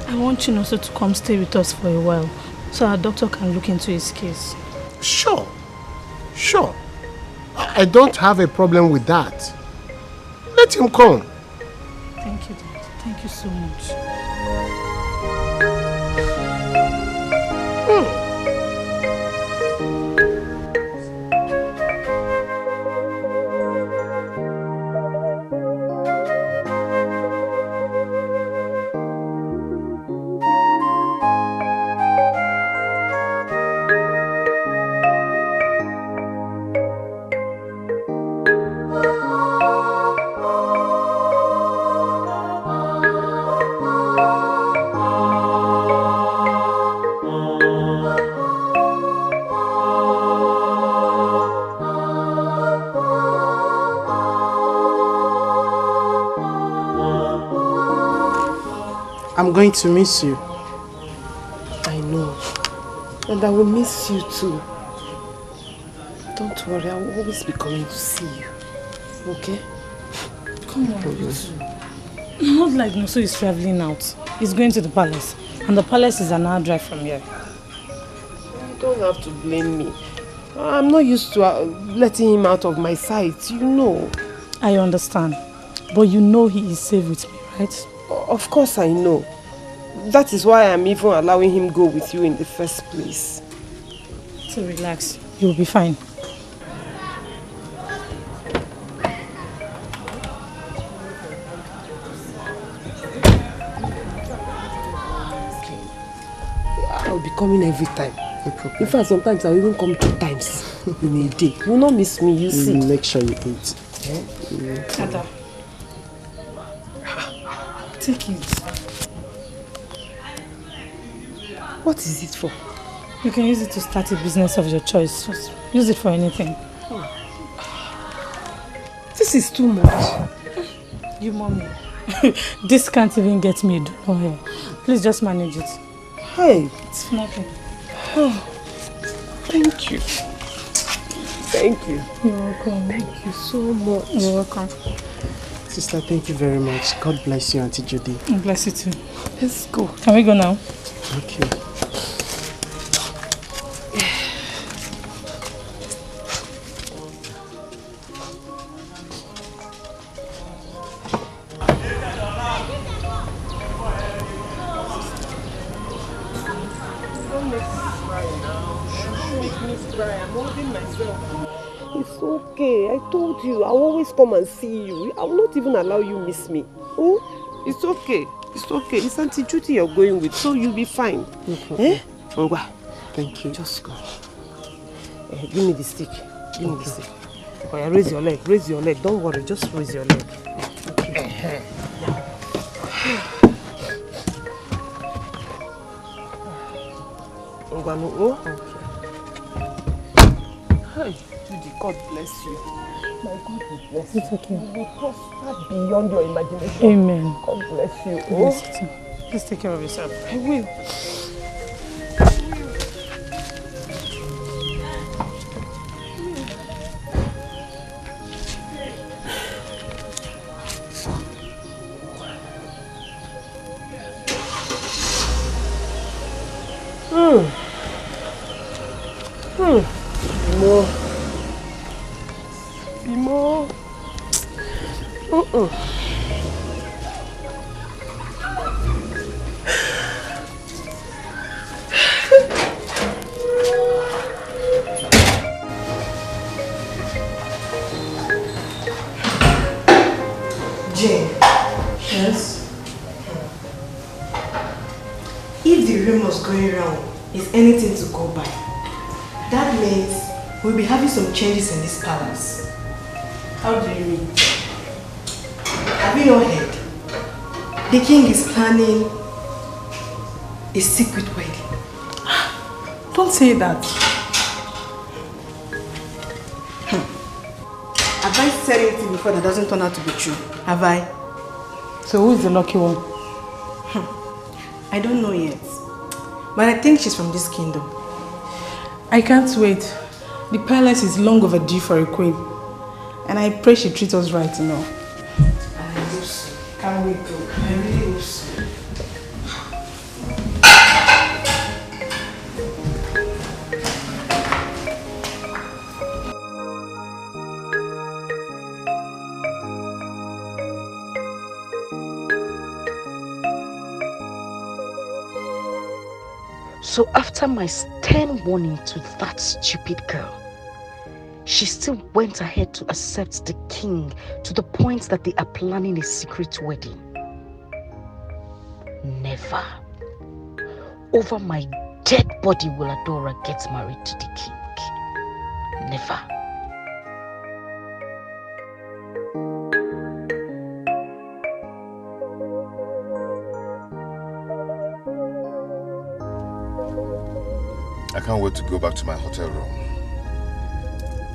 I want Chinoso to come stay with us for a while, so our doctor can look into his case. Sure. I don't have a problem with that. Let him come. Thank you, Dad. Thank you so much. I'm going to miss you. I know. And I will miss you too. Don't worry, I will always be coming to see you. Okay? Come on, you two. Not like Noso is traveling out. He's going to the palace. And the palace is an hour drive from here. You don't have to blame me. I'm not used to letting him out of my sight, you know. I understand. But you know he is safe with me, right? Of course I know. That is why I'm even allowing him go with you in the first place. So relax. You'll be fine. I'll be coming every time. In fact, sometimes I'll even come 2 times in a day. You will not miss me, you see. Make sure you eat. Ada. Take it. What is it for? You can use it to start a business of your choice. Just use it for anything. This is too much. You mommy. This can't even get me a dollar here. Please just manage it. Hey. It's nothing. Oh, thank you. Thank you. You're welcome. Thank you so much. You're welcome. Sister, thank you very much. God bless you, Auntie Judy. God bless you too. Let's go. Can we go now? Okay. It's okay. I told you. I'll always come and see you. I will not even allow you miss me. Oh, it's okay. It's okay. It's Auntie Judy you're going with, so you'll be fine. Eh? Ngwa. Thank you. Just go. Give me the stick. Give me the stick. Oh, yeah, raise your leg. Raise your leg. Don't worry. Just raise your leg. Okay. Ngwa no. Oh. Okay. Hey, Judy. God bless you. My God will bless It's okay. You will prosper beyond your imagination. Amen. God bless you. Bless you too. Please take care of yourself. I will. More. Be more. Jane. Yes? If the rumors going around is anything to go by, that means we'll be having some changes in this palace. How do you mean? Have you not heard? The king is planning a secret wedding. Don't say that. Have I said anything before that doesn't turn out to be true? Have I? So who is the lucky one? I don't know yet. But I think she's from this kingdom. I can't wait. The palace is long overdue for a queen. And I pray she treats us right, you know. I hope so. Can't wait though. I really hope so. So after my stern warning to that stupid girl, she still went ahead to accept the king to the point that they are planning a secret wedding. Never. Over my dead body will Adora get married to the king. Never. I can't wait to go back to my hotel room.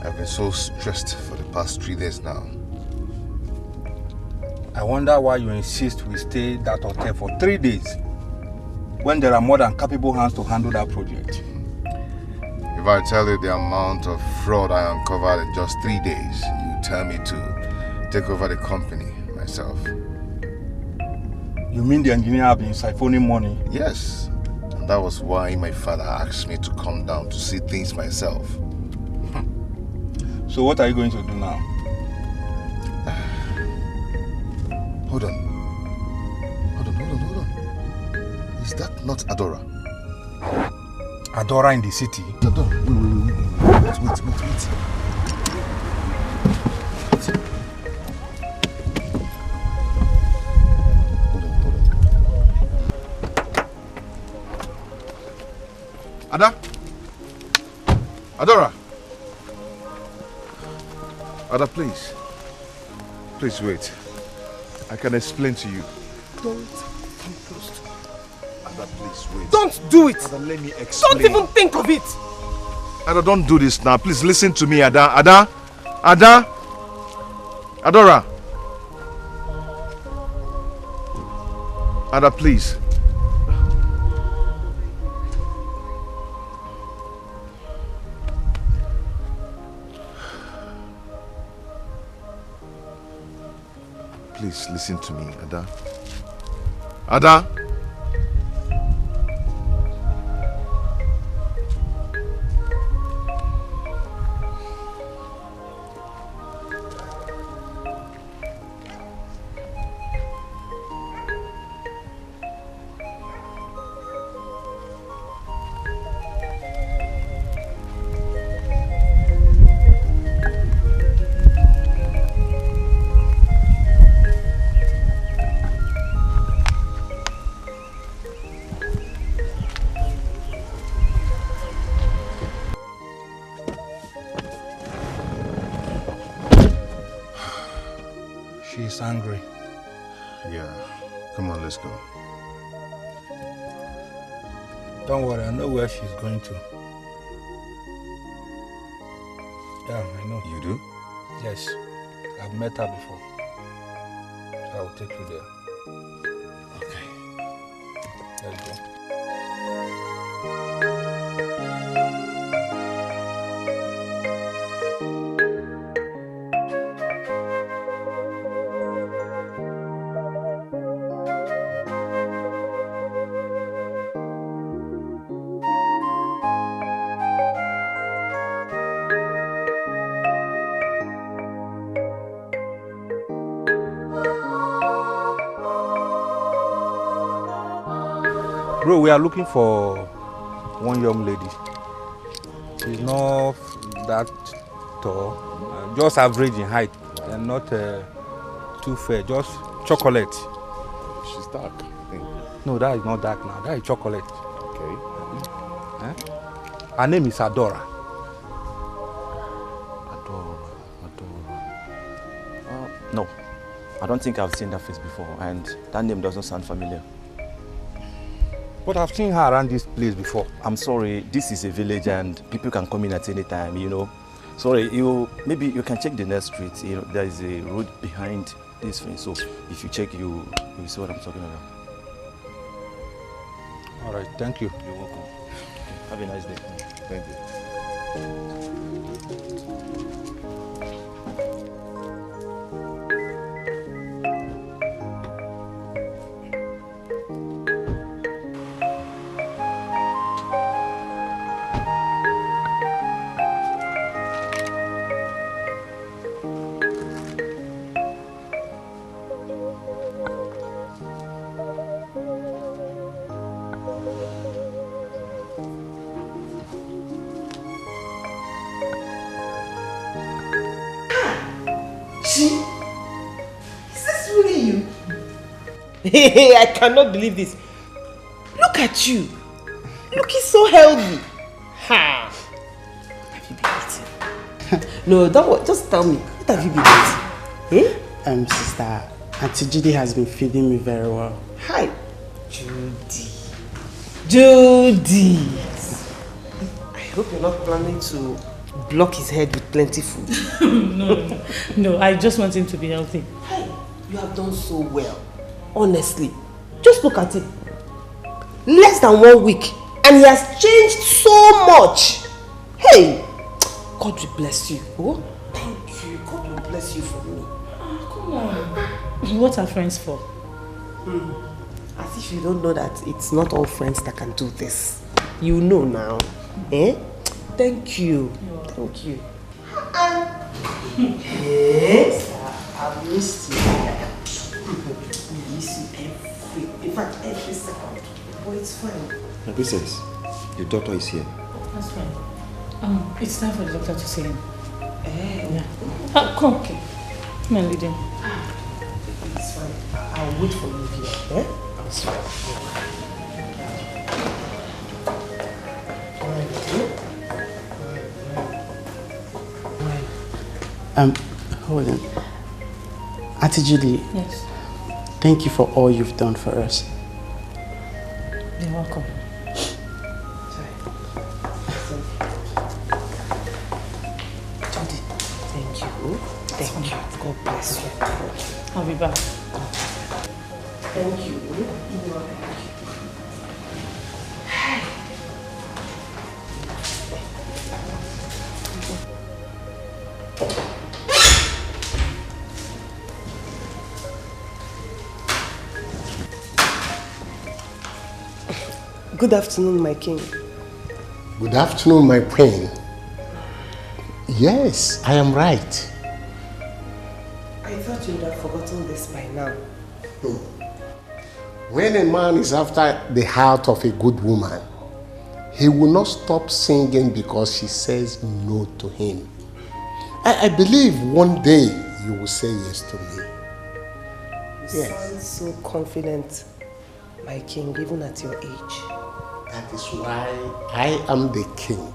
I've been so stressed for the past 3 days now. I wonder why you insist we stay at that hotel for 3 days when there are more than capable hands to handle that project. If I tell you the amount of fraud I uncovered in just 3 days, you tell me to take over the company myself. You mean the engineer have been siphoning money? Yes. And that was why my father asked me to come down to see things myself. So what are you going to do now? Hold on. Is that not Adora? Adora in the city? Adora, wait. Ada? Adora? Ada, please. Please wait. I can explain to you. Don't come close to me. Ada, please wait. Don't do it! Ada, let me explain. Don't even think of it! Ada, don't do this now. Please listen to me, Ada. Ada? Adora? Ada, please. Please listen to me, Ada. Ada? She's angry. Yeah. Come on, let's go. Don't worry, I know where she's going to. Yeah, I know. You do? Yes, I've met her before. So I will take you there. Okay. Let's go. Bro, we are looking for one young lady. She's not that tall, just average in height, and not too fair, just chocolate. She's dark, I think. No, that is not dark now, that is chocolate. Okay. Her name is Adora. No, I don't think I've seen that face before, and that name doesn't sound familiar. But I've seen her around this place before. I'm sorry, this is a village and people can come in at any time, you know. Sorry, maybe you can check the next street. You know, there is a road behind this fence, so if you check, you will see what I'm talking about. All right, thank you. You're welcome. Okay, have a nice day. Thank you. Hey, I cannot believe this. Look at you. Looking so healthy. Ha. Have you been eating? No, don't worry. Just tell me. What have you been eating? Eh? Sister, Auntie Judy has been feeding me very well. Hi. Judy. I hope you're not planning to block his head with plenty food. No, I just want him to be healthy. Hey, you have done so well. Honestly, just look at him. Less than 1 week, and he has changed so much. Hey, God will bless you. Oh, thank you. God will bless you for me. Come on. What are friends for? As if you don't know that it's not all friends that can do this. You know now. Eh? Thank you. Thank you. Yes, I've missed you. In fact, every second. But it's fine. My princess, the doctor is here. That's fine. It's time for the doctor to see him. Yeah. Come. Okay. Come and lead him. It's fine. I'll wait for you here. Eh? It's fine. Hold on. Auntie Judy. Yes. Thank you for all you've done for us. You're welcome. Judy, thank you. Thank you. God bless you. I'll be back. Thank you. Good afternoon, my king. Good afternoon, my queen. Yes, I am right. I thought you would have forgotten this by now. When a man is after the heart of a good woman, he will not stop singing because she says no to him. I believe one day you will say yes to me. You sound so confident, my king, even at your age. That is why I am the king.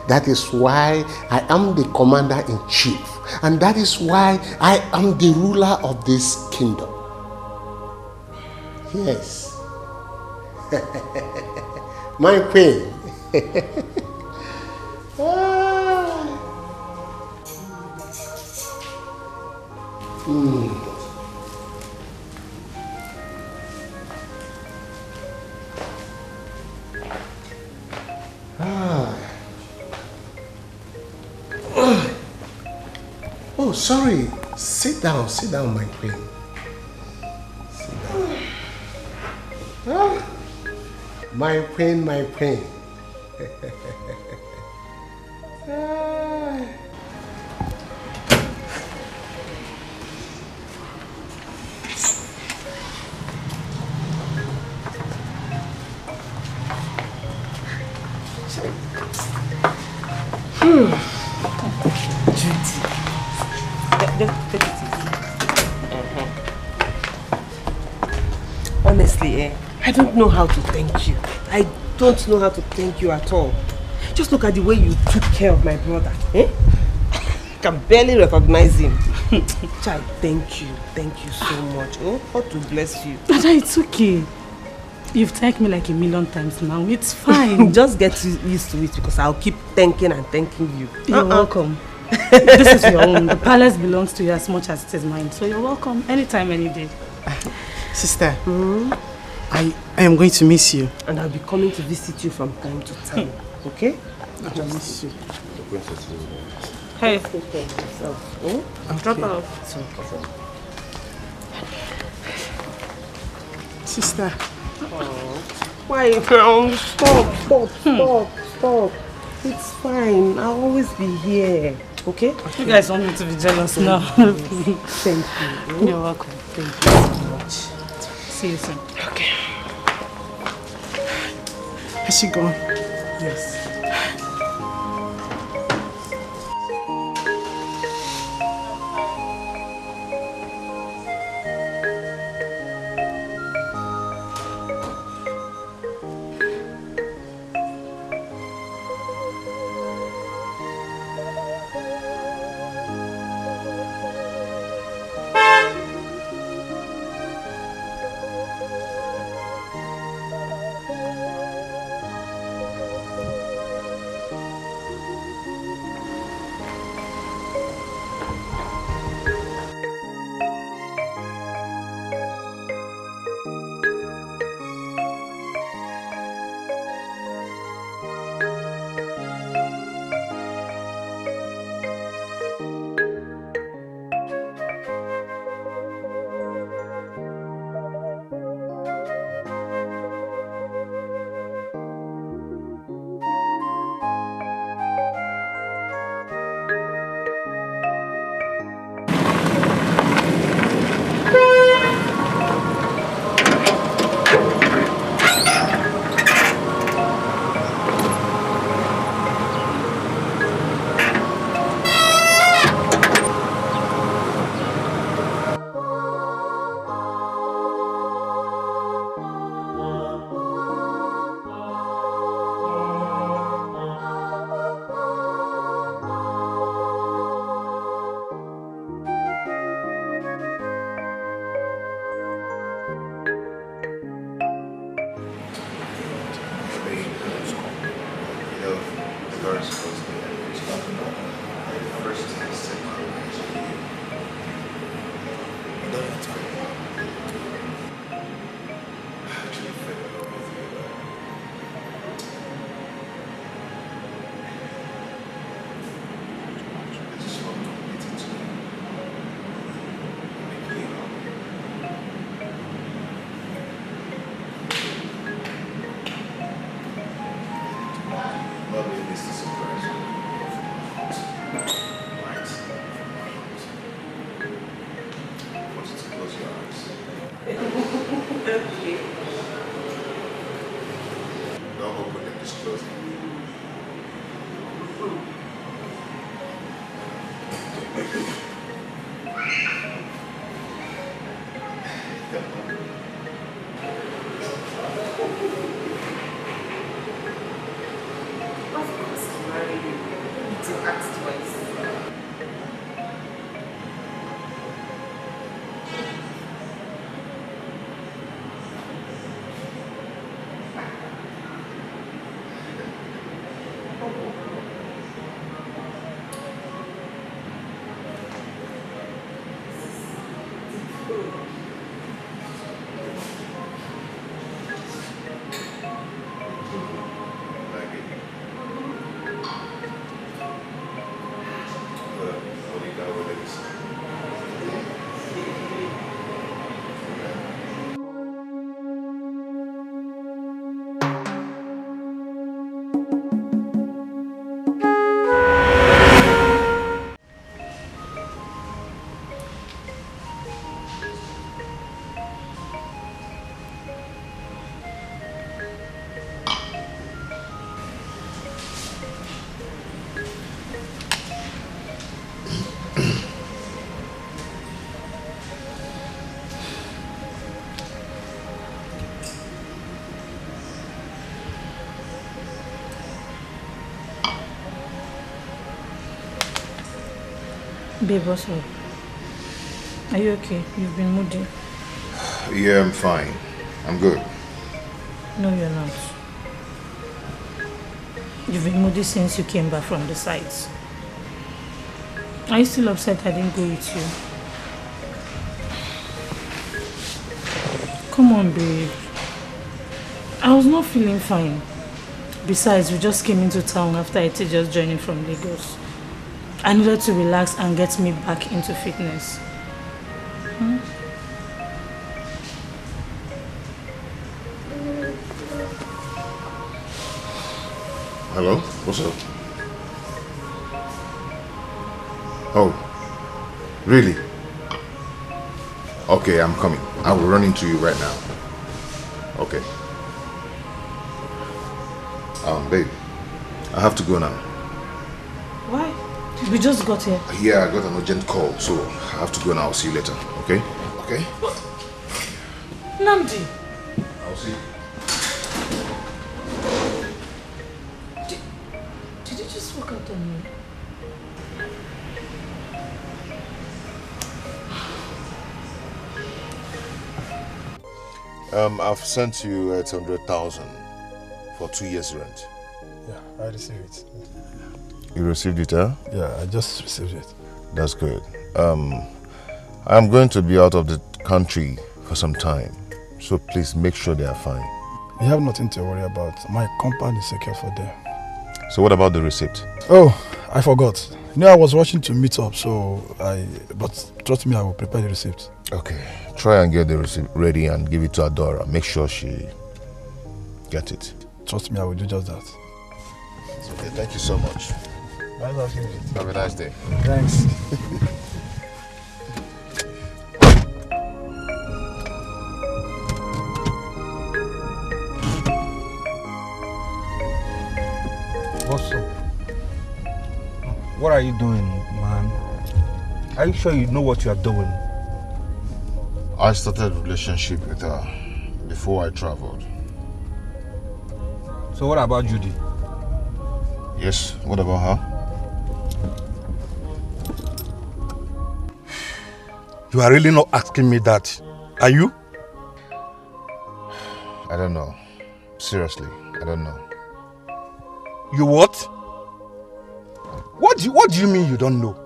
That is why I am the commander-in-chief. And that is why I am the ruler of this kingdom. Yes. My queen. Oh, sorry. Sit down, my queen. Sit down. My queen, my queen. Honestly, I don't know how to thank you. I don't know how to thank you at all. Just look at the way you took care of my brother. I can barely recognize him. Child, thank you. Thank you so much. Oh, God to bless you. Dada, it's okay. You've thanked me like 1,000,000 times now. It's fine. Just get used to it because I'll keep thanking and thanking you. You're welcome. This is your own. The palace belongs to you as much as it is mine. So you're welcome anytime, any day. Sister, I am going to miss you. And I'll be coming to visit you from time to time. Okay? I will miss you. Hey. Take care of yourself. Drop off. Sister. Why now? Stop. It's fine. I'll always be here. Okay? You guys want me to be jealous now? Thank you. You're welcome. Thank you so much. See you soon. Okay. Has she gone? Yes. Babe, what's up? Are you okay? You've been moody. Yeah, I'm fine. I'm good. No, you're not. You've been moody since you came back from the sites. Are you still upset I didn't go with you? Come on, babe. I was not feeling fine. Besides, we just came into town after Iti just joining from Lagos. I needed to relax and get me back into fitness. Hello? What's up? Oh, really? Okay, I'm coming. I will run into you right now. Okay. Babe, I have to go now. Why? We just got here. Yeah, I got an urgent call, so I have to go now. I'll see you later, okay? Okay? Namdi! I'll see you. Did you just walk out on me? I've sent you 800,000 for 2 years rent. Yeah, I received it. You received it, huh? Yeah, I just received it. That's good. I'm going to be out of the country for some time, so please make sure they are fine. You have nothing to worry about. My compound is secure for them. So what about the receipt? Oh, I forgot. You know, I was rushing to meet up, but trust me, I will prepare the receipt. Okay, try and get the receipt ready and give it to Adora. Make sure she gets it. Trust me, I will do just that. Okay, thank you so much. Have a nice day. Thanks. What's up? What are you doing, man? Are you sure you know what you are doing? I started a relationship with her before I traveled. So what about Judy? Yes, what about her? You are really not asking me that, are you? I don't know. Seriously, I don't know. You what? What do you mean you don't know?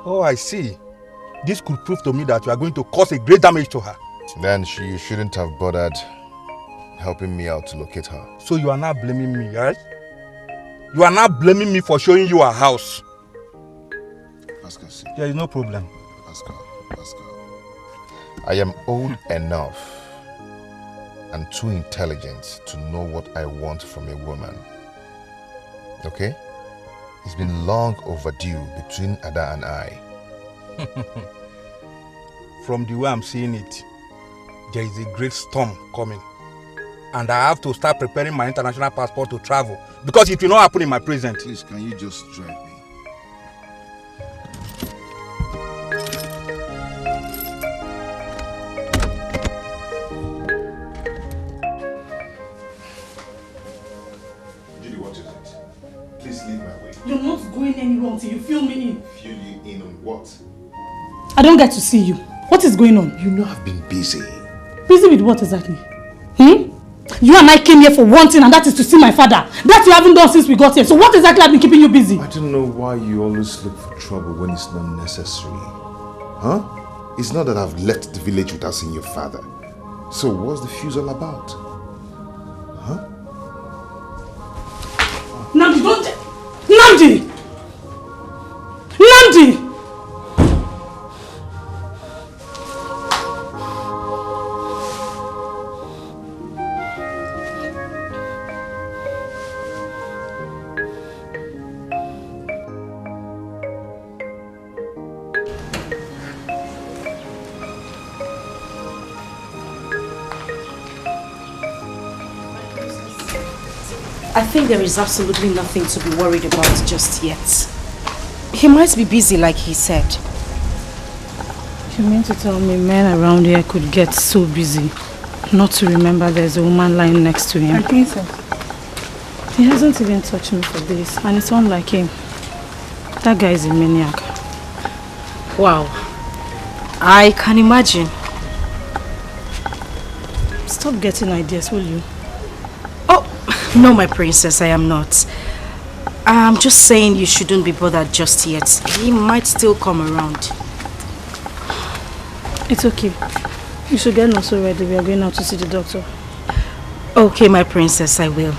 Oh, I see. This could prove to me that you are going to cause a great damage to her. Then she shouldn't have bothered helping me out to locate her. So you are now blaming me, right? You are now blaming me for showing you her house. Pascal, see. There is no problem. Pascal. I am old enough and too intelligent to know what I want from a woman. Okay? It's been long overdue between Ada and I. From the way I'm seeing it, there is a great storm coming. And I have to start preparing my international passport to travel. Because it will not happen in my present. Please, can you just drive me? Judy, what is it? Please leave my way. You're not going anywhere until you fill me in. Fill you in on what? I don't get to see you. What is going on? You know I've been busy. Busy with what exactly? You and I came here for one thing, and that is to see my father. That you haven't done since we got here. So what exactly has been keeping you busy? I don't know why you always look for trouble when it's not necessary. Huh? It's not that I've left the village without seeing your father. So what's the fuse all about? Huh? Namdi, don't... Namdi! Namdi! I think there is absolutely nothing to be worried about just yet. He might be busy like he said. You mean to tell me men around here could get so busy not to remember there's a woman lying next to him? I think so. He hasn't even touched me for this, and it's unlike him. That guy is a maniac. Wow. I can imagine. Stop getting ideas, will you? Oh, no, my princess, I am not. I'm just saying you shouldn't be bothered just yet. He might still come around. It's okay. You should get also ready. We are going out to see the doctor. Okay, my princess, I will.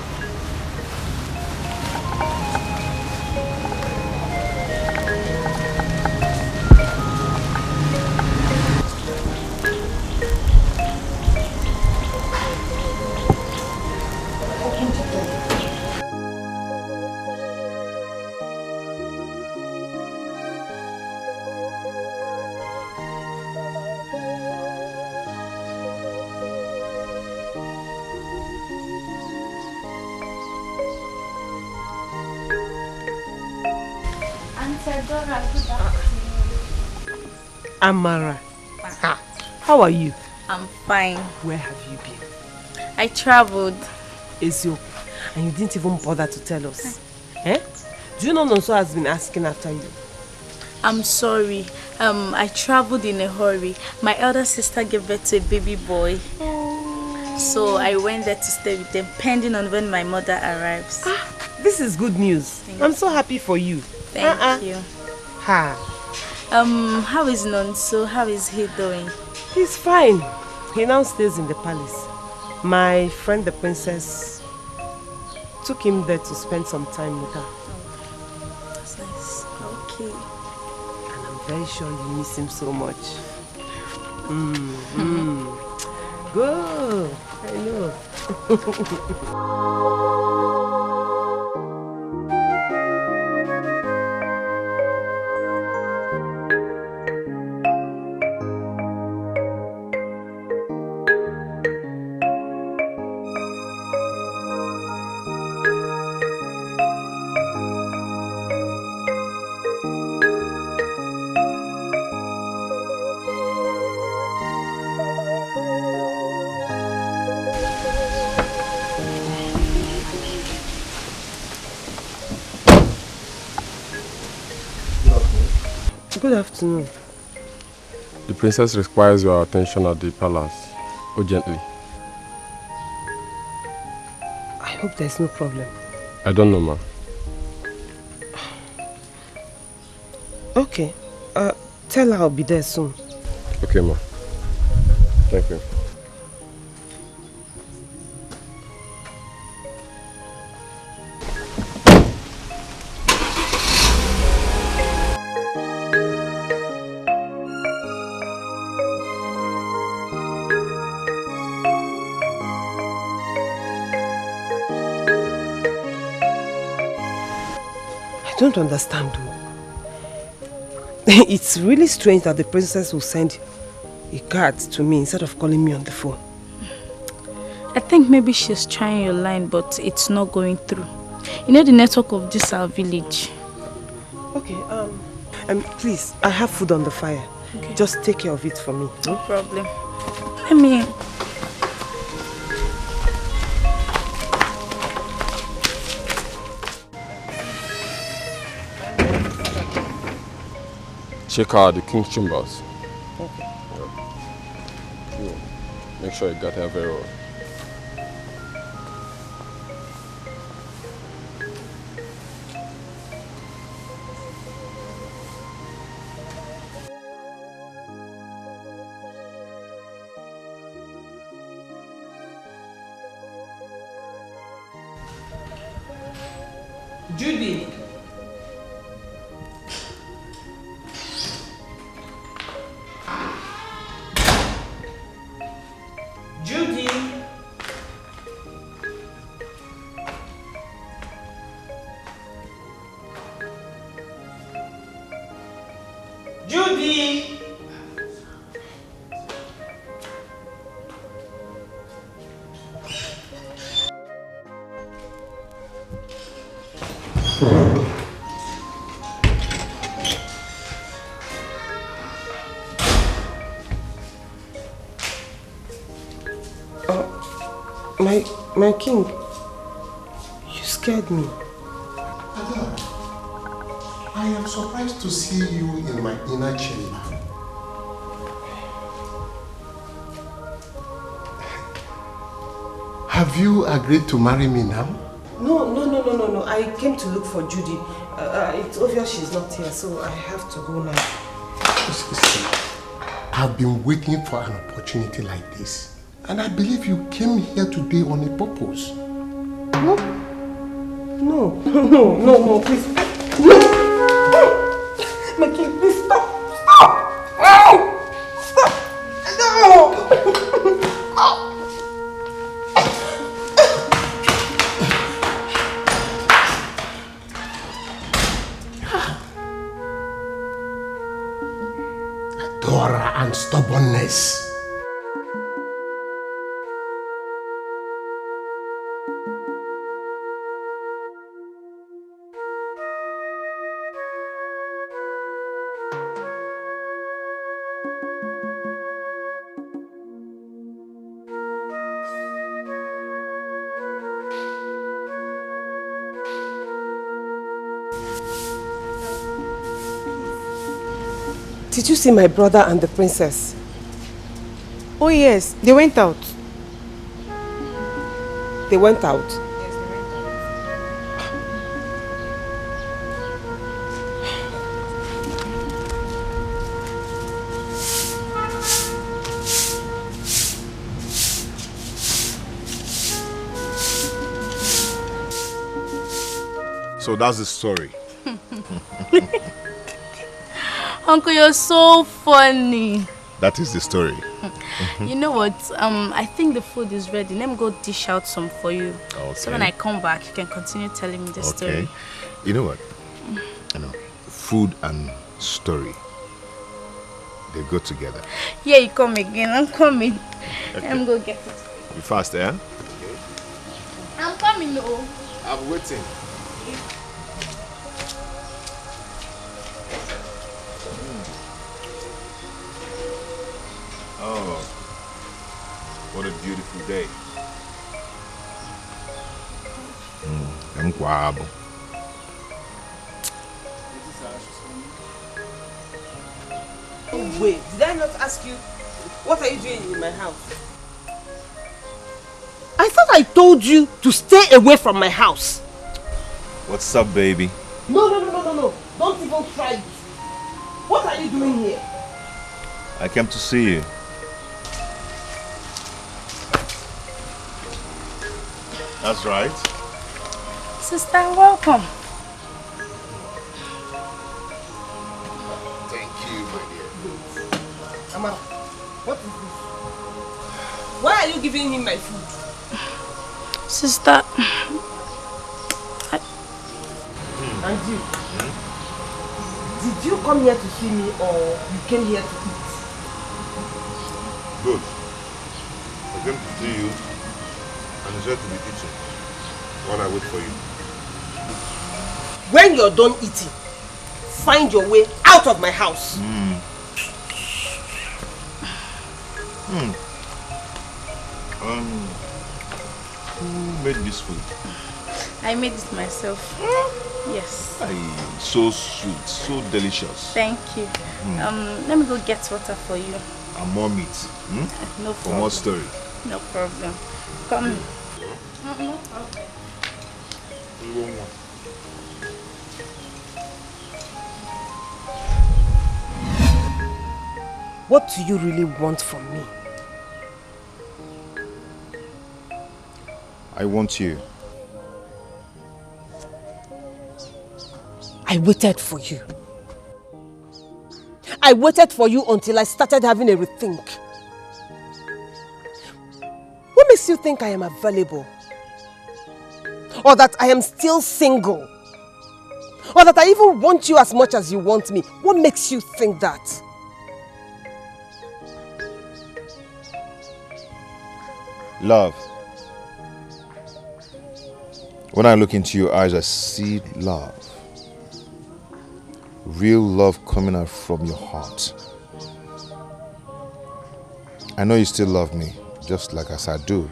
Amara, how are you? I'm fine. Where have you been? I traveled. Ezio, and you didn't even bother to tell us. Eh? Do you know Nonso has been asking after you? I'm sorry. I traveled in a hurry. My elder sister gave birth to a baby boy. So I went there to stay with them, pending on when my mother arrives. This is good news. I'm so happy for you. Thank you. Ha. How is Nonso? How is he doing? He's fine. He now stays in the palace. My friend the princess took him there to spend some time with her. That's nice. Okay. And I'm very sure you miss him so much. Good. I know. Good afternoon. The princess requires your attention at the palace, urgently. I hope there's no problem. I don't know, ma. Okay. Tell her I'll be there soon. Okay, ma. Thank you. I don't understand. It's really strange that the princess will send a card to me instead of calling me on the phone. I think maybe she's trying your line, but it's not going through. You know the network of this our village. Okay, please, I have food on the fire. Okay. Just take care of it for me. No problem. Let me... Check out the king's chambers. Okay. Yeah. Make sure you got her very well. Judy. Judy. Judy. My king, you scared me. I am surprised to see you in my inner chamber. Have you agreed to marry me now? No. I came to look for Judy. It's obvious she's not here, so I have to go now. I've been waiting for an opportunity like this. And I believe you came here today on a purpose. No, please. No! My king, please stop! Stop! Dora and stubbornness. Did you see my brother and the princess? Oh yes, they went out. They went out? Yes, they went out. So that's the story. Uncle, you're so funny. That is the story. You know what? I think the food is ready. Let me go dish out some for you. Okay. So when I come back, you can continue telling me the story. You know what? You know, food and story, they go together. Yeah, you come again. I'm coming. Okay. Let me go get it. Be fast, eh? I'm coming, oh. I'm waiting. Oh, what a beautiful day. I'm guabo. Oh, wait, did I not ask you, what are you doing in my house? I thought I told you to stay away from my house. What's up, baby? No. Don't even try it. What are you doing here? I came to see you. That's right. Sister, welcome. Thank you, my dear. Ama, what is this? Why are you giving him my food? Sister, And you? Did you come here to see me or you came here to eat? Good. I came to see you and deserve to be eating while I wait for you. When you're done eating, find your way out of my house. Who made this food? I made it myself. Yes. So sweet, so delicious. Thank you. Let me go get water for you. And more meat. No problem. For more story. No problem. Come. No problem. What do you really want from me? I want you. I waited for you. I waited for you until I started having a rethink. What makes you think I am available? Or that I am still single? Or that I even want you as much as you want me? What makes you think that? Love. When I look into your eyes, I see love. Real love coming out from your heart. I know you still love me, just like as I do.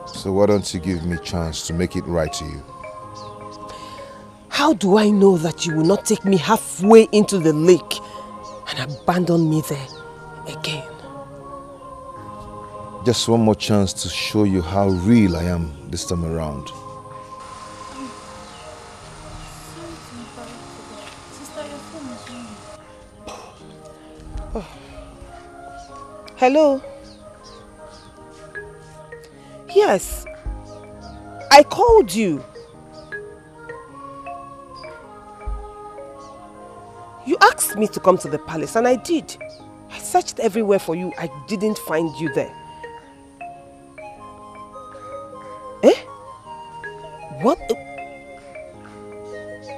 So why don't you give me a chance to make it right to you? How do I know that you will not take me halfway into the lake and abandon me there again? Just one more chance to show you how real I am this time around. Oh. Hello? Yes, I called you. You asked me to come to the palace and I did. I searched everywhere for you. I didn't find you there. Eh? What?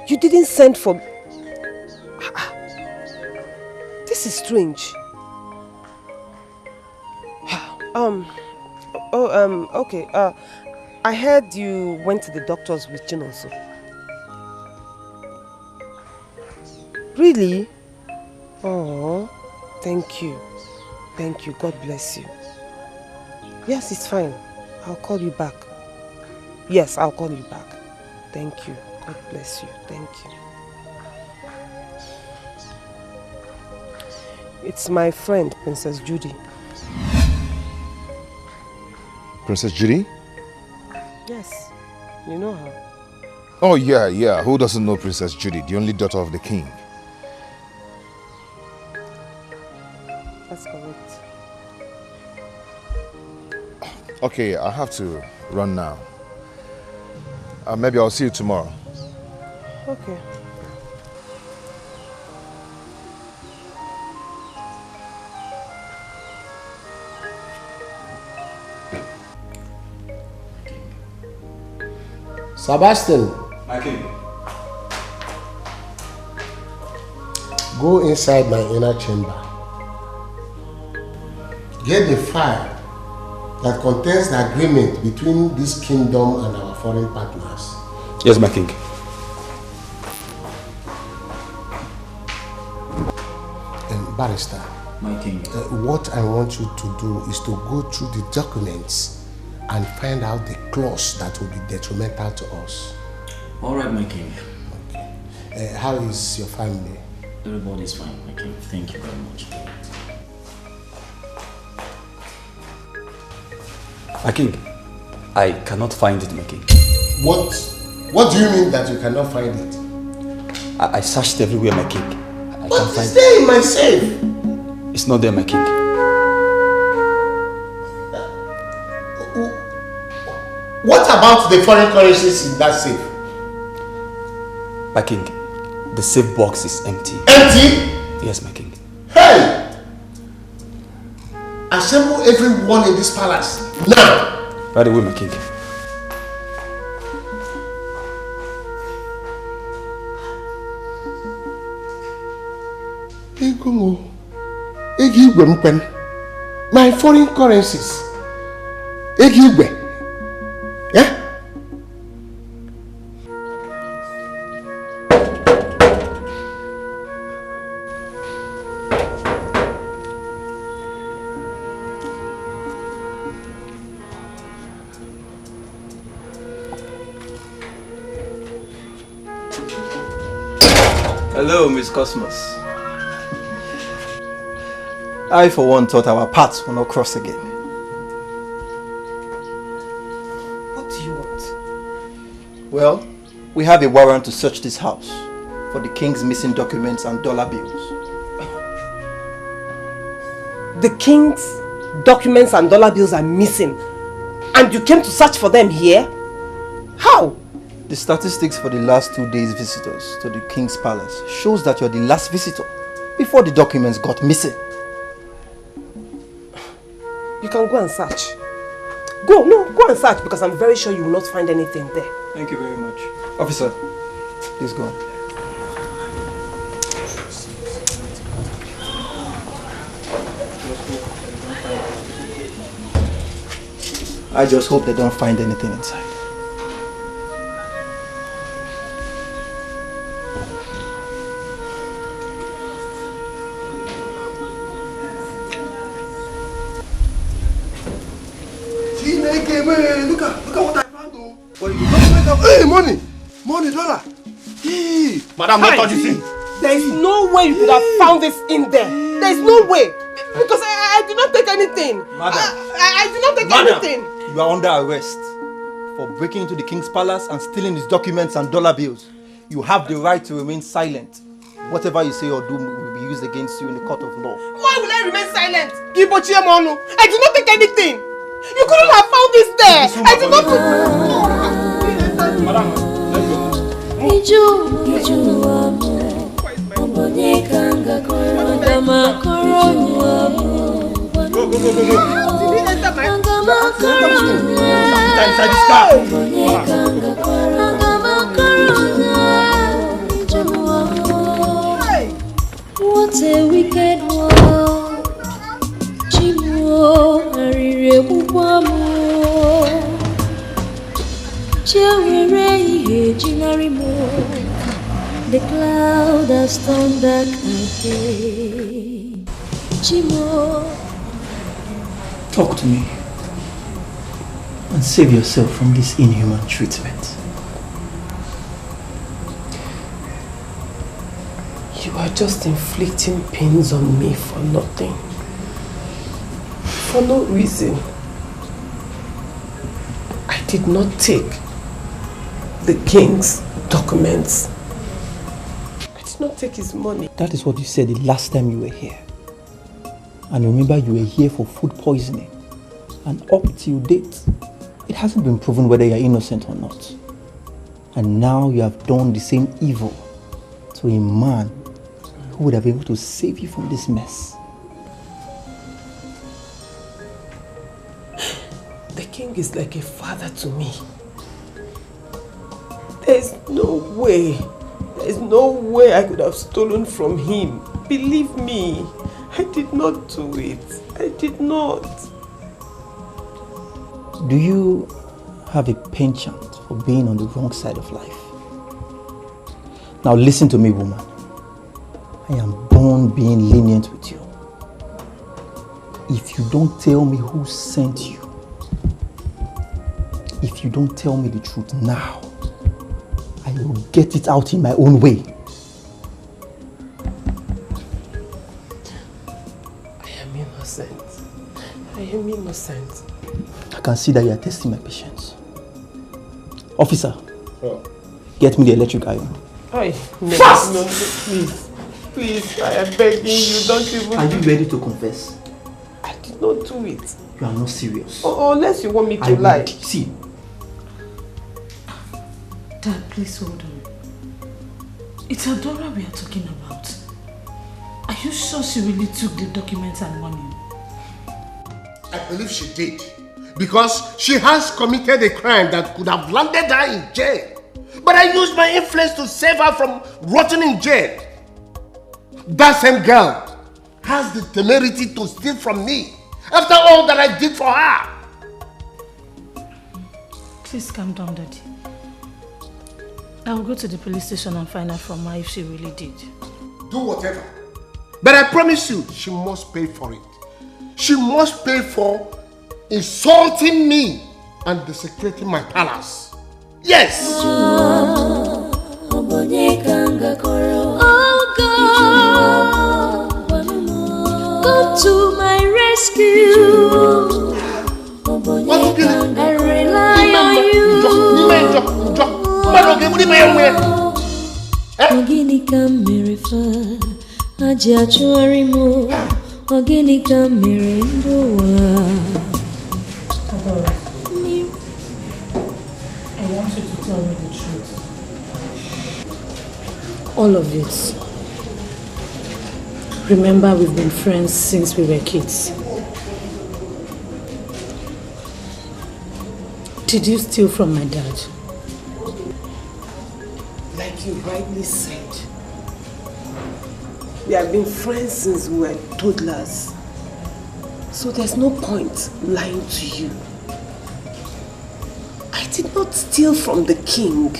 You didn't send for... This is strange. Okay. I heard you went to the doctors with Chin also. Really? Oh, thank you. Thank you. God bless you. Yes, it's fine. I'll call you back. Yes, I'll call you back. Thank you. God bless you. Thank you. It's my friend, Princess Judy. Princess Judy? Yes, you know her. Oh yeah. Who doesn't know Princess Judy, the only daughter of the king? That's correct. Okay, I have to run now. Maybe I'll see you tomorrow. Okay. Sebastian. My king. Go inside my inner chamber. Get the file that contains the agreement between this kingdom and our foreign partners. Yes, my king. And barrister, my king. What I want you to do is to go through the documents and find out the clause that will be detrimental to us. All right, my king. Okay. How is your family? Everybody's fine, my king. Thank you very much. My king, I cannot find it, my king. What do you mean that you cannot find it? I searched everywhere, my king. I can't find it. It's there in my safe. It's not there, my king. What about the foreign currencies in that safe? My king, the safe box is empty. Empty? Yes, my king. Hey! Assemble everyone in this palace now! Right away, my king. My foreign currencies. Yeah? Hello, Miss Cosmos. I, for one, thought our paths will not cross again. What do you want? Well, we have a warrant to search this house for the king's missing documents and dollar bills. The king's documents and dollar bills are missing, and you came to search for them here? How? The statistics for the last 2 days' visitors to the king's palace shows that you're the last visitor before the documents got missing. You can go and search. Go and search, because I'm very sure you will not find anything there. Thank you very much. Officer, please go on. I just hope they don't find anything inside. Look at what I found. Hey, money, dollar. Madam, not touch this. There is no way you could have found this in there. There is no way. Because I did not take anything. Madam. I did not take anything. You are under arrest for breaking into the king's palace and stealing his documents and dollar bills. You have the right to remain silent. Whatever you say or do will be used against you in the court of law. Why will I remain silent? I did not take anything. You couldn't have found this there. I did not. Madam, let's go. Go. Did he enter my Inside this car. What a wicked world. Chimo arire bubamo. Chewere jinari mo. The cloud has turned back again. Chimo. Talk to me and save yourself from this inhuman treatment. You are just inflicting pains on me for nothing. For no reason. I did not take the king's documents. I did not take his money. That is what you said the last time you were here. And remember, you were here for food poisoning. And up till date, it hasn't been proven whether you're innocent or not. And now you have done the same evil to a man who would have been able to save you from this mess. The king is like a father to me. There is no way I could have stolen from him. Believe me, I did not do it. I did not. Do you have a penchant for being on the wrong side of life? Now listen to me, woman. I am born being lenient with you. If you don't tell me who sent you, if you don't tell me the truth now, I will get it out in my own way. I am innocent. I am innocent. I can see that you are testing my patience. Officer, Oh. get me the electric iron. No, please. Please, I am begging you, don't even... Are you ready to confess? I did not do it. You are not serious. Unless you want me to lie. See. Dad, please hold on. It's Adora we are talking about. Are you sure she really took the documents and money? I believe she did. Because she has committed a crime that could have landed her in jail. But I used my influence to save her from rotting in jail. That same girl has the temerity to steal from me after all that I did for her. Please calm down, Daddy. I will go to the police station and find out from her if she really did. Do whatever. But I promise you, she must pay for it. She must pay for insulting me and desecrating my palace. Yes! Oh God, come to my rescue. I rely on you. Ogini kamere fa aje achuari mo. Ogini kamere ndoa. I want you to tell me the truth. All of it. Remember, we've been friends since we were kids. Did you steal from my dad? Like you rightly said, we have been friends since we were toddlers. So there's no point lying to you. I did not steal from the king.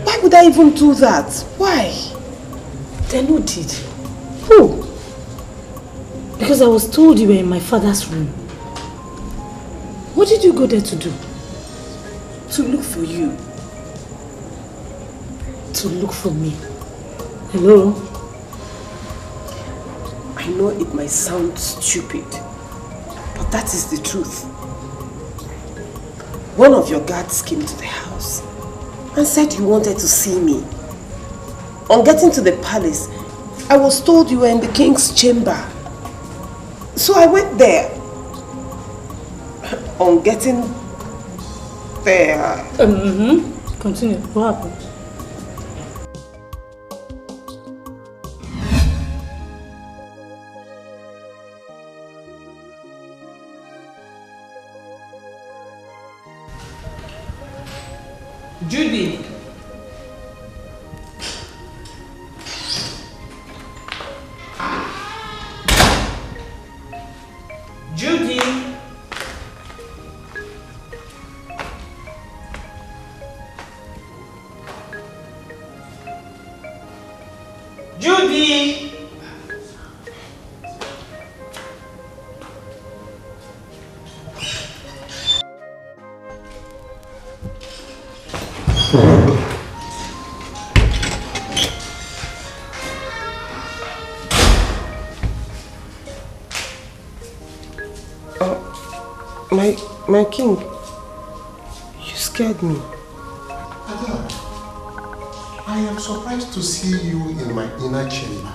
Why would I even do that? Why? Then who did? Who? Because I was told you were in my father's room. What did you go there to do? To look for you. to look for me. Hello? I know it might sound stupid, but that is the truth. One of your guards came to the house and said you wanted to see me. On getting to the palace, I was told you were in the king's chamber. So I went there. On getting there... Continue. What happened? Judy. Judy. Judy. My king, you scared me. Ada, I am surprised to see you in my inner chamber.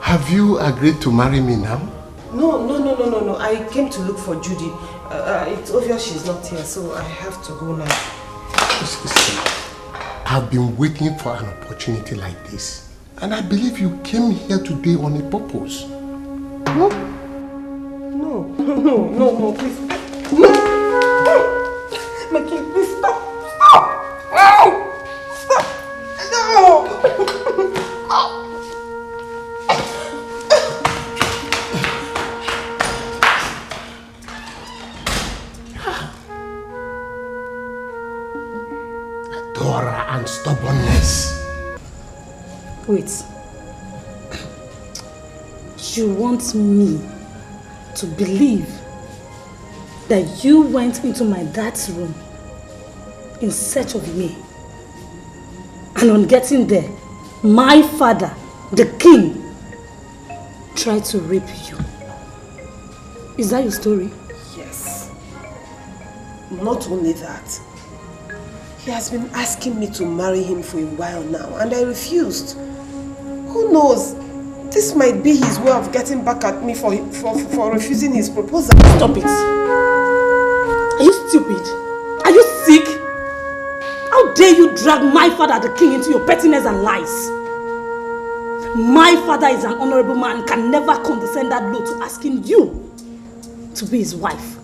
Have you agreed to marry me now? No. I came to look for Judy. It's obvious she's not here, so I have to go now. Listen, I've been waiting for an opportunity like this. And I believe you came here today on a purpose. No, please. No! My king, please stop! No! Stop! Adora and stubbornness. Wait. You want me to believe that you went into my dad's room in search of me, and on getting there, my father, the king, tried to rape you? Is that your story? Yes. Not only that, he has been asking me to marry him for a while now, and I refused. Who knows? This might be his way of getting back at me for refusing his proposal. Stop it! Are you stupid? Are you sick? How dare you drag my father, the king, into your pettiness and lies? My father is an honorable man, can never condescend that low to asking you to be his wife.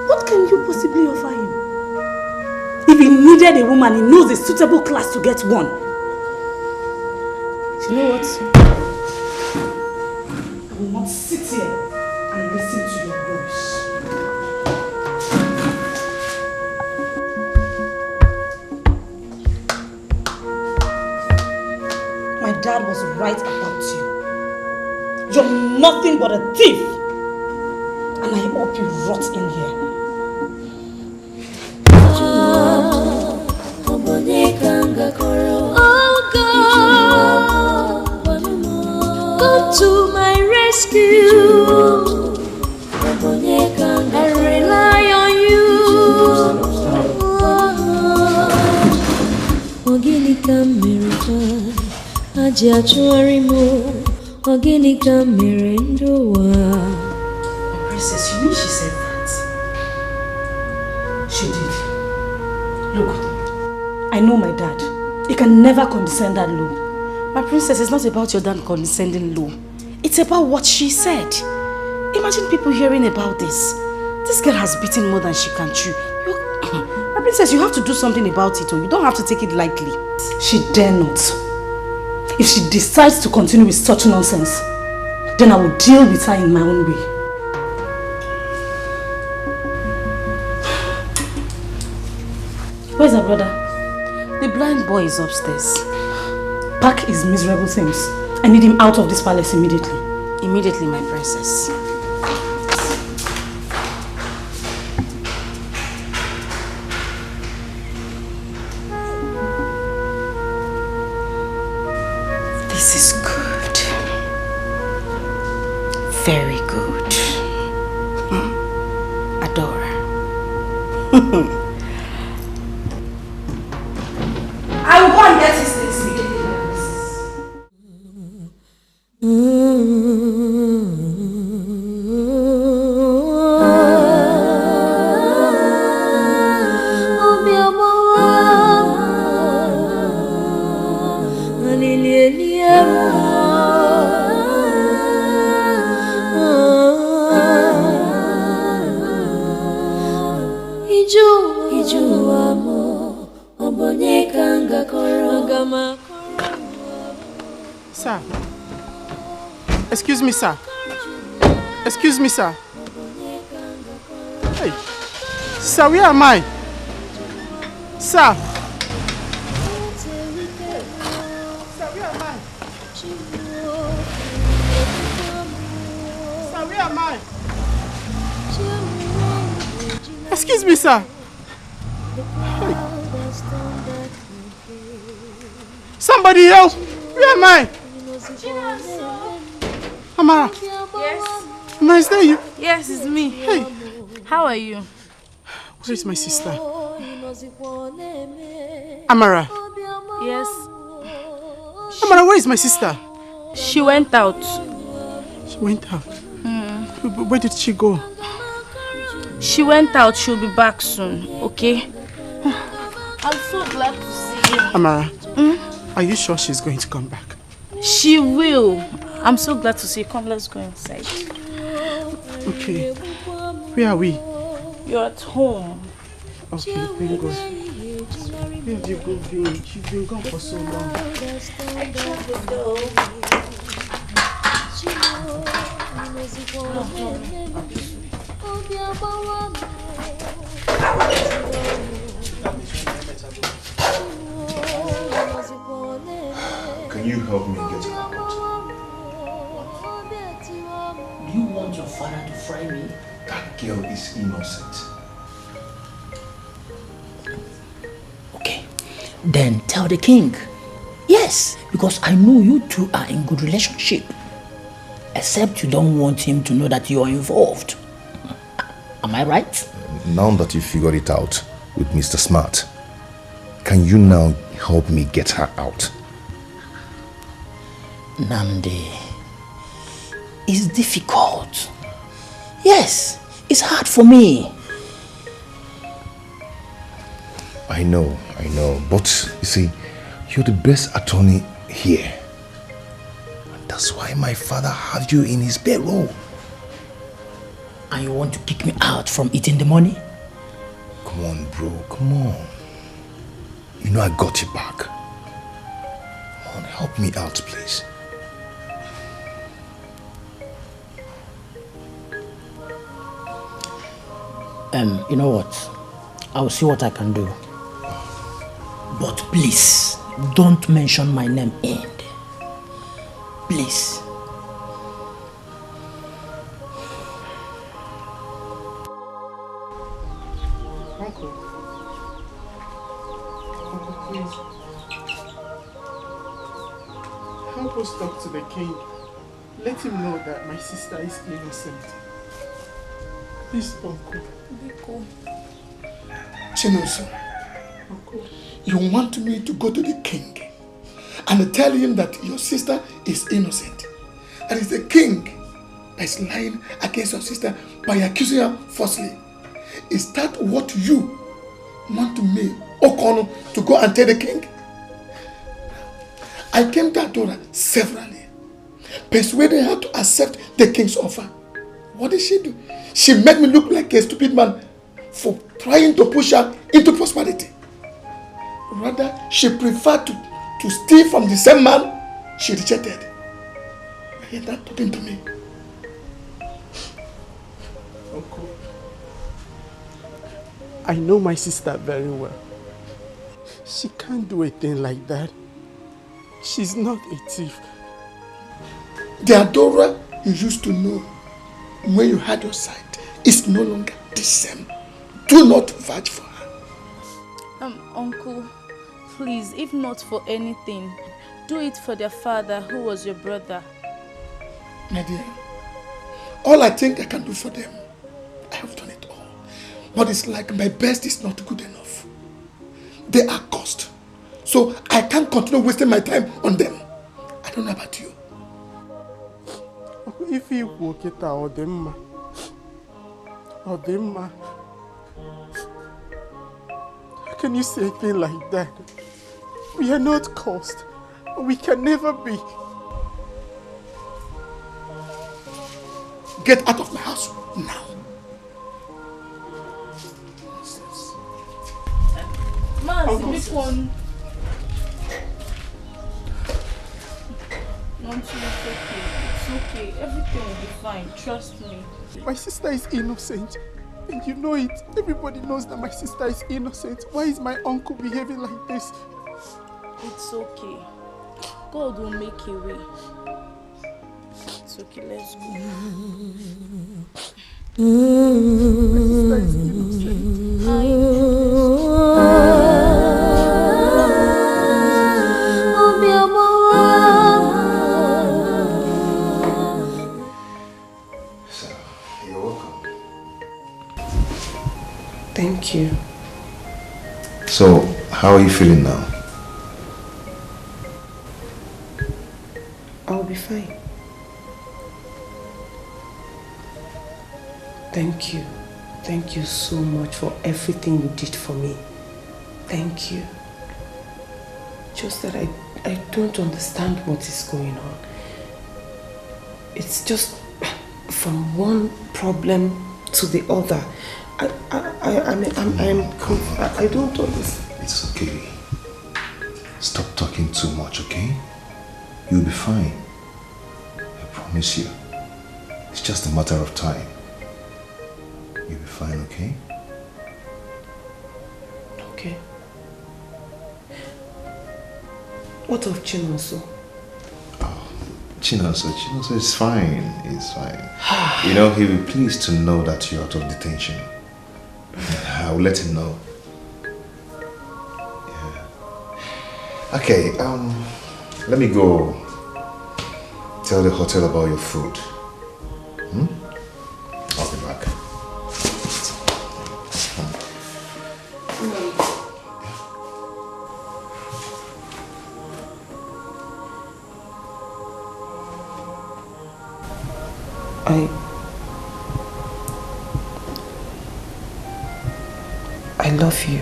What can you possibly offer him? If he needed a woman, he knows a suitable class to get one. You know what? I will not sit here and listen to your rubbish. My dad was right about you. You're nothing but a thief. And I hope you rot in here. To my rescue, I rely on you. Oginika mirafa, ajiachuarimo. Oginika mirendoa. Princess, you mean she said that? She did. Look, I know my dad. He can never condescend that low. My princess, it's not about your dad condescending low. It's about what she said. Imagine people hearing about this. This girl has beaten more than she can chew. My princess, you have to do something about it, or you don't have to take it lightly. She dare not. If she decides to continue with such nonsense, then I will deal with her in my own way. Where's her brother? The blind boy is upstairs. Pack his miserable things. I need him out of this palace immediately. Immediately, my princess. Very good. Adora. I will go and get his things Sir. Excuse me, sir. Excuse me, sir. Hey. Sir, where am I? Sir. Sir, where am I? Sir, where am I? Excuse me, sir. Hey. Somebody else. Where am I? Amara. Yes? Amara, is that you? Yes, it's me. Hey. How are you? Where is my sister? Amara. Yes. Amara, where is my sister? She went out. She went out? Where did she go? She went out. She'll be back soon, okay? I'm so glad to see you. Amara, are you sure she's going to come back? She will. I'm so glad to see you. Come, let's go inside. Okay. Where are we? You're at home. Okay, thank God. Where have you been? You've been gone for so long. I traveled though. Can you help me get her out? Do you want your father to fry me? That girl is innocent. Okay, then tell the king. Yes, because I know you two are in good relationship. Except you don't want him to know that you are involved. Am I right? Now that you figured it out with Mr. Smart, can you now help me get her out? Namde, it's difficult. Yes, it's hard for me. I know, but you see, you're the best attorney here. And that's why my father had you in his payroll. And you want to kick me out from eating the money? Come on, bro, come on. You know I got you back. Come on, help me out, please. You know what? I'll see what I can do. But please, don't mention my name in. Please. Uncle, please. Help us talk to the king. Let him know that my sister is innocent. Please, Uncle. Chinoso, you want me to go to the king and tell him that your sister is innocent? And it's the king that is lying against your sister by accusing her falsely. Is that what you want me, Okono, to go and tell the king? I came to Adora severally, persuading her to accept the king's offer. What did she do? She made me look like a stupid man for trying to push her into prosperity. Rather, she preferred to steal from the same man she rejected. And that happened to me. Uncle, I know my sister very well. She can't do a thing like that. She's not a thief. The Adora you used to know when you had your sight is no longer the same. Do not vouch for her. Uncle, please, if not for anything, do it for their father who was your brother. My dear, All I think I can do for them, I have done it all. But it's like my best is not good enough. They are cursed. So I can't continue wasting my time on them. I don't know about you. If you work it out, them, how can you say a thing like that? We are not cursed. We can never be. Get out of my house now. This one. It's okay. Everything will be fine. Trust me. My sister is innocent. And you know it. Everybody knows that my sister is innocent. Why is my uncle behaving like this? It's okay. God will make a way. It's okay, let's go. My sister is innocent. Thank you. So, how are you feeling now? I'll be fine. Thank you. Thank you so much for everything you did for me. Thank you. Just that I don't understand what is going on. It's just from one problem to the other. I don't understand. It's okay. Stop talking too much, okay? You'll be fine. I promise you. It's just a matter of time. You'll be fine, okay? Okay. What of Chinonso? Chinonso is fine. It's fine. You know, he'll be pleased to know that you're out of detention. I'll let him know. Yeah. Okay, let me go tell the hotel about your food. I'll be back. I love you.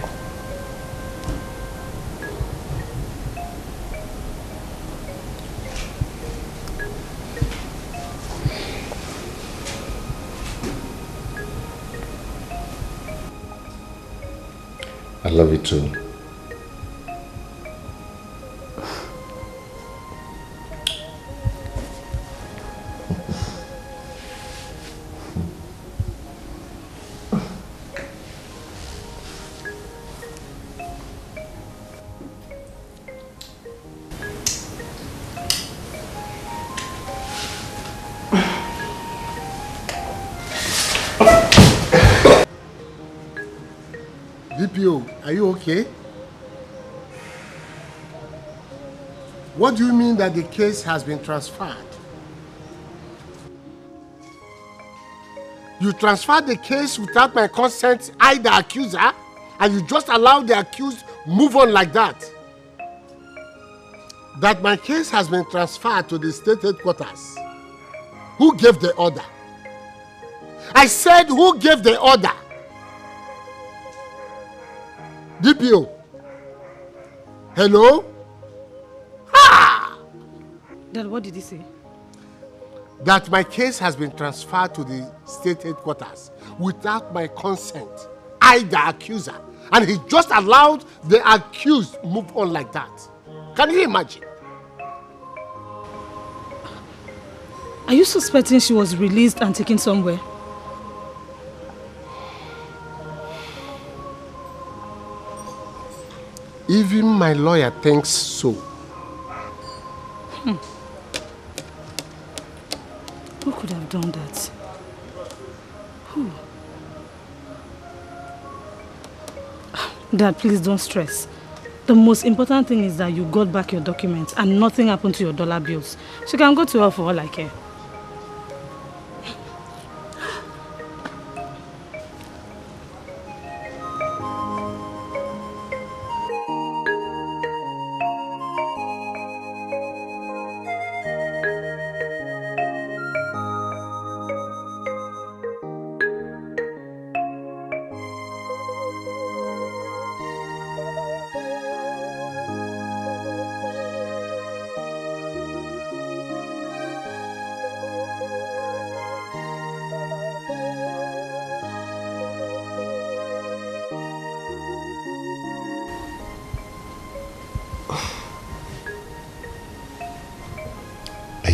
I love you too. DPO, are you okay? What do you mean that the case has been transferred? You transferred the case without my consent, I the accuser, and you just allowed the accused move on like that? That my case has been transferred to the state headquarters. Who gave the order? I said, who gave the order? DPO. Hello? Ha! Dad, what did he say? That my case has been transferred to the state headquarters without my consent. I, the accuser. And he just allowed the accused move on like that. Can you imagine? Are you suspecting she was released and taken somewhere? Even my lawyer thinks so. Who could have done that? Who? Dad, please don't stress. The most important thing is that you got back your documents and nothing happened to your dollar bills. She can go to her for all I care.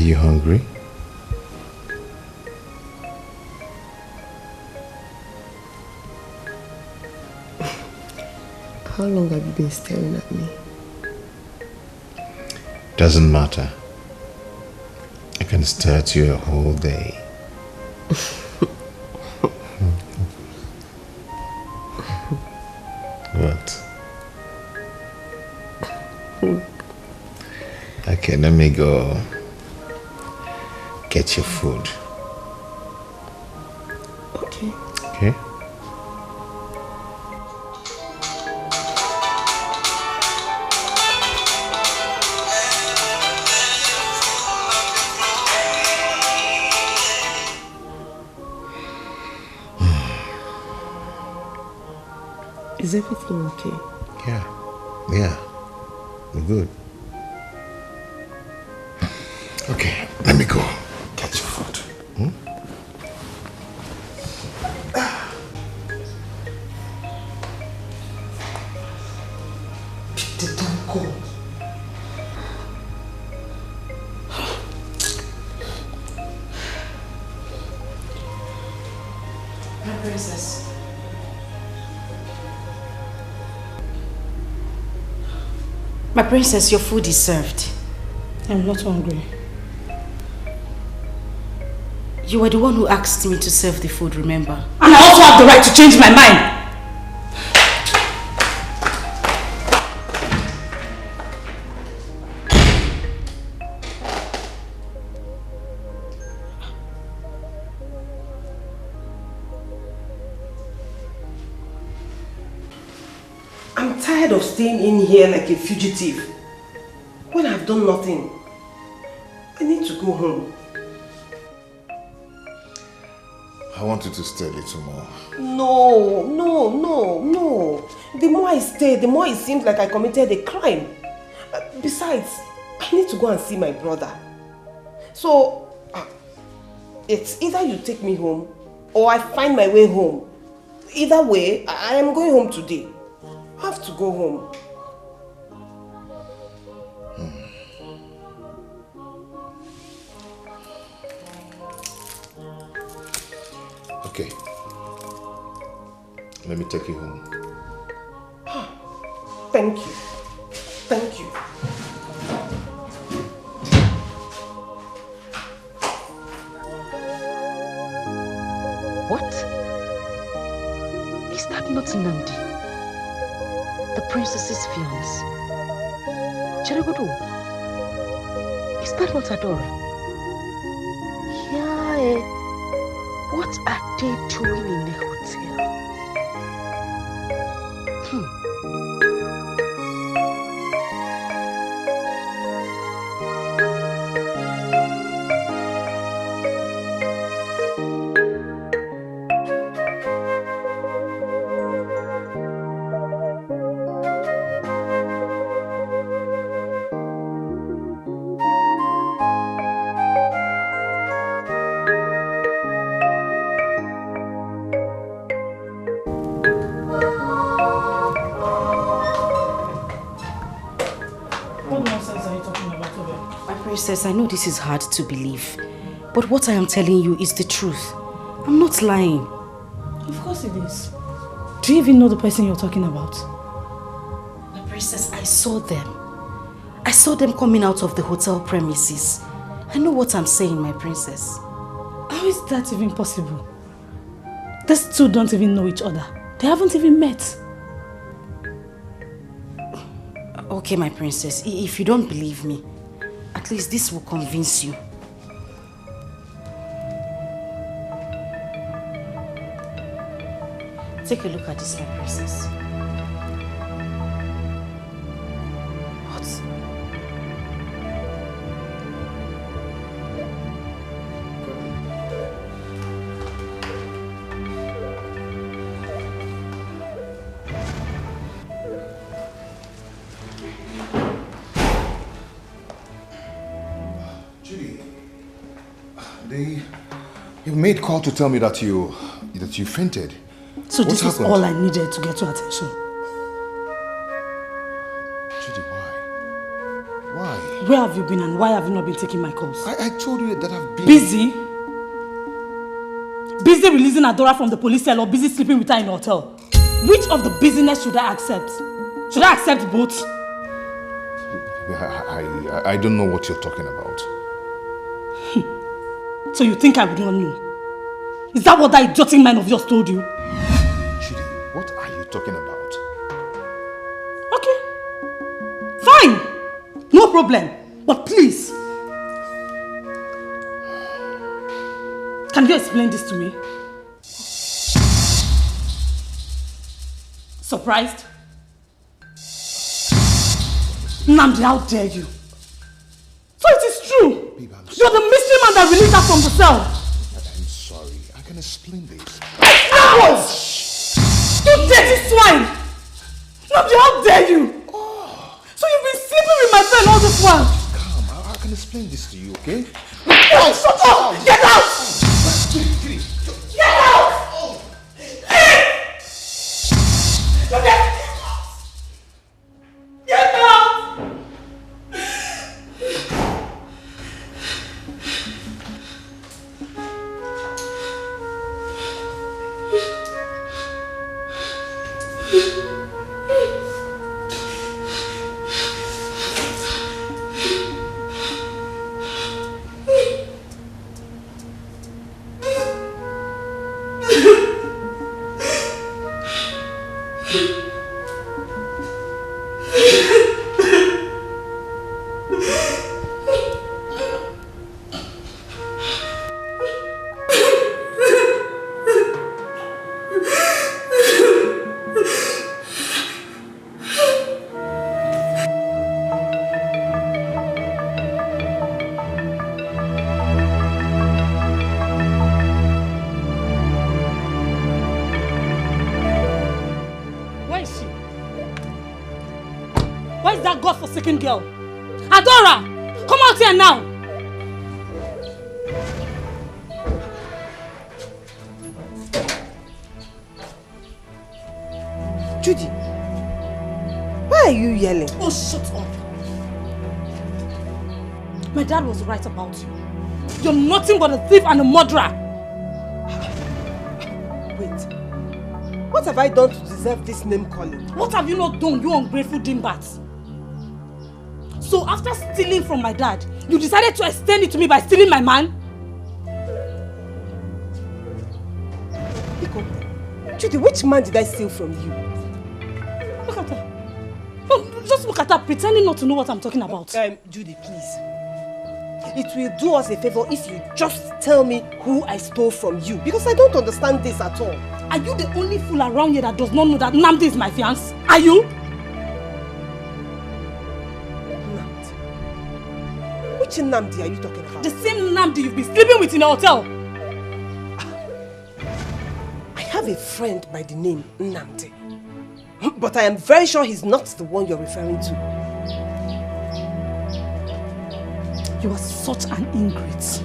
you hungry? How long have you been staring at me? Doesn't matter. I can stare at you a whole day. What? Okay, let me go get your food. Okay. Okay? Is everything okay? Yeah, we're good. Okay, let me go get your food. Don't go. My princess. My princess, your food is served. I'm not hungry. You were the one who asked me to serve the food, remember? And I also have the right to change my mind. I'm tired of staying in here like a fugitive when I've done nothing. I need to go home. I want you to stay a little more. No. The more I stay, the more it seems like I committed a crime. Besides, I need to go and see my brother. So, it's either you take me home or I find my way home. Either way, I am going home today. I have to go home. Okay. Let me take you home. Thank you. Thank you. What? Is that not Nnamdi? The princess's fiance? Cheregodo? Is that not Adora? Yeah. What are they doing in the hotel? Princess, I know this is hard to believe, but what I am telling you is the truth. I'm not lying. Of course it is. Do you even know the person you're talking about? My princess, I saw them. I saw them coming out of the hotel premises. I know what I'm saying, my princess. How is that even possible? These two don't even know each other. They haven't even met. Okay, my princess, if you don't believe me, at least this will convince you. Take a look at this, my princess. What? Your maid called to tell me that you fainted. So this is all I needed to get your attention. Judy, why? Why? Where have you been and why have you not been taking my calls? I told you that I've been... Busy? Busy releasing Adora from the police cell or busy sleeping with her in a hotel? Which of the busyness should I accept? Should I accept both? I don't know what you're talking about. So you think I would not know? Is that what that idiotic man of yours told you? Judy, what are you talking about? Okay. Fine. No problem. But please. Can you explain this to me? Surprised? Nnamdi, how dare you? So it is true. Babe, you're the mystery man that released her from the cell. I'm sorry. I can explain this. Ouch! You dirty swine! Nnamdi, how dare you? So you've been sleeping with my friend all this while? Calm. I can explain this to you, okay? Hey, shut up! Get out! Get out! Get out! Godforsaken girl. Adora! Come out here now! Judy, why are you yelling? Oh, shut up. My dad was right about you. You're nothing but a thief and a murderer. Wait. What have I done to deserve this name calling? What have you not done, you ungrateful dimbats? So after stealing from my dad, you decided to extend it to me by stealing my man? Nico, Judy, which man did I steal from you? Look at her. No, just look at her, pretending not to know what I'm talking about. Judy, please. It will do us a favor if you just tell me who I stole from you. Because I don't understand this at all. Are you the only fool around here that does not know that Nnamdi is my fiancé? Are you? Which Nnamdi are you talking about? The same Nnamdi you've been sleeping with in a hotel. I have a friend by the name Nnamdi. But I am very sure he's not the one you're referring to. You are such an ingrate.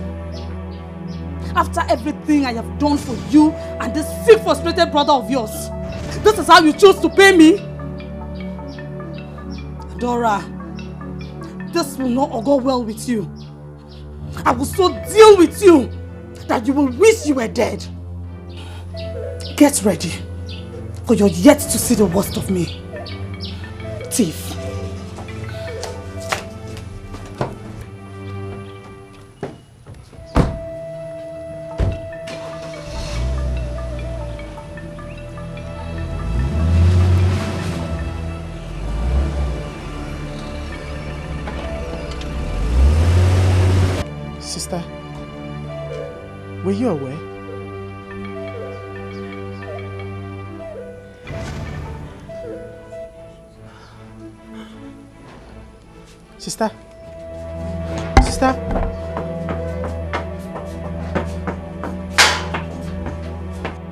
After everything I have done for you and this sick, frustrated brother of yours, this is how you chose to pay me? Adora, this will not go well with you. I will so deal with you that you will wish you were dead. Get ready, for you're yet to see the worst of me. Thief. Sister, were you aware? Sister? Sister?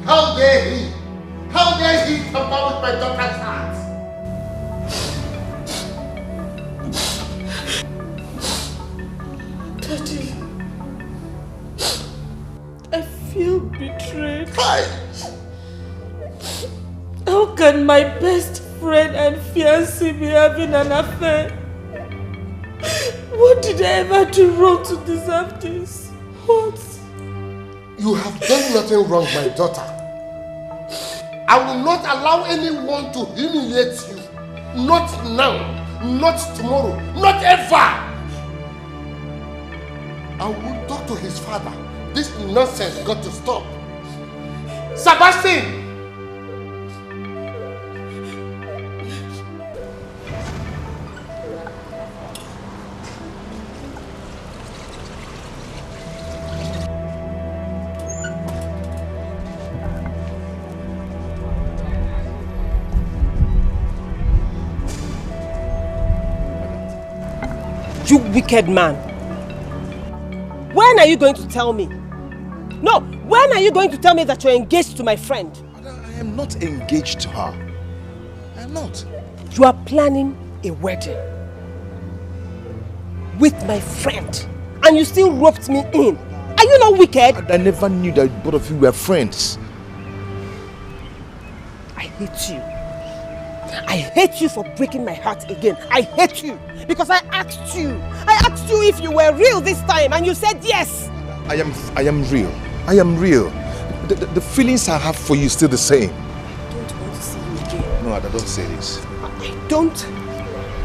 How dare he? How dare he tamper with my daughter's heart? Daddy, I feel betrayed. How can my best friend and fiancé be having an affair What did I ever do wrong to deserve this? What? You have done nothing wrong, my daughter. I will not allow anyone to humiliate you. Not now, not tomorrow, not ever. I will talk to his father. This nonsense got to stop. Sebastian! You wicked man. When are you going to tell me? No, when are you going to tell me that you're engaged to my friend? I am not engaged to her. I am not. You are planning a wedding with my friend, and you still roped me in. Are you not wicked? I never knew that both of you were friends. I hate you. I hate you for breaking my heart again. I hate you because I asked you. I asked you if you were real this time, and you said yes. I am real. I am real. The feelings I have for you is still the same. I don't want to see you again. No, Ada, don't say this. I don't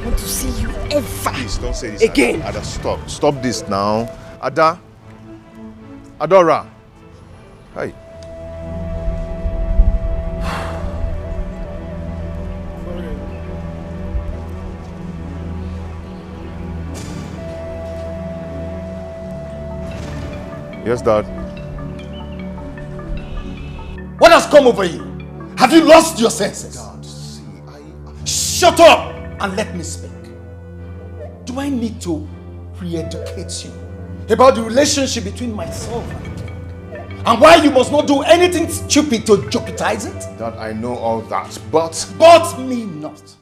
want to see you ever. Please don't say this again. Ada, stop. Stop this now. Ada. Adora. Hey. Yes, Dad. What has come over you? Have you lost your senses? Dad, see, Shut up and let me speak. Do I need to re-educate you about the relationship between myself and the king? And why you must not do anything stupid to jeopardize it? Dad, I know all that, but... But me not.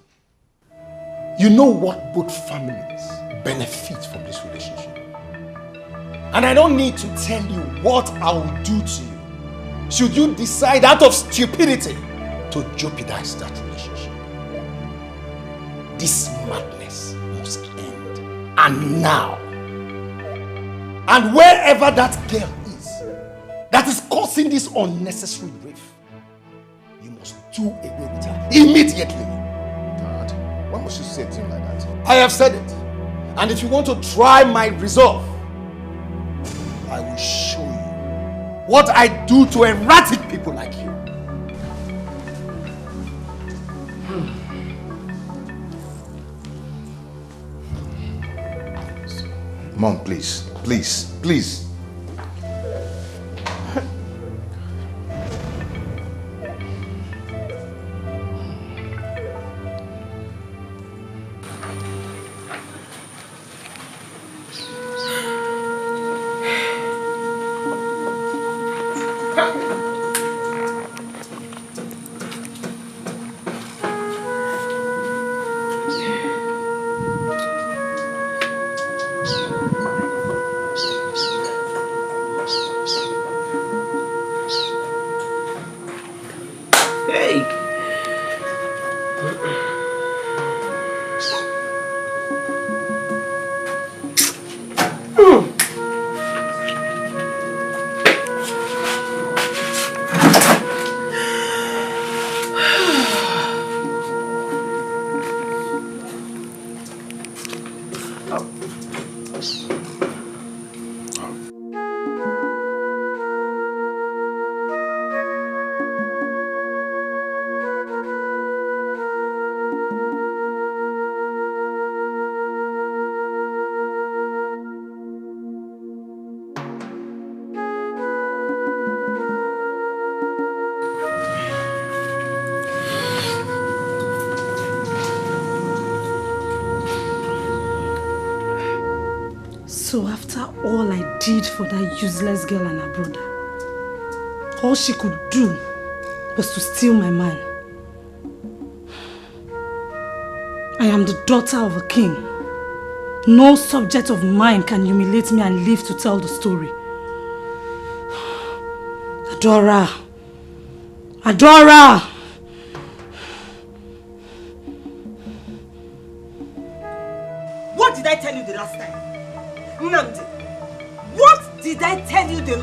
You know what both families benefit from this relationship. And I don't need to tell you what I will do to you should you decide out of stupidity to jeopardize that relationship. This madness must end. And now. And wherever that girl is that is causing this unnecessary grief, you must do away with her immediately. Dad, why must you say things like that? I have said it. And if you want to try my resolve, I will show you what I do to erratic people like you. Mom, please, please, please. So after all I did for that useless girl and her brother, all she could do was to steal my man. I am the daughter of a king. No subject of mine can humiliate me and live to tell the story. Adora! Adora! What did I tell you the last time?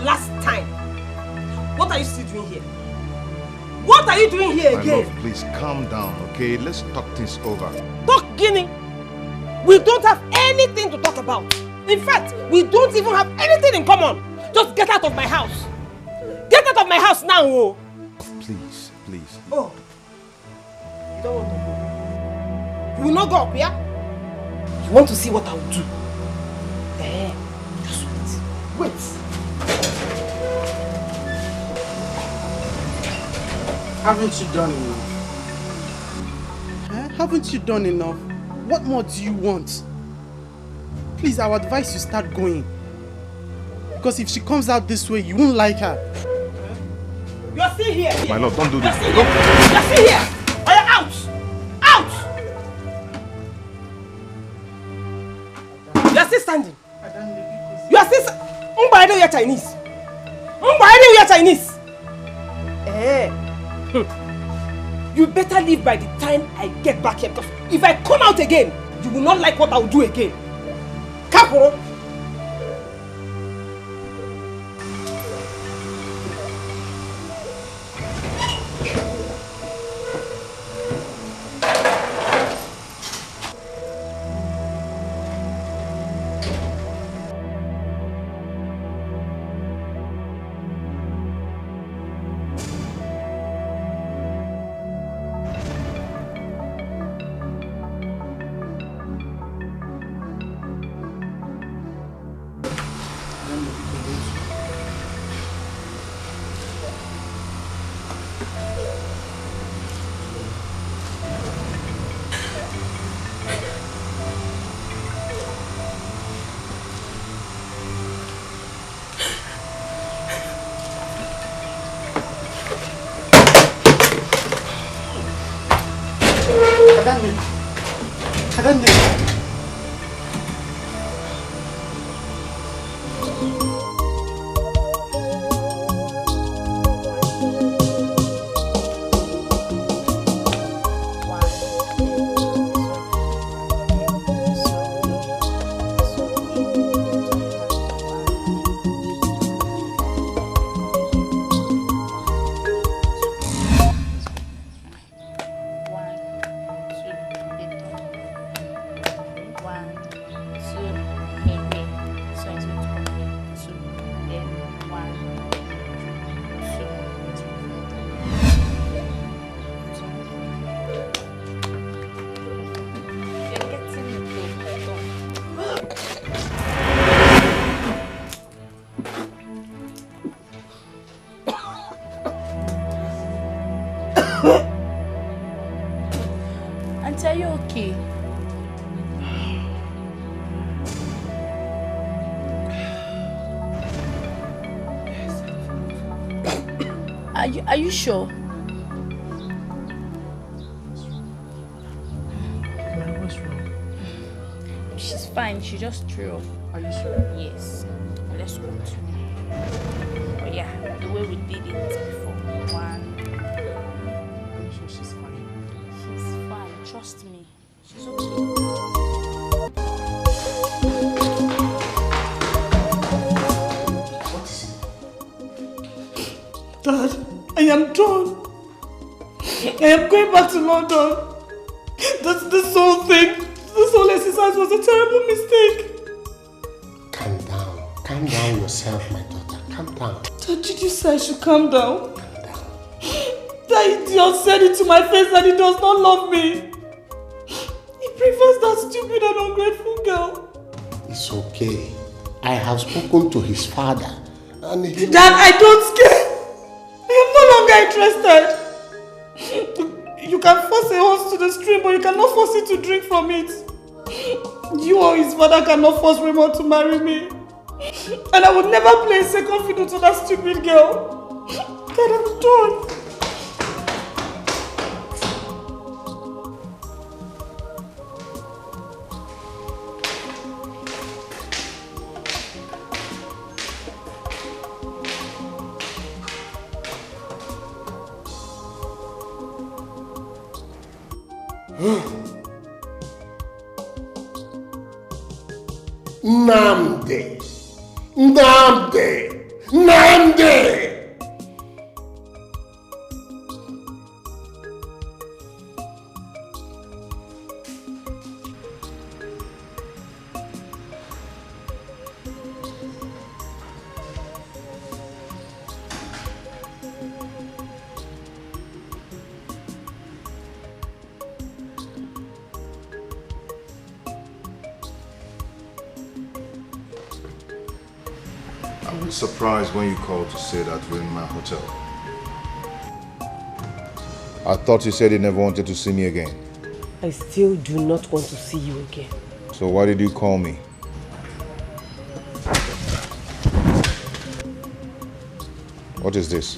last time. What are you still doing here? What are you doing here again? My love, please calm down, okay? Let's talk things over. Talk, Guinea. We don't have anything to talk about. In fact, we don't even have anything in common. Just get out of my house. Get out of my house now, oh. Please, please. Oh. You don't want to go. You will not go up, yeah? You want to see what I will do? Eh, just wait. Wait. Haven't you done enough? Haven't you done enough? What more do you want? Please, I would advise you start going. Because if she comes out this way, you won't like her. You're still here. My love, don't do this. You're still here. Are you out? Out! You're still standing. You're still I know you're Chinese. I know you're Chinese. Eh. You better leave by the time I get back here, because if I come out again, you will not like what I will do again. Capo. Auntie, are you okay? Are you sure? What's wrong? She's fine. She just threw up. Are you sure? Yes. Let's go to. Oh yeah, the way we did it before. One. Are you sure she's fine? She's fine. Trust me. She's okay. Dad, I am done. I am going back to London. This whole thing, this whole exercise was a terrible mistake. Calm down. Calm down yourself, my daughter. Calm down. Dad, did you say I should calm down? That idiot said it to my face that he does not love me. He prefers that stupid and ungrateful girl. It's okay. I have spoken to his father. And he... Dad, I don't care. I am no longer interested. You can force a horse to the stream, but you cannot force it to drink from it. You or his father cannot force Raymond to marry me. And I would never play a second fiddle to that stupid girl. Dad, I'm done. Nnamdi! Nandi! I was surprised when you called to say that we're in my hotel. I thought you said you never wanted to see me again. I still do not want to see you again. So why did you call me? What is this?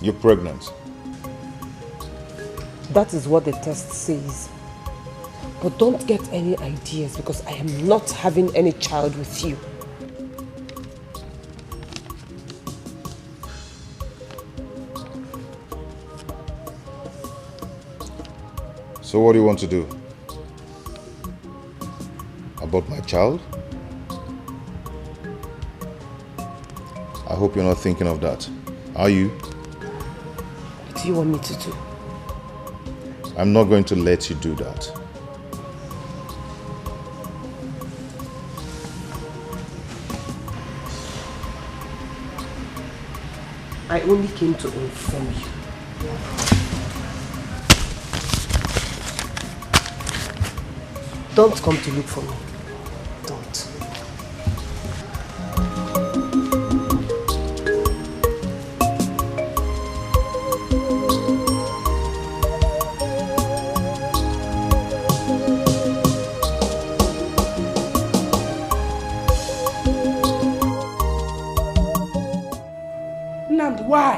You're pregnant. That is what the test says. But don't get any ideas because I am not having any child with you. So what do you want to do? About my child? I hope you're not thinking of that. Are you? What do you want me to do? I'm not going to let you do that. I only came to inform you. Don't come to look for me. Don't. Nnamdi, why?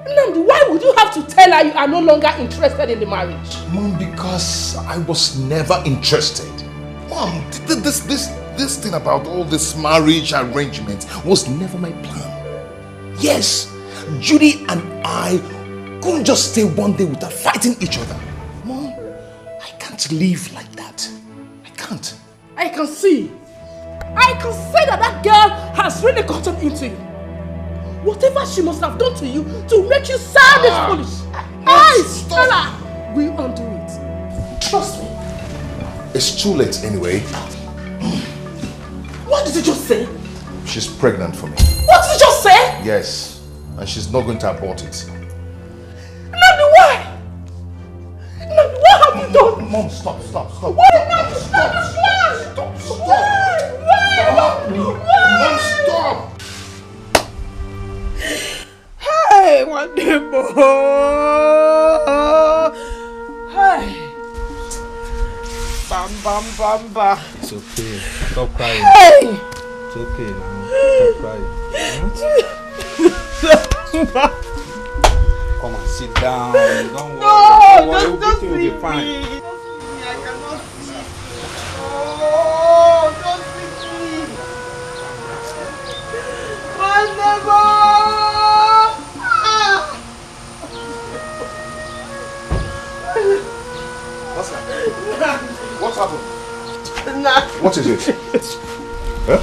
Nnamdi, why would you have to tell her you are no longer interested in the marriage? Mom, because I was never interested. Mom, this thing about all this marriage arrangement was never my plan. Yes, Judy and I couldn't just stay one day without fighting each other. Mom, I can't live like that. I can't. I can see that that girl has really gotten into you. Whatever she must have done to you to make you sound this foolish. I, Stella, will undo it. Trust me. It's too late anyway. What did you just say? She's pregnant for me. What did you just say? Yes, and she's not going to abort it. Nnamdi, why? Nnamdi, what have you done? Mom, stop. Why, Nnamdi? Stop. Why? Mom, stop. Hey, one day more. Hey. Bam. It's okay. Stop crying. Hey. It's okay now. Stop crying. Come on, sit down. Don't worry. Everything will be fine. I cannot see. Oh, don't see me. One day more. What's that? What's happened? What is it? Huh?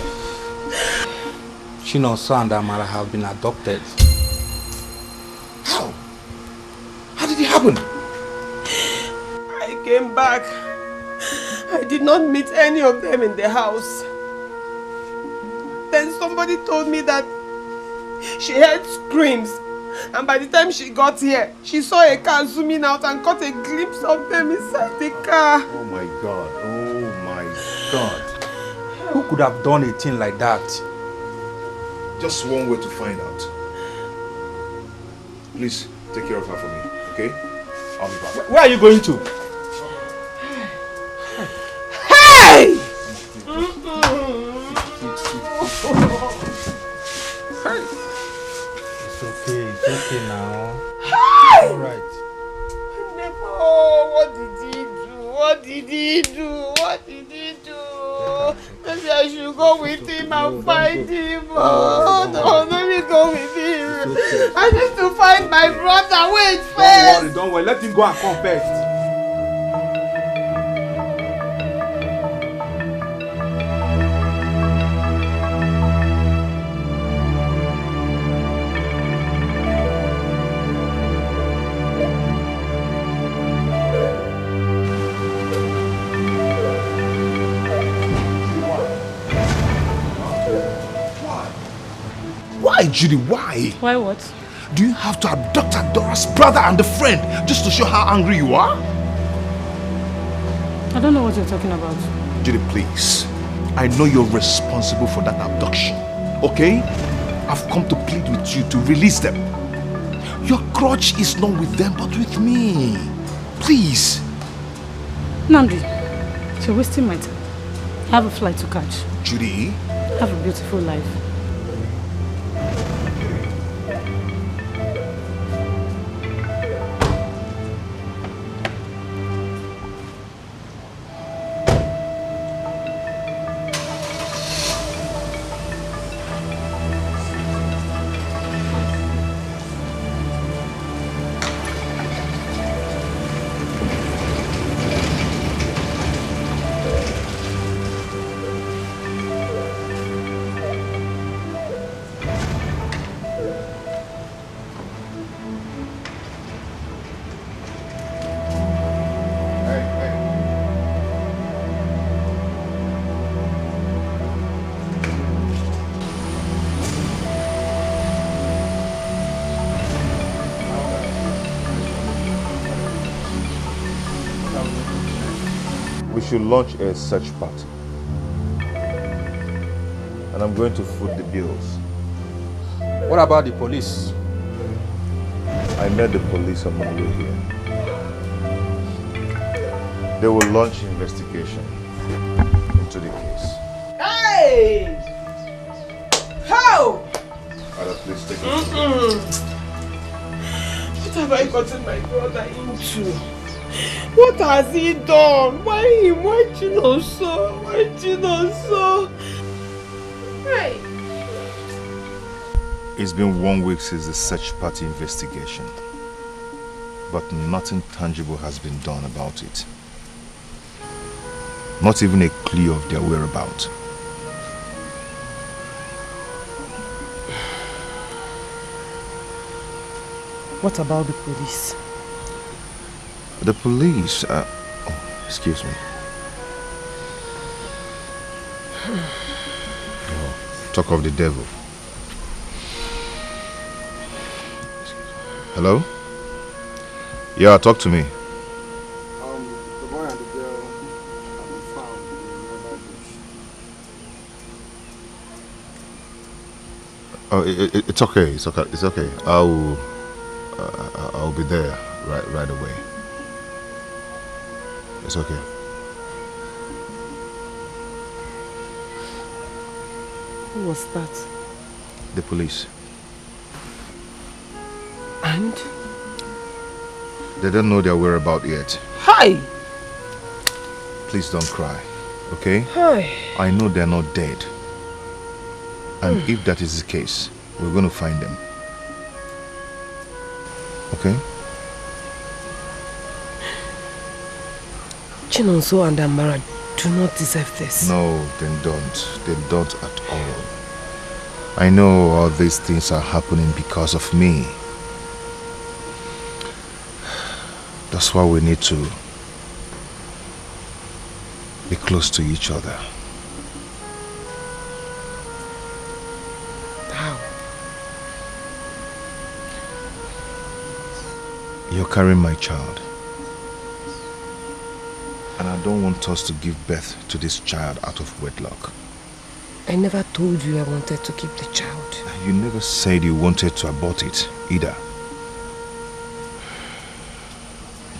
Chino's son and Mara have been adopted. How? How did it happen? I came back. I did not meet any of them in the house. Then somebody told me that she heard screams, and by the time she got here, she saw a car zooming out and caught a glimpse of them inside the car. Oh my God. Who could have done a thing like that? Just one way to find out. Please take care of her for me, okay? I'll be back. Where are you going to? Hey! It's okay now. Hey! Alright. Oh, what did he do? What did he do? no. Maybe I should go with him and find him. Oh, no, let me go with him. I need to find my brother. Wait first. Don't worry. Let him go and come first. Why, Judy, why? Why what? Do you have to abduct Adora's brother and a friend just to show how angry you are? I don't know what you're talking about. Judy, please. I know you're responsible for that abduction, okay? I've come to plead with you to release them. Your grudge is not with them, but with me. Please. Nandri, you're wasting my time. I have a flight to catch. Judy? Have a beautiful life. We should launch a search party. And I'm going to foot the bills. What about the police? I met the police on my way here. They will launch investigation into the case. Hey! How? Ada, please take it. What have I gotten my brother into? What has he done? Why him? Why Chinoso? Why Chinoso? Hey! It's been 1 week since the search party investigation, but nothing tangible has been done about it. Not even a clue of their whereabouts. What about the police? The police, oh, excuse me. Oh, talk of the devil. Hello? Yeah, talk to me. The boy and the girl have been found in another bush. Oh, it's okay. It's okay. It's okay. I'll be there right away. It's okay. Who was that? The police. And? They don't know their whereabouts yet. Hi! Please don't cry, okay? Hi. I know they're not dead. And if that is the case, we're going to find them. Okay? Chinonso and Amara do not deserve this. No, they don't. They don't at all. I know all these things are happening because of me. That's why we need to be close to each other. How? You're carrying my child. And I don't want us to give birth to this child out of wedlock. I never told you I wanted to keep the child. You never said you wanted to abort it either.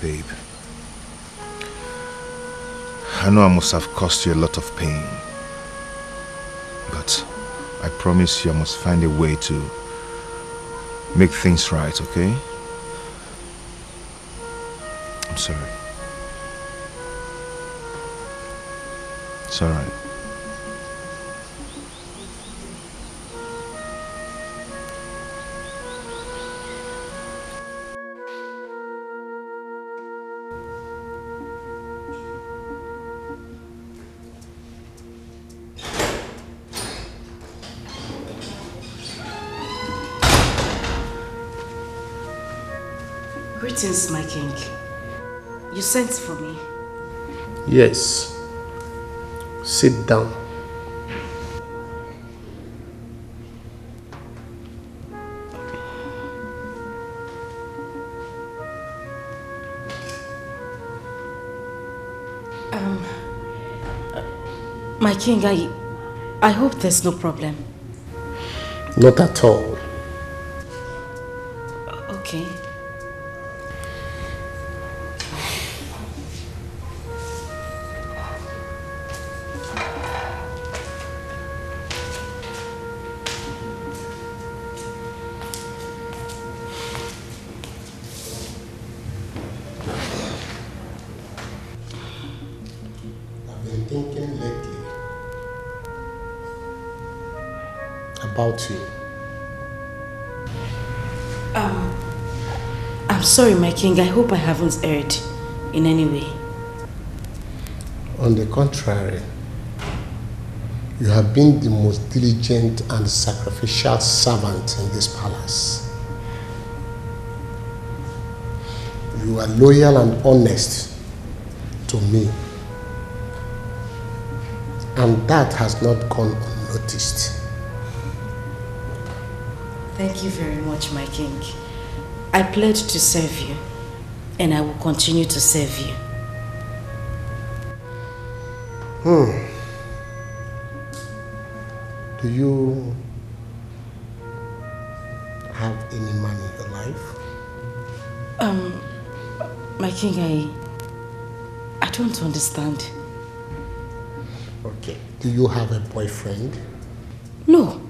Babe, I know I must have caused you a lot of pain. But I promise you I must find a way to make things right, okay? I'm sorry. It's alright. Greetings, my king. You sent for me? Yes. Sit down. My king, I hope there's no problem. Not at all. Okay. I've been thinking lately about you. I'm sorry, my king. I hope I haven't erred in any way. On the contrary, you have been the most diligent and sacrificial servant in this palace. You are loyal and honest to me, and that has not gone unnoticed. Thank you very much, my king. I pledge to serve you, and I will continue to serve you. Do you have any man in your life? My king, I don't understand. Okay. Do you have a boyfriend? No,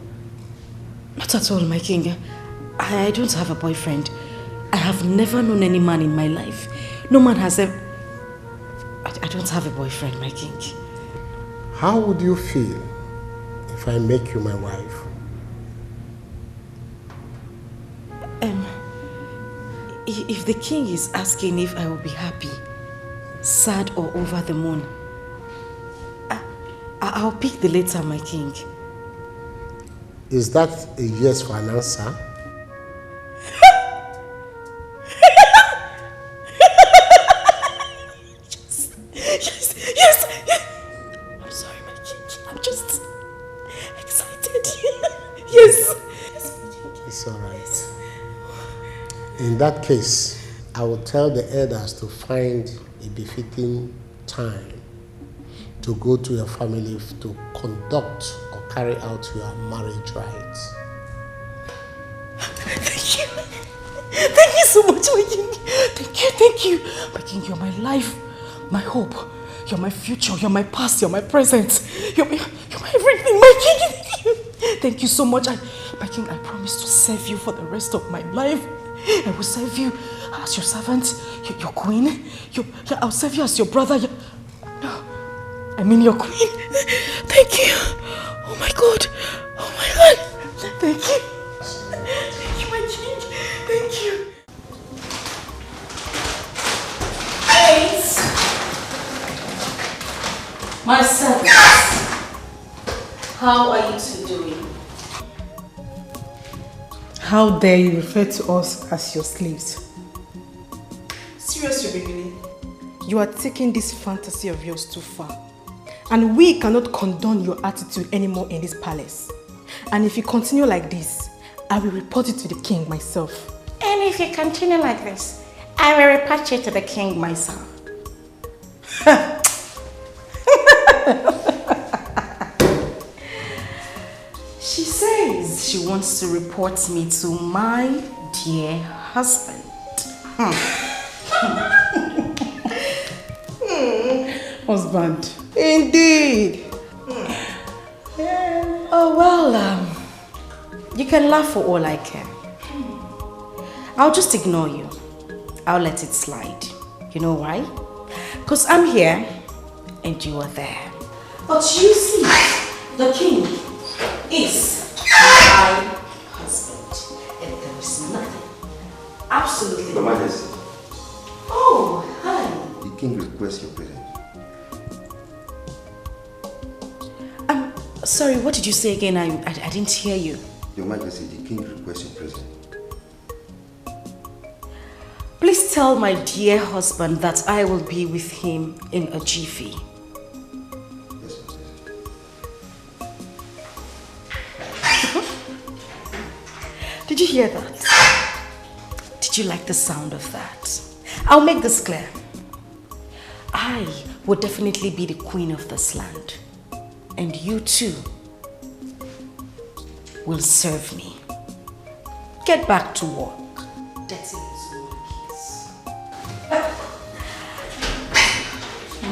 not at all, my king. I don't have a boyfriend. I have never known any man in my life. No man has ever... I don't have a boyfriend, my king. How would you feel if I make you my wife? If the king is asking if I will be happy, sad or over the moon, I'll pick the latter, my king. Is that a yes for an answer? Yes. I'm sorry, my king. I'm just excited. Yes. It's all right. In that case, I will tell the elders to find a befitting time to go to your family to conduct or carry out your marriage rites. Thank you. Thank you so much, my king. Thank you. My king, you're my life, my hope. You're my future, you're my past, you're my present. You're my everything, my king. Thank you so much. My king, I promise to serve you for the rest of my life. I will serve you as your servant, your queen. I'll serve you as your brother. Your queen. Thank you. Oh my God. Oh my God. Thank you. Thank you, my king. Thank you. Eight. My servants. How are you two doing? How dare you refer to us as your slaves? Seriously, beginning. You are taking this fantasy of yours too far. And we cannot condone your attitude anymore in this palace. And if you continue like this, I will report it to the king myself. And if you continue like this, I will report you to the king myself. She says she wants to report me to my dear husband. Husband. Indeed. Oh, well, you can laugh for all I care. I'll just ignore you. I'll let it slide. You know why? Because I'm here and you are there. But you see, the king is my husband. And there is nothing, absolutely Your Majesty. Oh, hi. The king requests your presence. Sorry, what did you say again? I didn't hear you. Your Majesty, the king requests your presence. Please tell my dear husband that I will be with him in a jiffy. Did you hear that? Did you like the sound of that? I'll make this clear. I will definitely be the queen of this land. And you too will serve me. Get back to work. That's it.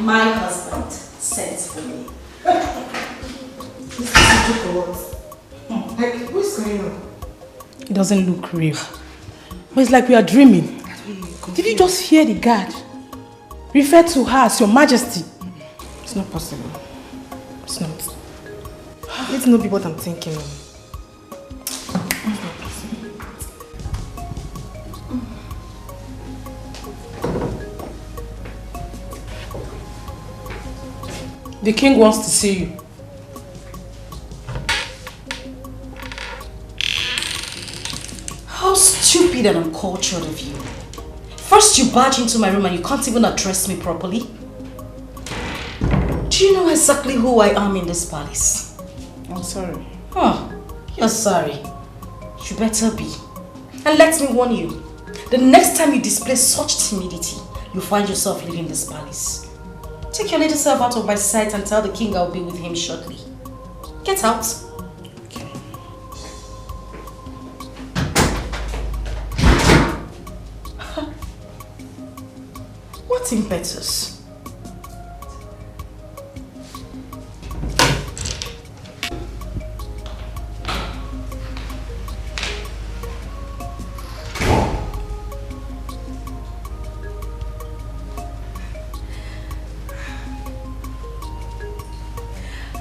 My husband sends for me. Like, what's going on? It doesn't look real. But it's like we are dreaming. Did you just hear the guard refer to her as Your Majesty? It's not possible. It's not. Let's not be what I'm thinking of. The king wants to see you. How stupid and uncultured of you. First you barge into my room and you can't even address me properly. Do you know exactly who I am in this palace? I'm sorry. Huh, you're sorry. You better be. And let me warn you, the next time you display such timidity, you find yourself leaving this palace. Take your little self out of my sight and tell the king I'll be with him shortly. Get out. Okay. What impetus?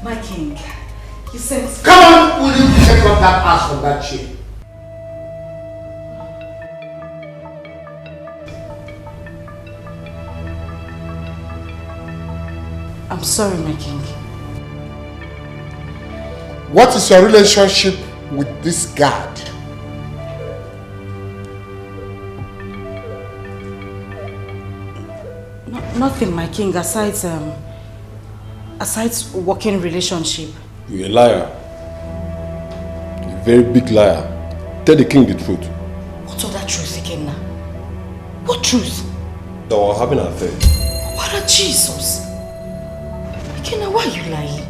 My king, you said... Come on, will you take up that ass from that chair? I'm sorry, my king. What is your relationship with this guard? Nothing, my king, aside working relationship. You're a liar. A very big liar. Tell the king the truth. What other truth, Ikenna? What truth? That we're having an affair. What a Jesus! Ikenna, why are you lying?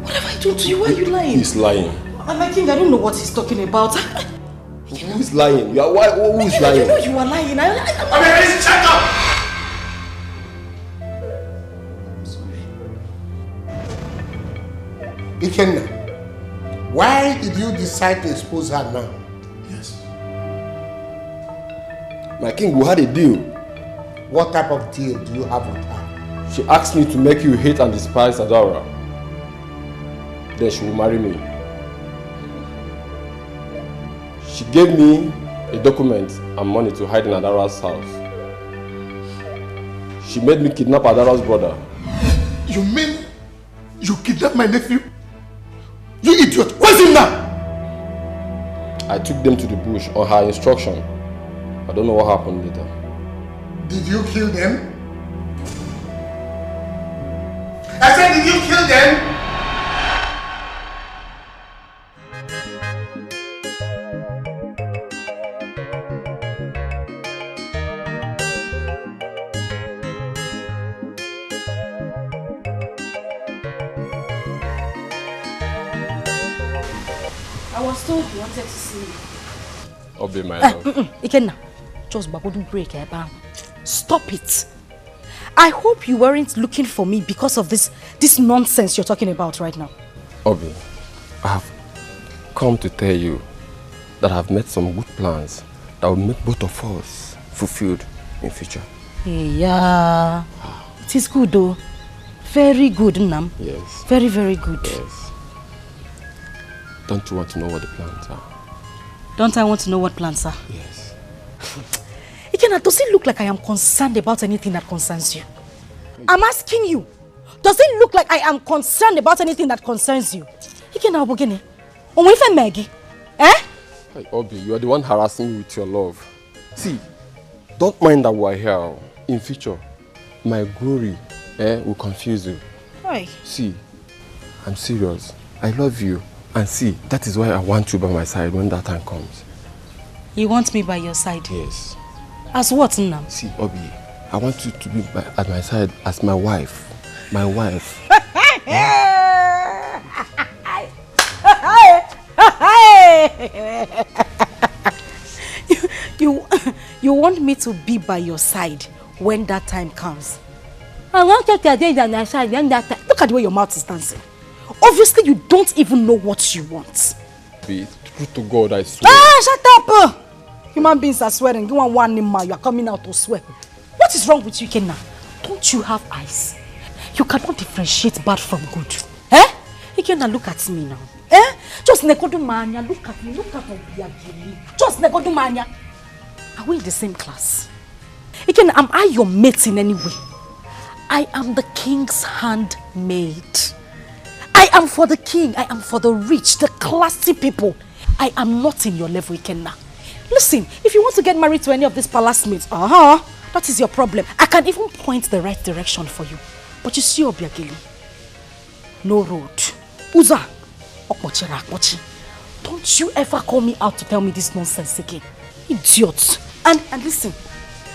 What have I done to you? Why are you lying? He's lying. My king, I don't know what he's talking about. Who is lying? Who is lying? You know you are lying. Please check up! Ikenna, why did you decide to expose her now? Yes. My king, we had a deal. What type of deal do you have with her? She asked me to make you hate and despise Adara. Then she will marry me. She gave me a document and money to hide in Adara's house. She made me kidnap Adara's brother. You mean you kidnapped my nephew? You idiot! Where's him now? I took them to the bush on her instruction. I don't know what happened later. Did you kill them? I said, did you kill them? I was told you wanted to see me. Obey my love. Ikenna, just babodu break, stop it. I hope you weren't looking for me because of this nonsense you're talking about right now. Obi, I have come to tell you that I've made some good plans that will make both of us fulfilled in future. Yeah, it is good though. Very good, Nam. Yes. Very, very good. Yes. Don't you want to know what the plans are? Don't I want to know what plans are? Yes. Ikenna, does it look like I am concerned about anything that concerns you? I'm asking you. Does it look like I am concerned about anything that concerns you? Ikenna, Obogene, Maggie. Eh? Hey, Obi, you are the one harassing me with your love. See, Don't mind that we're here. In future, my glory will confuse you. Why? See, I'm serious. I love you. And see, that is why I want you by my side when that time comes. You want me by your side? Yes. As what now? See, Obi, I want you to be at my side as my wife. My wife. You want me to be by your side when that time comes? I want you to be by my side when that time. Look at the way your mouth is dancing. Obviously, you don't even know what you want. Be true to God, I swear. Shut up! Human beings are swearing. You want one name, you are coming out to swear. What is wrong with you, Kenna? Don't you have eyes? You cannot differentiate bad from good. Eh? Kenna, look at me now. Eh? Just negodumania. Look at me. Look at my biagili. Just negodumania. Are we in the same class? Kenna, am I your mate in any way? I am the king's handmaid. I am for the king. I am for the rich, the classy people. I am not in your level, Kenna. Listen, if you want to get married to any of these palace mates, that is your problem. I can even point the right direction for you. But you see, Obiageli, no road. Uza, Okmochira Akmochi. Don't you ever call me out to tell me this nonsense again. Idiot. And listen,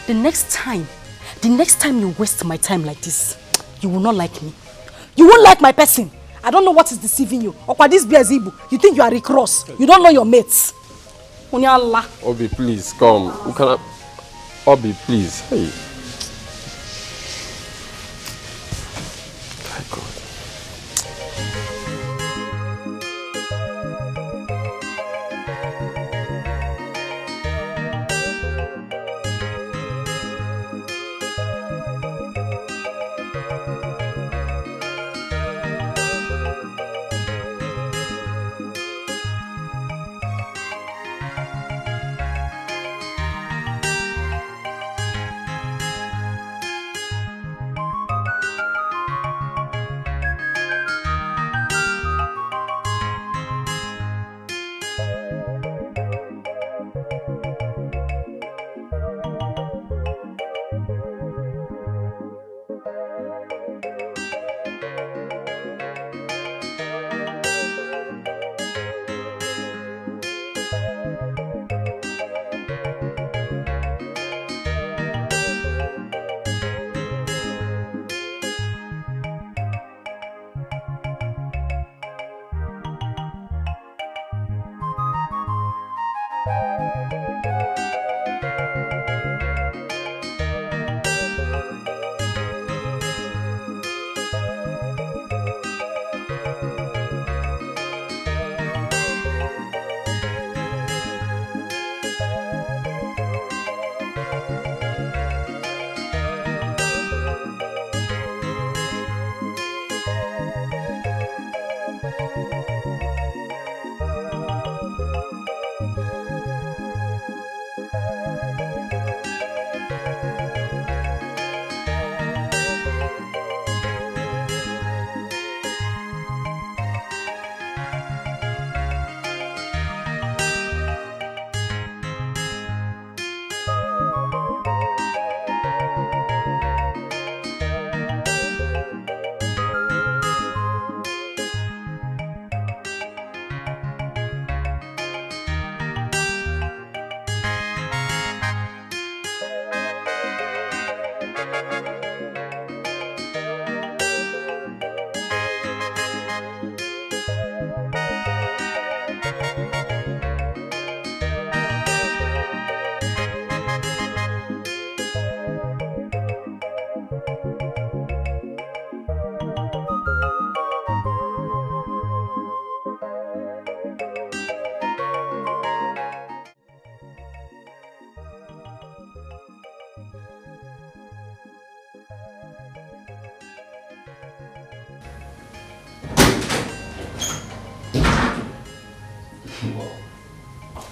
the next time you waste my time like this, you will not like me. You won't like my person. I don't know what is deceiving you. Okwa this Beazibu, you think you are Rick Ross. You don't know your mates. Obi, please, come. You cannot... Obi, please. Hey. My God.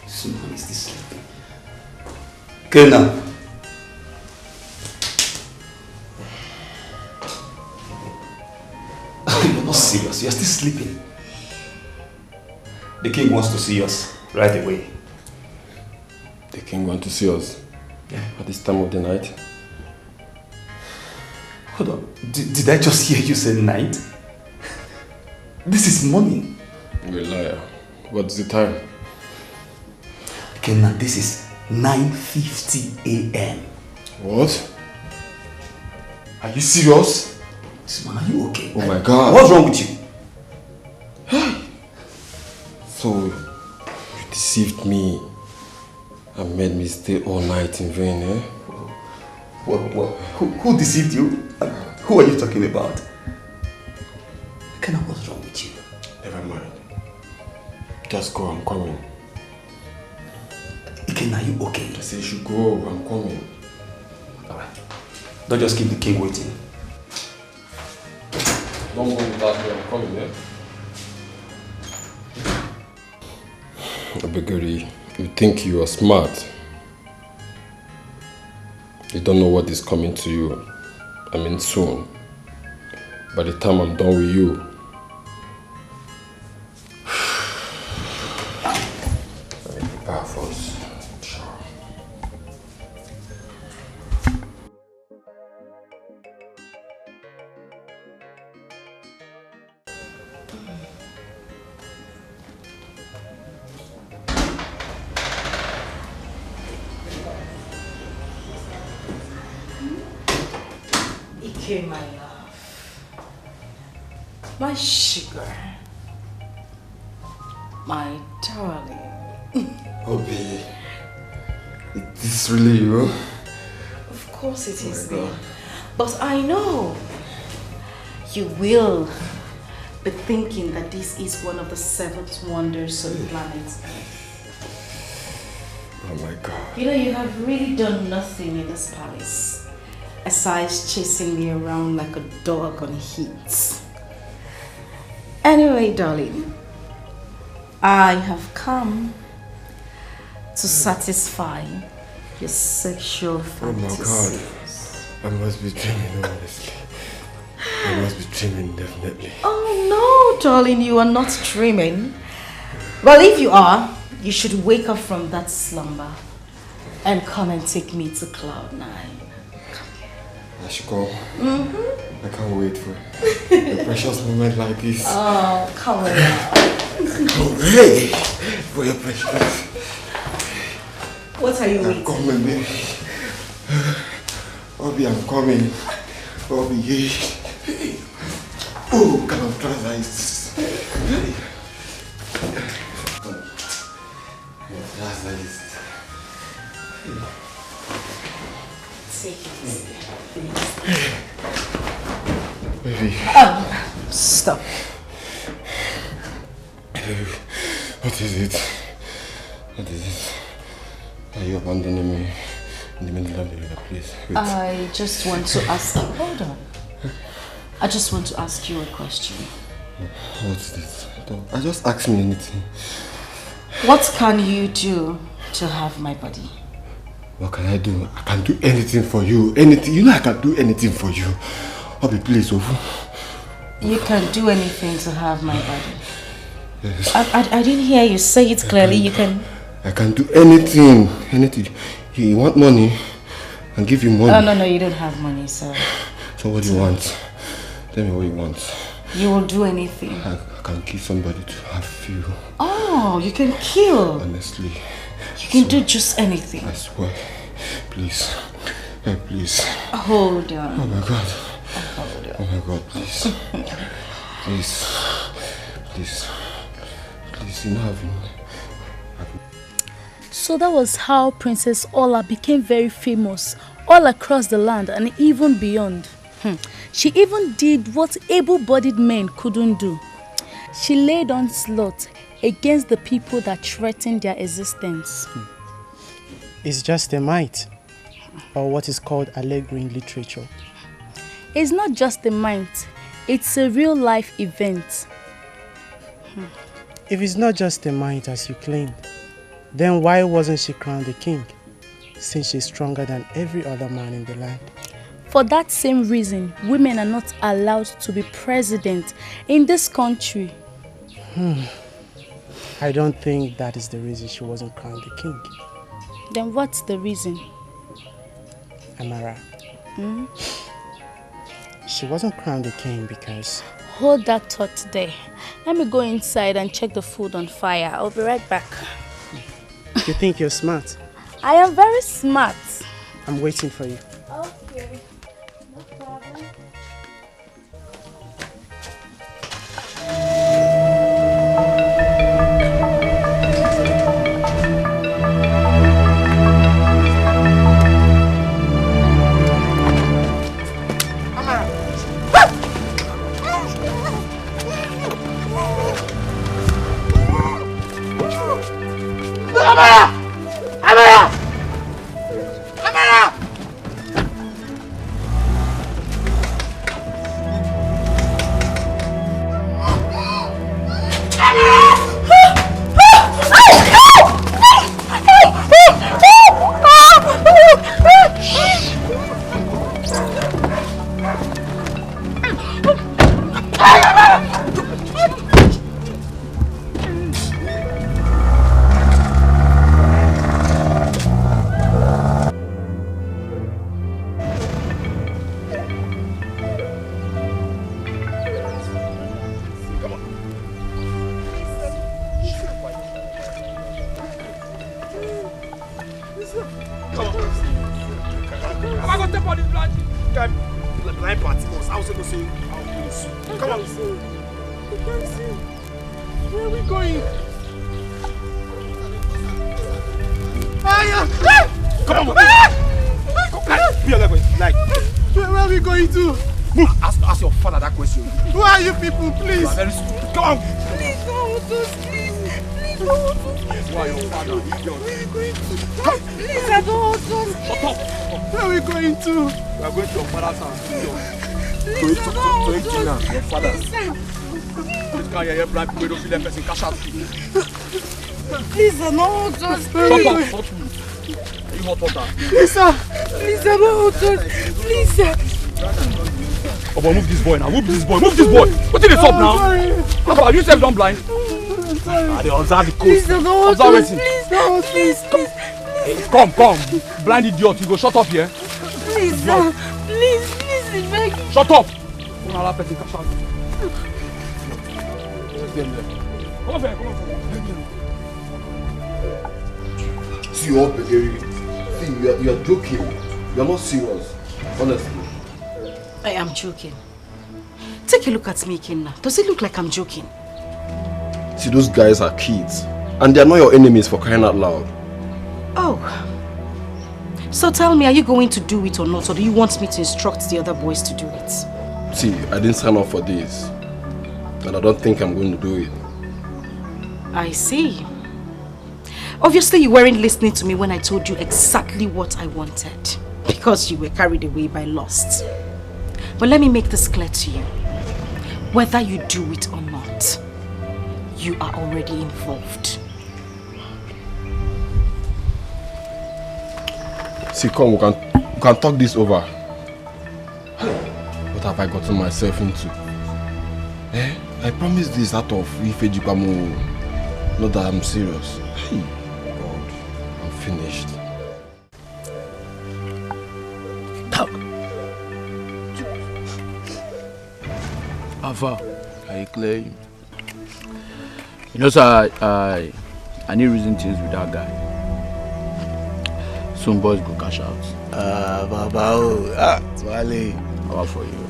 Someone is this sleeping. Go now. You're not serious. You're still sleeping. The king wants to see us right away. The king wants to see us? At this time of the night. Hold on. Did I just hear you say night? This is morning. You're a liar. What's the time? Okay, now this is 9:50 a.m. What? Are you serious? This man, are you okay? Oh my God. What's wrong with you? So, you deceived me and made me stay all night in vain, eh? What? Who deceived you? Who are you talking about? Kenna, what's wrong with you? Never mind. Just go, I'm coming. Kenna, are you okay? I say you should go, I'm coming. Alright. Don't just keep the king waiting. Don't go without me, I'm coming, eh? Abegari, you think you are smart. You don't know what is coming to you. I mean soon. By the time I'm done with you. I need prepare first. Dikeh, my love. My sugar. My darling. Obi, is this really you? Of course it is me. But I know you will be thinking that this is one of the 7 wonders of the planet. Oh my God. You know, you have really done nothing in this palace aside chasing me around like a dog on heat. Anyway, darling, I have come to satisfy your sexual fantasies. Oh my God. I must be dreaming, honestly. I must be dreaming, definitely. Oh no, darling, you are not dreaming. Well, if you are, you should wake up from that slumber and come and take me to Cloud 9. I should go. I can't wait for a precious moment like this. Oh, come on. I can't wait for your precious. What are you waiting? I'm coming, baby. Obi, I'm coming. Obi, oh, come on, try this. That's nice. Take it easy. Baby. Stop. What is it? What is it? Are you abandoning me in the middle of the river, please? Wait. I just want to ask you. Hold on. I just want to ask you a question. What's this? I just asked me anything. What can you do to have my body? What can I do? I can do anything for you. Anything. You know I can do anything for you. Obi, please, Ofu. You can do anything to have my body. Yes. I didn't hear you say it clearly. You can. I can do anything. Anything. You want money? I'll give you money. Oh, no, you don't have money, so. So what do you want? Tell me what you want. You will do anything. I can kill somebody to have you. Oh, you can kill. Honestly. You can do just anything. I swear. Please. Hey, please. Hold on. Oh my God. Hold on. Oh my God, please. Please. Please. Please, you know I've been... So that was how Princess Ola became very famous all across the land and even beyond. She even did what able-bodied men couldn't do. She laid onslaught against the people that threatened their existence. It's just a might, or what is called allegory in literature. It's not just a might, it's a real-life event. If it's not just a might as you claimed, then why wasn't she crowned the king, since she's stronger than every other man in the land? For that same reason, women are not allowed to be president in this country. I don't think that is the reason she wasn't crowned the king. Then what's the reason? Amara. Hmm? She wasn't crowned the king because... Hold that thought today. Let me go inside and check the food on fire. I'll be right back. You think you're smart? I am very smart. I'm waiting for you. Okay. No problem. Amara! Amara! Amara! Lisa, no, just please. Shut up, hot food. Are you hot water? Lisa, Lisa, no, just Lisa. Oh boy, move this boy now. Move this boy. Move this boy. What is up now? How about you self don't blind? They observe the coast. Lisa, no, observe just please, no, please, please. Come. Blind idiot. You go shut up here. Lisa, please, beg. Shut up. Come on, person, cash out. Come over here. See, you're up again. See, you're joking. You're not serious. Honestly. I am joking. Take a look at me, Kenna. Does it look like I'm joking? See, those guys are kids. And they're not your enemies, for crying out loud. Oh. So tell me, are you going to do it or not? Or do you want me to instruct the other boys to do it? See, I didn't sign up for this. And I don't think I'm going to do it. I see. Obviously, you weren't listening to me when I told you exactly what I wanted. Because you were carried away by lust. But let me make this clear to you. Whether you do it or not, you are already involved. See, come, we can talk this over. What have I gotten myself into? I promised this out of Ifejikamu. Not that I'm serious. Hey, God, I'm finished. Afta, I claim. You know, sir, I need reason things with that guy. Some boys go cash out. Baba, Swale. How about for you?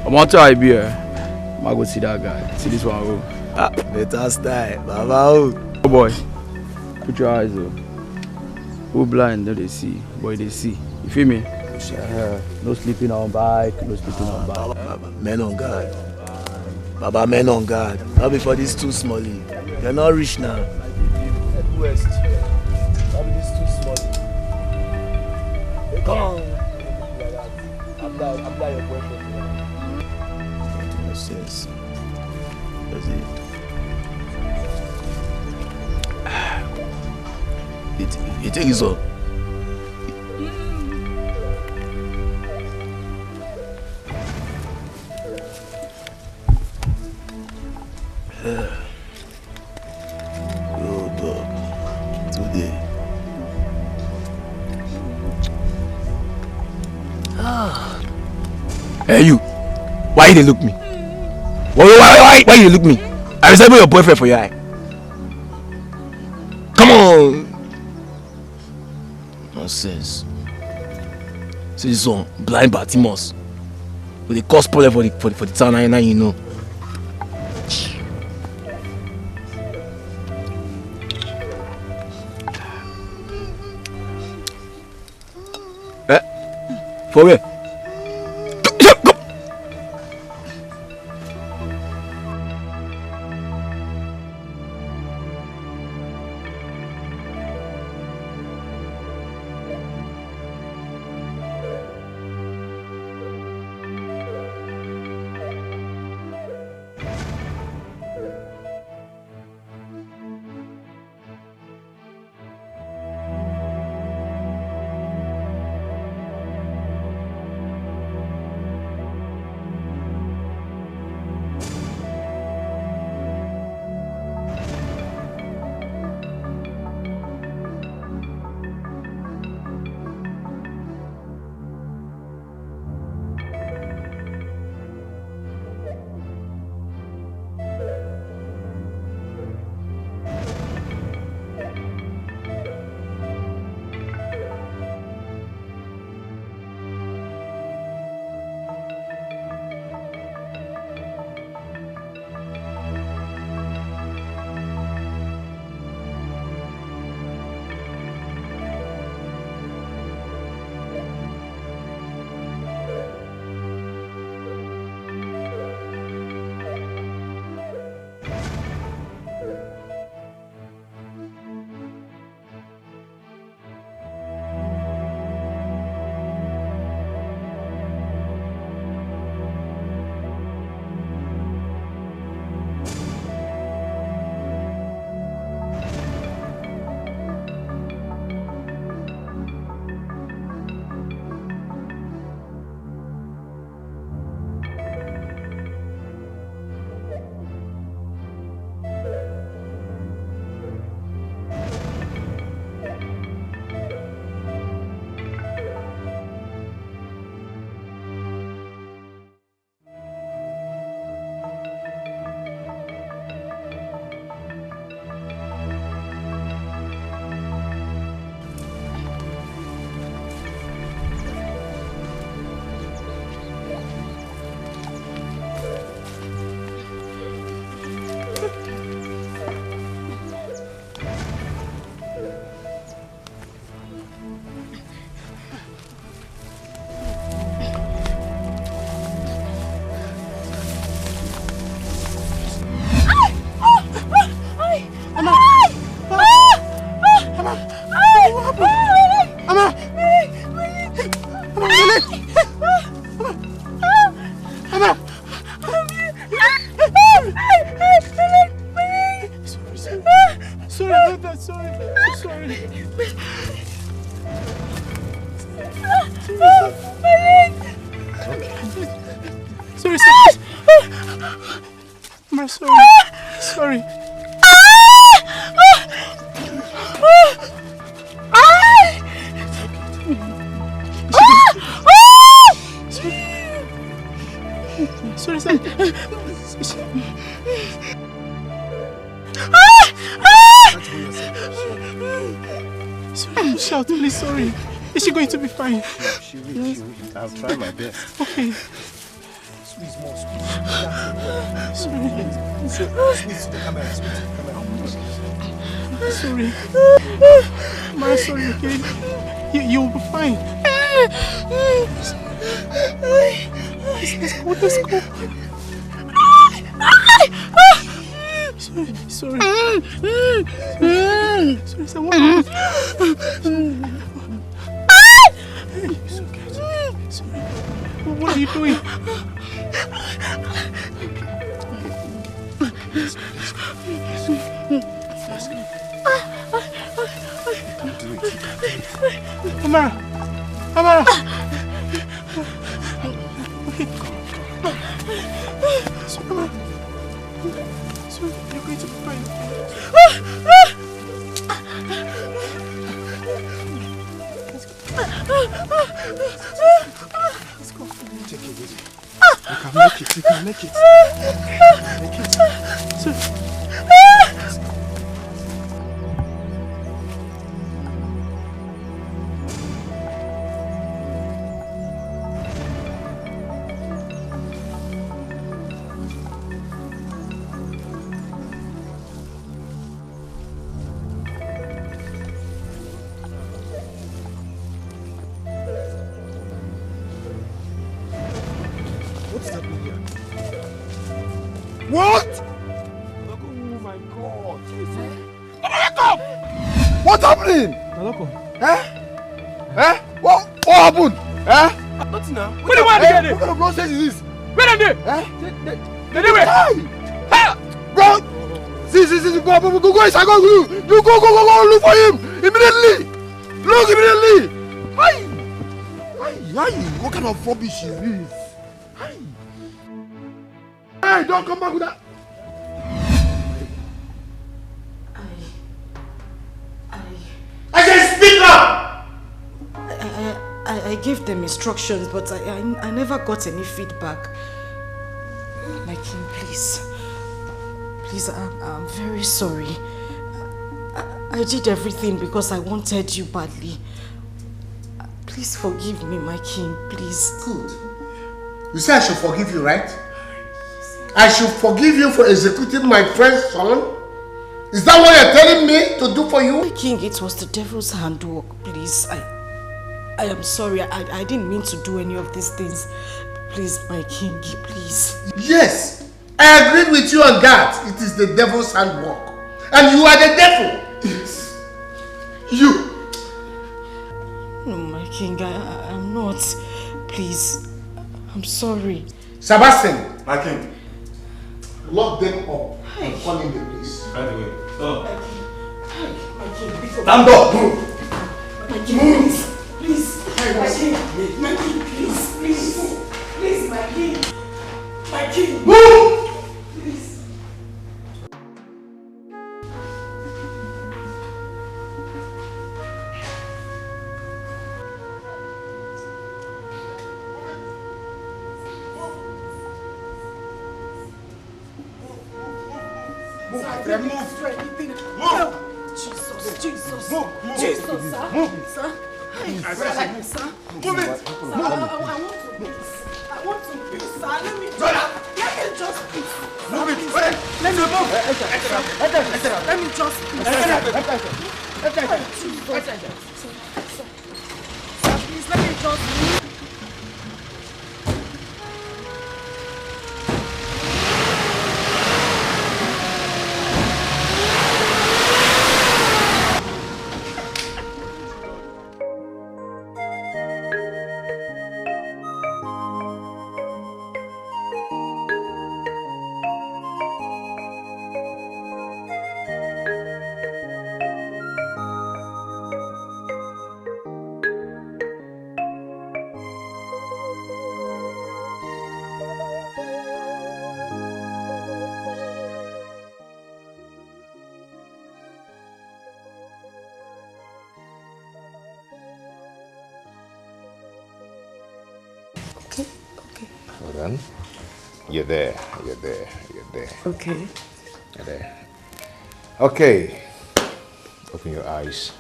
I'm out to IB. I'm go see that guy. See this one. Better style, Baba. Oh boy, put your eyes up. Who blind? No, they see. Boy, they see. You feel me? No sleeping on bike. No sleeping on bike. Baba, men on guard. Baba, men on guard. Not before this too smally. You're not rich now. Head west. Not this too smally. Come on. Apply your boyfriend. No sense. Does it? You think it's all? Hey you, why you dey look me? Why you look me? I resemble your boyfriend for your eye. Come on. Nonsense. See this one, blind Bartimaeus. With the cause problem for the town, now you know. For where? Shout, please, sorry. Is she going to be fine? She will. I'll try my best. Okay. Squeeze more, Sorry. Squeeze to the camera, Sorry. Ma, sorry, okay? You'll be fine. Let's go. Sorry. Sorry, sir. What happened? It's okay. Sorry. What are you doing? Amara! Sorry, you're going to be fine. Let's go. Take it easy. You can make it. You can make it. Make it. What? Oh my God. Malako! What's happening? Malako. Eh? What happened? Nothing now. What kind of nonsense is this? Where are they? They were. Bro! See, go inside, go, look for him! Immediately! Look immediately! Hi! What kind of rubbish is this? Hi! Hey, don't come back with that! I said speak up! I gave them instructions, but I never got any feedback. My king, please. Please, I'm very sorry. I did everything because I wanted you badly. Please forgive me, my king, please. Good. You say I should forgive you, right? I should forgive you for executing my friend's son? Is that what you're telling me to do for you? My king, it was the devil's handwork, please. I am sorry. I didn't mean to do any of these things. Please, my king, please. Yes, I agreed with you on that. It is the devil's handwork. And you are the devil. Yes. You. No, my king, I'm not. Please, I'm sorry. Sebastian. My king. Lock them up and call in the police. Right away. Stop. My king, stand up. Move. My king, please. Please. My king, please. Please, my king. My king. Move! Please. Jesus, sir. Sir. I want to be, sir. Let me just be. Move it. Let me move. Let me just be. Sir, please, let me just be. Hold on. You're there. Okay. You're there. Okay. Open your eyes.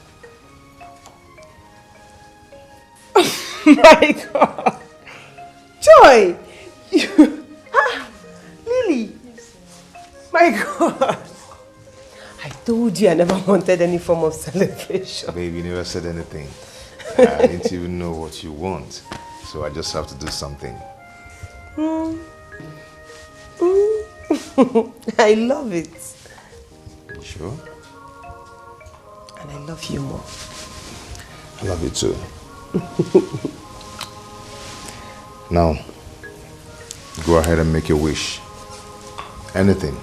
My God. Joy! Lily! My God! I told you I never wanted any form of celebration. Baby, you never said anything. I didn't even know what you want. So I just have to do something. I love it. You sure? And I love you more. I love you too. Now, go ahead and make your wish. Anything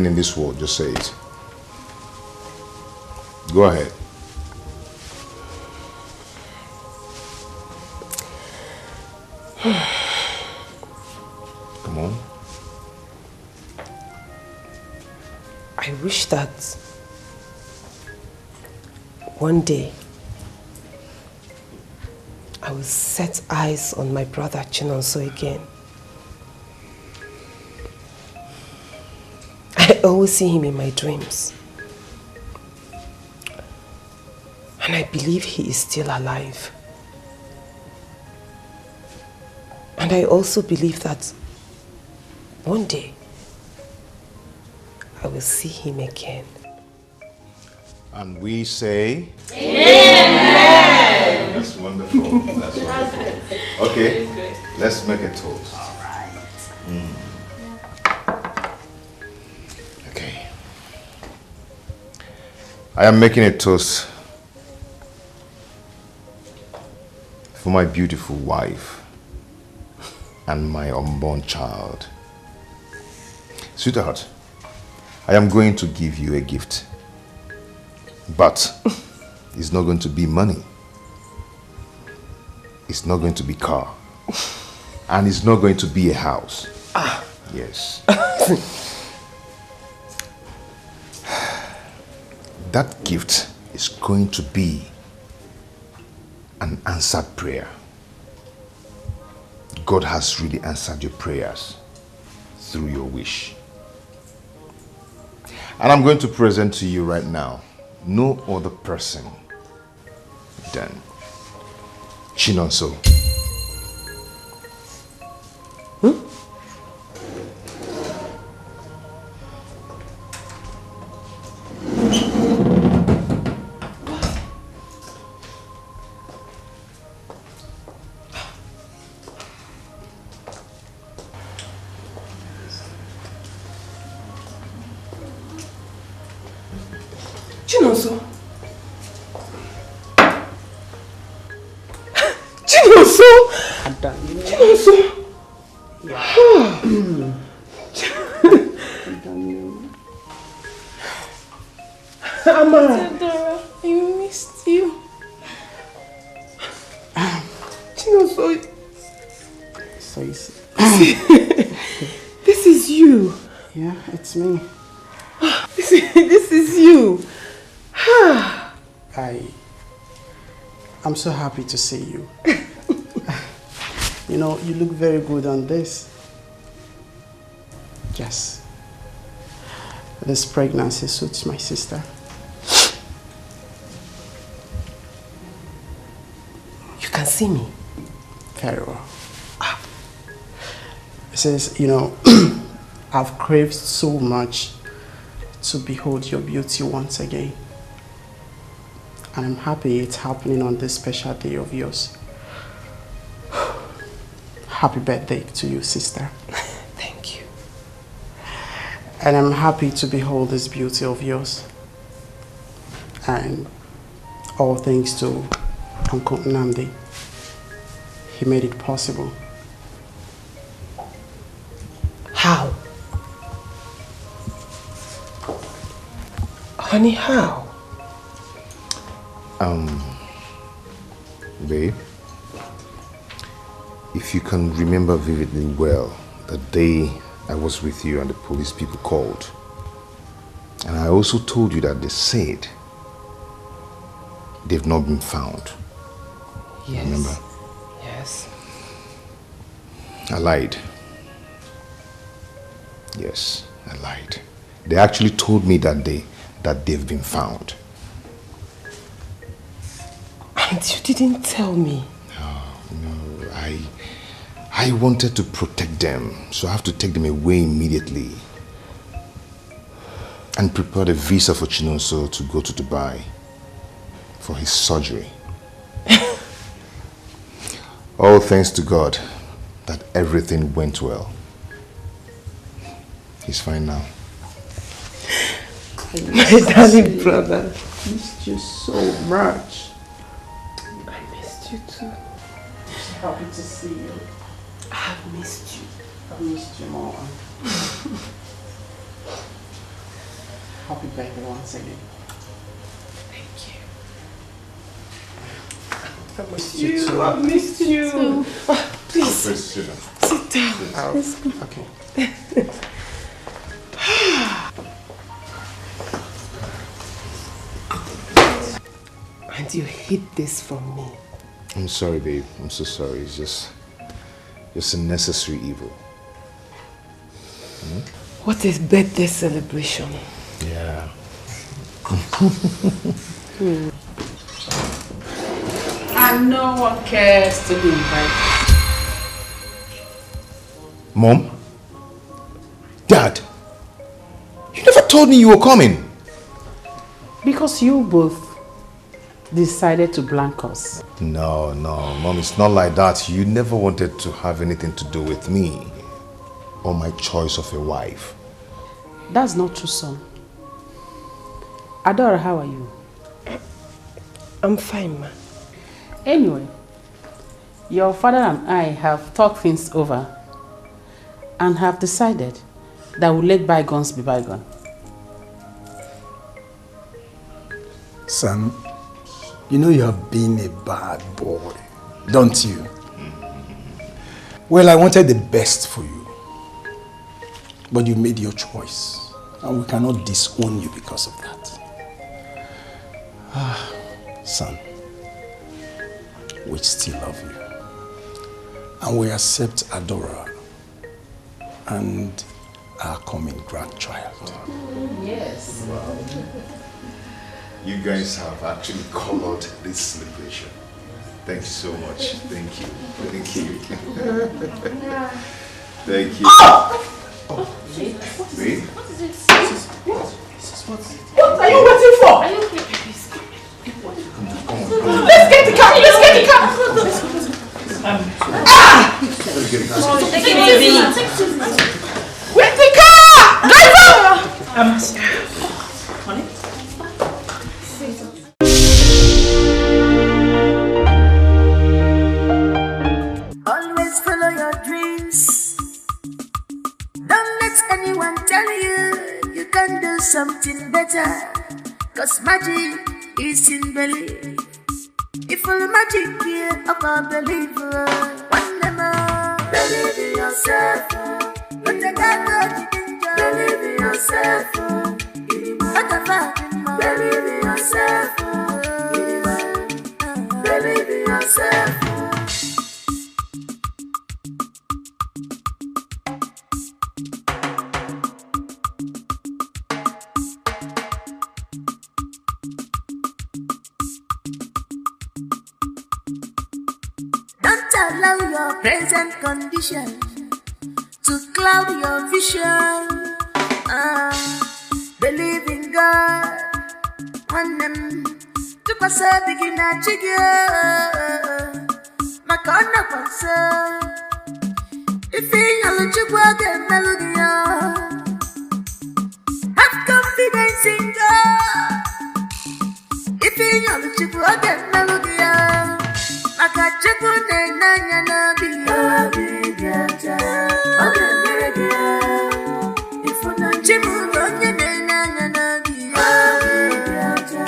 in this world, just say it. Go ahead. Come on. I wish that one day I will set eyes on my brother Chinonso again always see him in my dreams. And I believe he is still alive. And I also believe that one day I will see him again. And we say... Amen! That's wonderful. That's wonderful. Okay, let's make a toast. All right. Okay. I am making a toast for my beautiful wife and my unborn child. Sweetheart, I am going to give you a gift. But it's not going to be money. It's not going to be car. And it's not going to be a house. Ah. Yes. That gift is going to be an answered prayer. God has really answered your prayers through your wish. And I'm going to present to you right now no other person than Chinonso. Chinonso. Chinonso. Chinonso. Amara. Dora, I missed you. Chinonso. So you see. This is you. Yeah, it's me. This is you. I'm so happy to see you. You know, you look very good on this. Yes. This pregnancy suits my sister. You can see me. Very well. It says, you know, I've craved so much to behold your beauty once again. And I'm happy it's happening on this special day of yours. Happy birthday to you, sister. Thank you. And I'm happy to behold this beauty of yours. And all thanks to Uncle Nnamdi. He made it possible. How? Honey, how? Babe, if you can remember vividly well, the day I was with you and the police people called, and I also told you that they said they've not been found. Yes. Remember? Yes. I lied. Yes, I lied. They actually told me that day that they've been found. And you didn't tell me. No, I wanted to protect them, so I have to take them away immediately and prepare a visa for Chinonso to go to Dubai for his surgery. All thanks to God that everything went well. He's fine now. My darling brother. I missed you so much. I missed you too. I'm so happy to see you. I have missed you. I've missed you more. Happy birthday once again. Thank you. I missed you too. I've missed you. Please, sit down. Sit down. Okay. And you hid this from me. I'm sorry, babe. I'm so sorry. It's just a necessary evil. What a birthday celebration. Yeah. And no one cares to be invited. Mom? Dad? You never told me you were coming. Because you both decided to blank us. No, Mom, it's not like that. You never wanted to have anything to do with me or my choice of a wife. That's not true, son. Adora, how are you? I'm fine, ma. Anyway, your father and I have talked things over and have decided that we'll let bygones be bygones. Son, you know you have been a bad boy, don't you? Well, I wanted the best for you, but you made your choice, and we cannot disown you because of that. Son, we still love you, and we accept Adora and our coming grandchild. Yes. Wow. You guys have actually colored this celebration. Thank you so much. Thank you. Thank you. Thank you. What are you waiting for? Are you okay? Let's get the car! Let's get the car! Take it easy. Where's the car? Driver! Always follow your dreams. Don't let anyone tell you you can do something better. Cause magic is in belief. If all magic here, I can't believe one more. Believe in yourself. But the God believe in yourself. Believe in yourself. Believe in yourself. Don't allow your present condition to cloud your vision. Believe in God. One them to pass a beginner jigger. Makana pasa. If you look to work and melody, have confidence in God. If you look to work and melody, Makachapune nanya nabi abigata abemeregia ifuna chimu onye nanya nabi abigata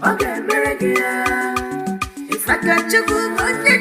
abemeregia ifakachapu onye